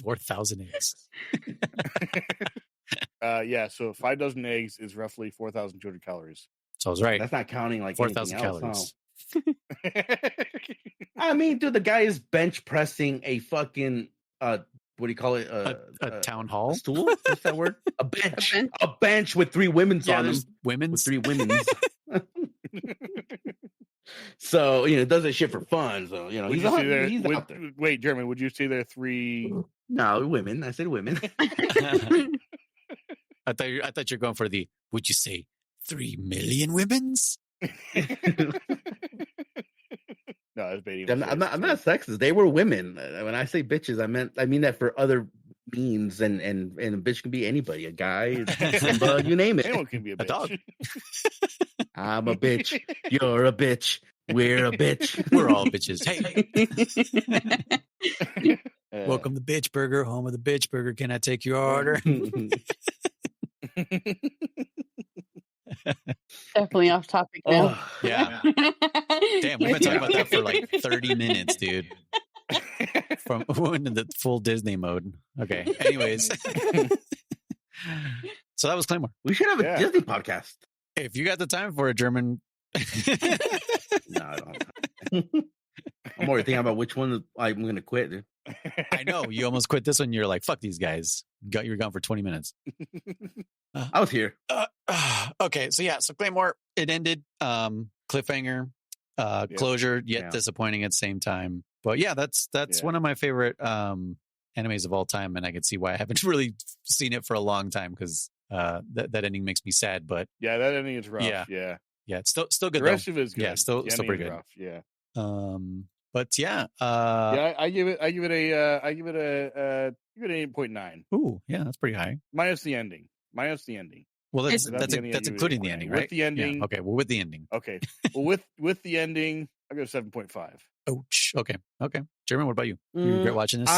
[SPEAKER 1] 4,000 eggs.
[SPEAKER 2] Yeah. So 5 dozen eggs is roughly 4,200 calories.
[SPEAKER 1] So I was right.
[SPEAKER 4] That's not counting like
[SPEAKER 1] 4,000
[SPEAKER 4] anything else,
[SPEAKER 1] calories.
[SPEAKER 4] huh? I mean, dude, the guy is bench pressing a fucking what do you call it?
[SPEAKER 1] A town hall
[SPEAKER 4] a stool? What's that word? A bench. A bench with 3 women's on them.
[SPEAKER 1] Women's
[SPEAKER 4] With 3 women's. So does that shit for fun. So he's out there.
[SPEAKER 2] Wait, Jeremy, would you say there are 3?
[SPEAKER 4] No, women. I said women.
[SPEAKER 1] I thought you're going for the. Would you say 3 million women's?
[SPEAKER 2] No, I was baiting.
[SPEAKER 4] I'm not sexist. They were women. When I say bitches, I mean that for other means, and a bitch can be anybody, a guy, Simba, you name it.
[SPEAKER 2] Anyone can be a bitch.
[SPEAKER 1] A dog.
[SPEAKER 4] I'm a bitch. You're a bitch. We're a bitch.
[SPEAKER 1] We're all bitches. Hey. Welcome to Bitch Burger, home of the Bitch Burger. Can I take your order?
[SPEAKER 3] Definitely off topic now.
[SPEAKER 4] Oh,
[SPEAKER 1] yeah. Damn, we've been talking about that for like 30 minutes, dude. From into the full Disney mode. Okay. Anyways. So that was Claymore.
[SPEAKER 4] we should have a Disney podcast.
[SPEAKER 1] If you got the time for a German.
[SPEAKER 4] No, I don't. I'm already thinking about which one I'm going to quit, dude.
[SPEAKER 1] I know. You almost quit this one. You're like, fuck these guys. You were gone for 20 minutes.
[SPEAKER 4] I was here.
[SPEAKER 1] Okay. So Claymore, it ended. Cliffhanger, closure, yet disappointing at the same time. But yeah, that's one of my favorite animes of all time. And I can see why I haven't really seen it for a long time, because that ending makes me sad. But
[SPEAKER 2] yeah, that ending is rough. Yeah.
[SPEAKER 1] Yeah, it's still good.
[SPEAKER 2] The rest of it is good.
[SPEAKER 1] Yeah, still pretty good.
[SPEAKER 2] Rough. Yeah.
[SPEAKER 1] But yeah.
[SPEAKER 2] I give it an 8.9.
[SPEAKER 1] Ooh, yeah, that's pretty high.
[SPEAKER 2] Minus the ending.
[SPEAKER 1] Well, that's including the ending, right?
[SPEAKER 2] With the ending.
[SPEAKER 1] Yeah. Okay, well, with the ending.
[SPEAKER 2] Okay. Well, with the ending, I go 7.5.
[SPEAKER 1] Ouch. Okay. Jeremy, what about you? You regret watching this?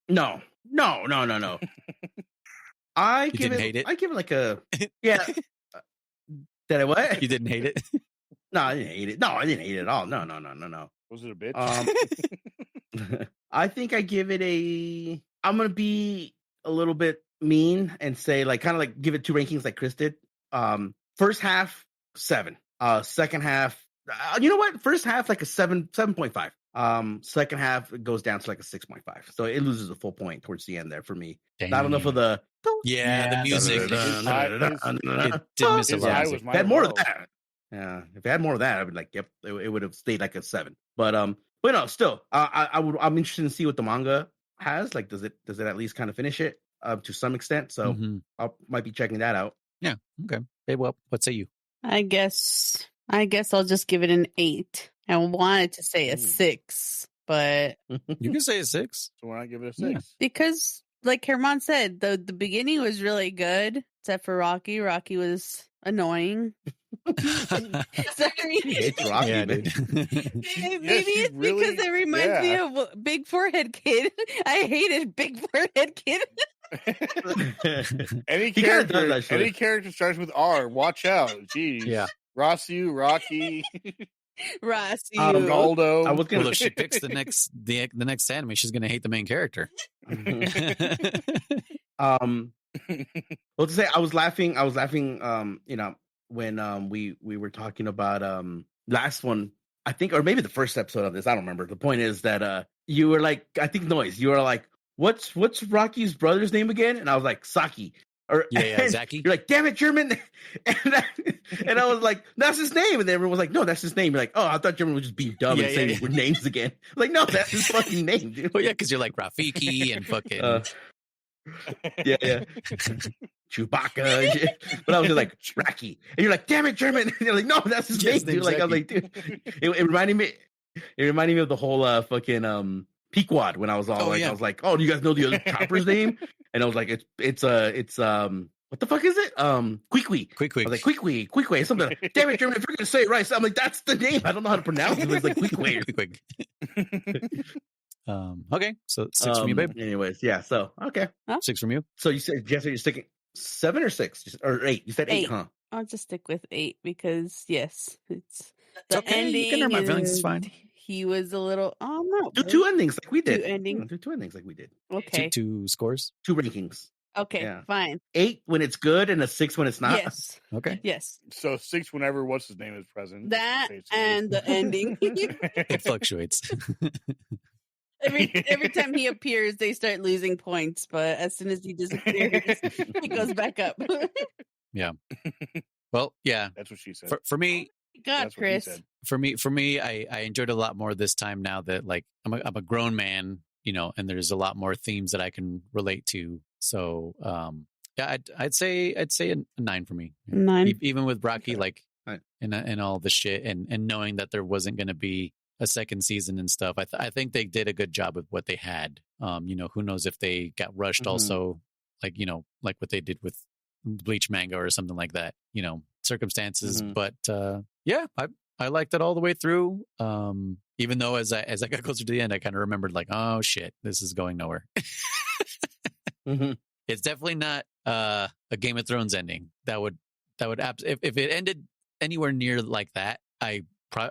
[SPEAKER 4] No. I
[SPEAKER 1] didn't hate it?
[SPEAKER 4] I give it like a Did I what?
[SPEAKER 1] You didn't hate it?
[SPEAKER 4] No, I didn't hate it. No, I didn't hate it at all. No.
[SPEAKER 2] Was it a bitch?
[SPEAKER 4] I think I give it I'm gonna be a little bit mean and say kind of give it 2 rankings like Chris did. First half 7. Second half, you know what? First half like a 7.5. Second half it goes down to like a 6.5. So it loses a full point towards the end there for me.
[SPEAKER 1] Dang.
[SPEAKER 4] Not enough of the
[SPEAKER 1] the music. It did miss a lot.
[SPEAKER 4] If it had more of that. Yeah, if it had more of that, I would yep, it would have stayed like a 7. But no, still, I'm interested to see what the manga has. Does it at least kind of finish it to some extent? So I might be checking that out.
[SPEAKER 1] Yeah. Okay. Babe, well, what say you?
[SPEAKER 3] I guess I'll just give it an 8. I wanted to say a 6, but
[SPEAKER 1] You can say a 6.
[SPEAKER 2] So why not give it a 6?
[SPEAKER 1] Yeah.
[SPEAKER 3] because, like Herman said, the beginning was really good, except for Rocky. Rocky was annoying. Sorry.
[SPEAKER 4] It's Rocky,
[SPEAKER 1] Yeah,
[SPEAKER 4] man.
[SPEAKER 1] dude.
[SPEAKER 3] Maybe it's because it reminds me of Big Forehead Kid. I hated Big Forehead Kid.
[SPEAKER 2] Any
[SPEAKER 4] He kinda does
[SPEAKER 2] character,
[SPEAKER 4] that shit.
[SPEAKER 2] any character starts with R. Watch out. Jeez.
[SPEAKER 1] Yeah.
[SPEAKER 2] Rossy, Rocky,
[SPEAKER 3] Rossi.
[SPEAKER 2] Ronaldo.
[SPEAKER 4] I was gonna
[SPEAKER 1] Well, if she picks the next anime, she's gonna hate the main character.
[SPEAKER 4] Well, to say I was laughing, when we were talking about last one, I think, or maybe the first episode of this, I don't remember. The point is that you were like, I think Noise, you were like, what's Rocky's brother's name again? And I was like, Saki. Or
[SPEAKER 1] Zaki.
[SPEAKER 4] You're like, damn it, German. And I was like, that's his name. And then everyone was like, no, that's his name. You're like, oh, I thought German was just being dumb and saying names again. Like, no, that's his fucking name, dude.
[SPEAKER 1] Well, yeah, because you're like Rafiki and fucking.
[SPEAKER 4] Yeah. Chewbacca and shit. But I was just like, Rocky. And you're like, damn it, German. And you're like, no, that's his name, dude. Like, I was like, dude. It reminded me of the whole fucking Pequod when I was all I was like, oh, do you guys know the other chopper's name? And I was like, it's what the fuck is it? Queequeg.
[SPEAKER 1] Queequeg.
[SPEAKER 4] I was like, Queequeg. Something like, damn it, German, if you're gonna say it right. So I'm like, that's the name. I don't know how to pronounce it. It's like Queequeg.
[SPEAKER 1] Okay, so 6 from you, babe.
[SPEAKER 4] Anyways, yeah. So okay,
[SPEAKER 1] 6 from you.
[SPEAKER 4] So you said, Jessi, you're sticking 7 or 6 or 8? You said 8, huh?
[SPEAKER 3] I'll just stick with 8 because yes, it's the
[SPEAKER 1] okay.
[SPEAKER 3] ending.
[SPEAKER 1] You can hurt my feelings. It's fine.
[SPEAKER 3] He was a little. Oh no!
[SPEAKER 4] Do 2 endings like we did.
[SPEAKER 3] Two endings.
[SPEAKER 4] Do 2 endings like we did.
[SPEAKER 3] Okay.
[SPEAKER 1] 2 scores.
[SPEAKER 4] 2 rankings.
[SPEAKER 3] Okay,
[SPEAKER 4] Yeah.
[SPEAKER 3] fine.
[SPEAKER 4] 8 when it's good and a 6 when it's not.
[SPEAKER 3] Yes.
[SPEAKER 1] Okay.
[SPEAKER 3] Yes.
[SPEAKER 2] So 6 whenever what's his name is present.
[SPEAKER 3] That
[SPEAKER 2] basically.
[SPEAKER 3] and the ending.
[SPEAKER 1] It fluctuates.
[SPEAKER 3] Every time he appears, they start losing points, but as soon as he disappears, it goes back up.
[SPEAKER 1] Well, yeah.
[SPEAKER 2] That's what she said.
[SPEAKER 1] For me,
[SPEAKER 3] God,
[SPEAKER 2] That's what he
[SPEAKER 3] Chris.
[SPEAKER 2] said.
[SPEAKER 1] for me, I enjoyed it a lot more this time now that like I'm a grown man, you know, and there's a lot more themes that I can relate to. So, yeah, I'd say a 9 for me. Yeah.
[SPEAKER 3] 9.
[SPEAKER 1] Even with Rocky,
[SPEAKER 2] Okay.
[SPEAKER 1] like,
[SPEAKER 4] Right.
[SPEAKER 1] and all the shit, and knowing that there wasn't going to be a second season and stuff. I think they did a good job with what they had. You know, who knows if they got rushed
[SPEAKER 4] Mhm.
[SPEAKER 1] also, like, you know, like what they did with Bleach manga or something like that, you know, circumstances.
[SPEAKER 4] Mhm.
[SPEAKER 1] But yeah, I liked it all the way through. Even though as I got closer to the end, I kind of remembered like, oh shit, this is going nowhere.
[SPEAKER 4] Mhm.
[SPEAKER 1] It's definitely not a Game of Thrones ending. That would if it ended anywhere near like that, I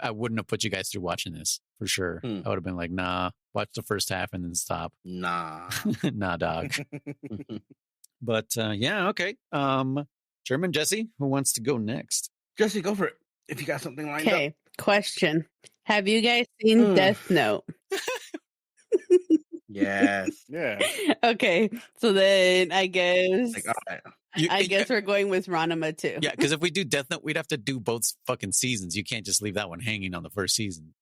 [SPEAKER 1] wouldn't have put you guys through watching this for sure.
[SPEAKER 4] Hmm.
[SPEAKER 1] I would have been like, nah, watch the first half and then stop.
[SPEAKER 4] Nah.
[SPEAKER 1] Nah, dog. But yeah, okay. Sherman, Jessi, who wants to go next?
[SPEAKER 4] Jessi, go for it. If you got something lined up.
[SPEAKER 3] Okay, question. Have you guys seen Death Note?
[SPEAKER 4] Yes.
[SPEAKER 2] Yeah.
[SPEAKER 3] Okay, so then I guess
[SPEAKER 4] Like, all right.
[SPEAKER 3] I guess we're going with Ranma too.
[SPEAKER 1] Yeah, because if we do Death Note, we'd have to do both fucking seasons. You can't just leave that one hanging on the first season.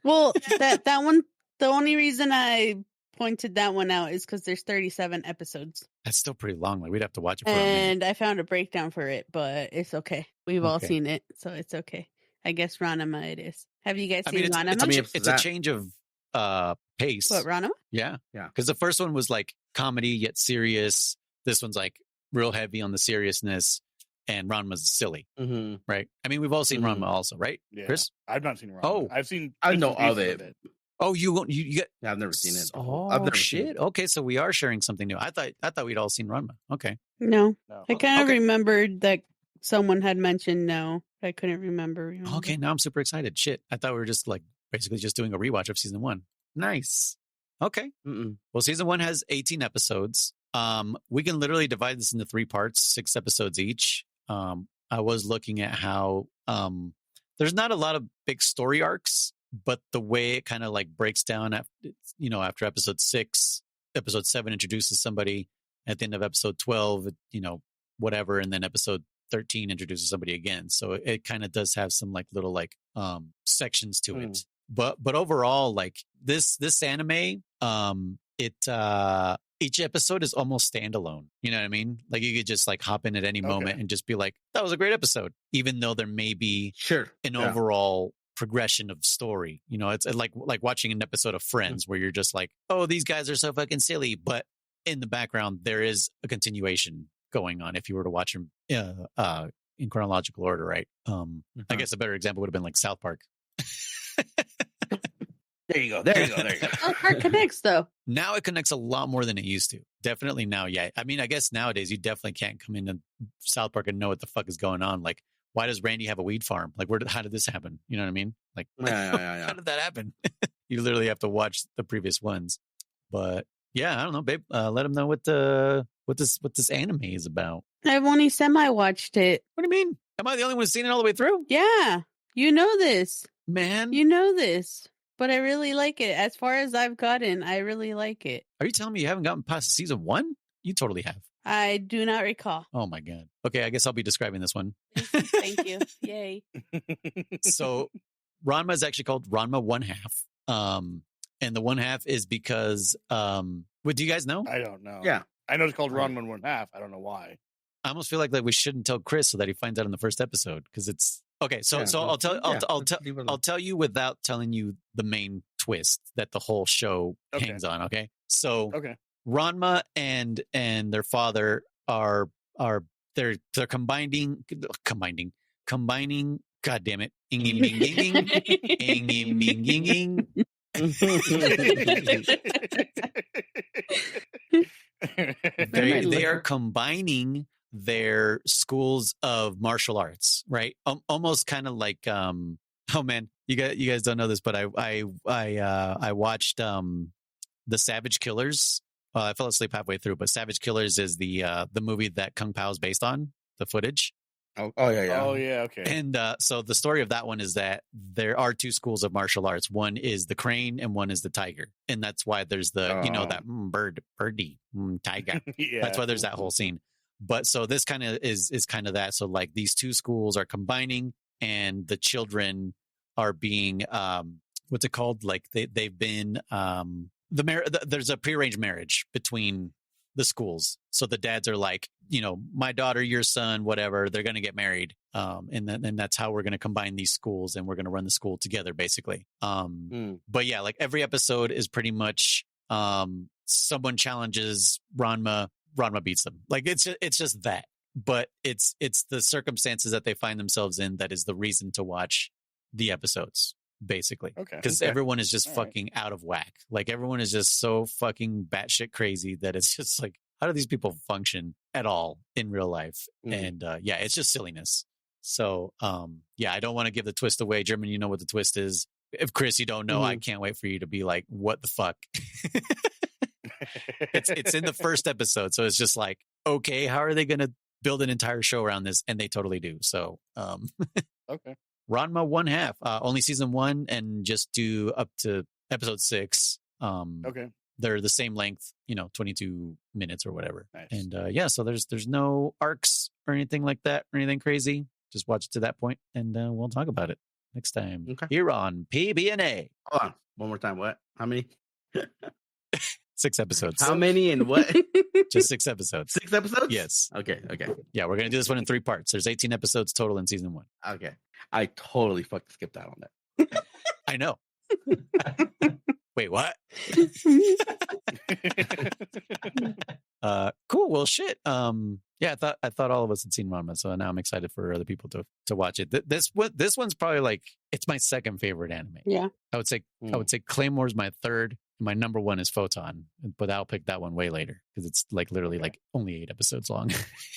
[SPEAKER 3] Well, that one. The only reason I pointed that one out is because there's 37 episodes,
[SPEAKER 1] That's still pretty long. Like we'd have to watch it for a minute.
[SPEAKER 3] and I found a breakdown for it, but it's okay. We've all
[SPEAKER 1] Okay.
[SPEAKER 3] seen it, so it's okay. I guess Ranma it is. Have you guys
[SPEAKER 1] I
[SPEAKER 3] seen
[SPEAKER 1] mean,
[SPEAKER 3] Ranma?
[SPEAKER 4] How many
[SPEAKER 1] it's
[SPEAKER 4] episodes
[SPEAKER 1] a
[SPEAKER 4] is that?
[SPEAKER 1] change of pace.
[SPEAKER 3] What, Ranma?
[SPEAKER 1] Yeah.
[SPEAKER 4] Yeah.
[SPEAKER 1] Because the first one was like comedy yet serious. This one's like real heavy on the seriousness, and Ranma's silly,
[SPEAKER 4] Mhm.
[SPEAKER 1] right? I mean, we've all seen
[SPEAKER 4] Mhm.
[SPEAKER 1] Ranma also, right?
[SPEAKER 2] Yeah.
[SPEAKER 1] Chris?
[SPEAKER 2] I've not seen Ranma.
[SPEAKER 1] Oh.
[SPEAKER 2] I've seen.
[SPEAKER 4] I
[SPEAKER 2] bits
[SPEAKER 4] know
[SPEAKER 2] and
[SPEAKER 4] of
[SPEAKER 2] pieces
[SPEAKER 4] it.
[SPEAKER 1] Oh, you get.
[SPEAKER 4] Yeah, I've never seen it.
[SPEAKER 1] Oh
[SPEAKER 4] I've never seen
[SPEAKER 1] shit!
[SPEAKER 4] it.
[SPEAKER 1] Okay, so we are sharing something new. I thought we'd all seen Ranma. Okay,
[SPEAKER 3] No,
[SPEAKER 2] No.
[SPEAKER 3] I kind of
[SPEAKER 1] Okay.
[SPEAKER 3] remembered that someone had mentioned no. I couldn't remember.
[SPEAKER 1] okay. Now I'm super excited. Shit, I thought we were just like basically just doing a rewatch of season 1. Nice. Okay.
[SPEAKER 4] Mm-mm.
[SPEAKER 1] Well, season 1 has 18 episodes. We can literally divide this into 3 parts, 6 episodes each. I was looking at how there's not a lot of big story arcs, but the way it kind of like breaks down after episode 6, episode 7 introduces somebody, at the end of episode 12, whatever, and then episode 13 introduces somebody again. So it kind of does have some like little like sections to it. But overall, like this anime, each episode is almost standalone. You know what I mean? Like you could just like hop in at any moment and just be like, that was a great episode, even though there may be
[SPEAKER 4] Sure.
[SPEAKER 1] an
[SPEAKER 4] Yeah.
[SPEAKER 1] overall progression of story. You know, it's like watching an episode of Friends where you're just like, oh, these guys are so fucking silly, but in the background there is a continuation going on if you were to watch them in chronological order, right? I guess a better example would have been like South Park.
[SPEAKER 4] There you go.
[SPEAKER 3] South Park connects though.
[SPEAKER 1] Now it connects a lot more than it used to. Definitely now, yeah. I mean, I guess nowadays you definitely can't come into South Park and know what the fuck is going on. Like, why does Randy have a weed farm? Like, how did this happen? You know what I mean? Like,
[SPEAKER 4] Yeah.
[SPEAKER 1] how did that happen? You literally have to watch the previous ones. But yeah, I don't know, babe. Let them know what this anime is about.
[SPEAKER 3] I've only semi-watched it.
[SPEAKER 1] What do you mean? Am I the only one who's seen it all the way through?
[SPEAKER 3] Yeah, you know this.
[SPEAKER 1] Man,
[SPEAKER 3] You know this. But I really like it. As far as I've gotten, I really like it.
[SPEAKER 1] are you telling me you haven't gotten past season 1? You totally have.
[SPEAKER 3] I do not recall.
[SPEAKER 1] Oh my god. Okay, I guess I'll be describing this one.
[SPEAKER 3] Thank you. Yay.
[SPEAKER 1] So Ranma is actually called Ranma 1/2. And the 1/2 is because what do you guys know?
[SPEAKER 2] I don't know.
[SPEAKER 4] Yeah.
[SPEAKER 2] I know it's called
[SPEAKER 4] Right.
[SPEAKER 2] Ranma 1/2. I don't know why.
[SPEAKER 1] I almost feel like we shouldn't tell Chris so that he finds out in the first episode because it's okay. So
[SPEAKER 4] Yeah,
[SPEAKER 1] I'll tell
[SPEAKER 4] let's leave it alone.
[SPEAKER 1] I'll tell you without telling you the main twist that the whole show
[SPEAKER 2] Okay.
[SPEAKER 1] hangs on. Okay, so
[SPEAKER 2] Okay.
[SPEAKER 1] Ranma and their father are they're combining. God damn it! Inging, bing, ging, inging, bing, ging, they are combining their schools of martial arts, right? Almost kind of like oh man, you guys don't know this, but I watched the Savage Killers I fell asleep halfway through, but Savage Killers is the movie that Kung Pao is based on, the footage.
[SPEAKER 4] Oh yeah.
[SPEAKER 2] Oh yeah, okay.
[SPEAKER 1] And so the story of that one is that there are two schools of martial arts. One is the crane and one is the tiger. And that's why there's the, that birdie, tiger.
[SPEAKER 2] Yeah.
[SPEAKER 1] That's why there's that whole scene. But so this kind of is kind of that. So like these two schools are combining and the children are being, what's it called? Like they've been, there's a prearranged marriage between the schools. So the dads are like, my daughter, your son, whatever, they're going to get married. And that's how we're going to combine these schools and we're going to run the school together, basically. But yeah, like every episode is pretty much, someone challenges Ranma beats them. Like it's just that, but it's the circumstances that they find themselves in that is the reason to watch the episodes, basically.
[SPEAKER 2] Okay.
[SPEAKER 1] Because everyone is just fucking out of whack. Like everyone is just so fucking batshit crazy that it's just like, how do these people function at all in real life? And it's just silliness. So I don't want to give the twist away. German, you know what the twist is. If Chris, you don't know, I can't wait for you to be like, what the fuck? It's in the first episode. So it's just like, okay, how are they going to build an entire show around this? And they totally do. So
[SPEAKER 2] okay.
[SPEAKER 1] Ranma 1/2, only season 1 and just do up to episode 6.
[SPEAKER 2] Okay.
[SPEAKER 1] They're the same length, 22 minutes or whatever.
[SPEAKER 2] Nice.
[SPEAKER 1] And so there's no arcs or anything like that or anything crazy. Just watch it to that point and we'll talk about it next time here on PBNA.
[SPEAKER 4] Hold on. One more time. What? How many?
[SPEAKER 1] 6 episodes.
[SPEAKER 4] How many and what?
[SPEAKER 1] Just 6 episodes.
[SPEAKER 4] 6 episodes?
[SPEAKER 1] Yes.
[SPEAKER 4] Okay.
[SPEAKER 1] Yeah, we're going to do this one in 3 parts. There's 18 episodes total in season 1.
[SPEAKER 4] Okay. I totally fucking skipped out on that.
[SPEAKER 1] I know. Wait, what? Cool. Well, shit. I thought all of us had seen Ranma, so now I'm excited for other people to watch it. This one's probably like, it's my second favorite anime.
[SPEAKER 3] Yeah.
[SPEAKER 1] I would say Claymore's my third. My number 1 is Photon, but I'll pick that one way later because it's like literally like only 8 episodes long.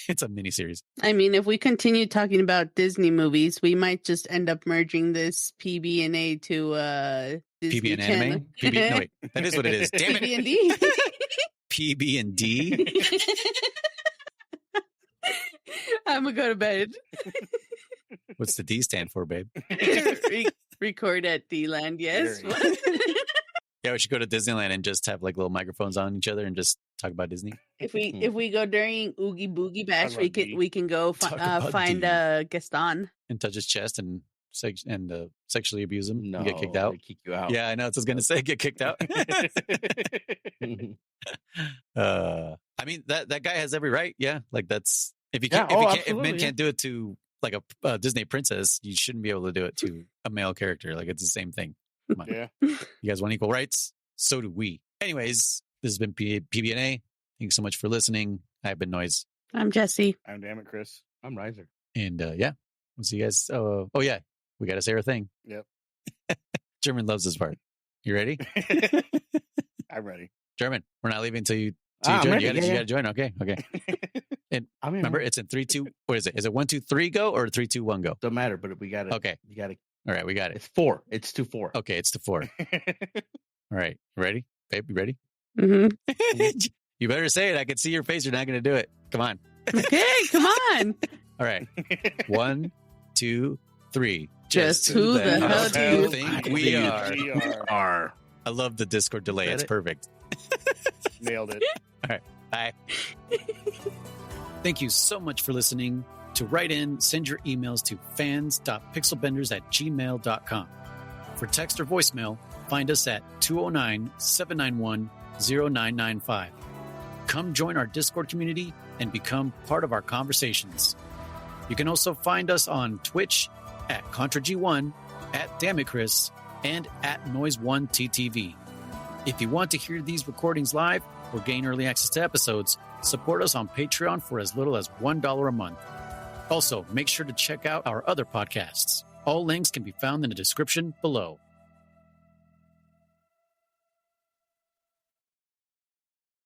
[SPEAKER 1] It's a miniseries.
[SPEAKER 3] I mean, if we continue talking about Disney movies, we might just end up merging this PB&A to Disney
[SPEAKER 1] PB and
[SPEAKER 3] Channel.
[SPEAKER 1] anime? No, wait. That is what it is. Damn it.
[SPEAKER 3] PB&D.
[SPEAKER 1] PB and D.
[SPEAKER 3] I'm going to go to bed.
[SPEAKER 1] What's the D stand for, babe?
[SPEAKER 3] Record at D-Land, yes.
[SPEAKER 1] Yeah, we should go to Disneyland and just have like little microphones on each other and just talk about Disney.
[SPEAKER 3] If we go during Oogie Boogie Bash, we can go find Gaston
[SPEAKER 1] and touch his chest and sexually abuse him.
[SPEAKER 4] No,
[SPEAKER 1] and get kicked out.
[SPEAKER 4] They kick you out.
[SPEAKER 1] Yeah, I know. It's what I was gonna say. Get kicked out. I mean that guy has every right. Yeah, like that's if men can't do it to like a Disney princess, you shouldn't be able to do it to a male character. Like it's the same thing. Come on.
[SPEAKER 2] Yeah.
[SPEAKER 1] You guys want equal rights? So do we. Anyways, this has been PBNA. Thanks so much for listening. I've been Noise.
[SPEAKER 3] I'm Jessi.
[SPEAKER 2] I'm Damn It, Chris.
[SPEAKER 4] I'm Riser.
[SPEAKER 1] And we'll see you guys. Oh yeah, we got to say our thing.
[SPEAKER 2] Yep.
[SPEAKER 1] German loves this part. You ready?
[SPEAKER 2] I'm ready.
[SPEAKER 1] German, we're not leaving until you join. You got to join. Okay. And remember, it's in 3, 2. What is it? Is it 1, 2, 3 go or 3, 2, 1 go?
[SPEAKER 4] Don't matter, but we got it.
[SPEAKER 1] Okay.
[SPEAKER 4] You got it.
[SPEAKER 1] All right, we got it.
[SPEAKER 4] It's 4. It's 2-4.
[SPEAKER 1] Okay, it's to 4. All right, ready? Babe, you ready?
[SPEAKER 3] Mm-hmm.
[SPEAKER 1] You better say it. I can see your face. You're not going to do it. Come on.
[SPEAKER 3] Okay, come on.
[SPEAKER 1] All right. 1, 2, 3.
[SPEAKER 3] Just who the hell do you
[SPEAKER 1] think we are? I love the Discord delay. It's perfect.
[SPEAKER 2] Nailed it.
[SPEAKER 1] All right. Bye. Thank you so much for listening. To write in, send your emails to fans.pixelbenders@gmail.com. For text or voicemail, find us at 209-791-0995. Come join our Discord community and become part of our conversations. You can also find us on Twitch at ContraG1, at DammItChris, and at Noise1TTV. If you want to hear these recordings live or gain early access to episodes, support us on Patreon for as little as $1 a month. Also, make sure to check out our other podcasts. All links can be found in the description below.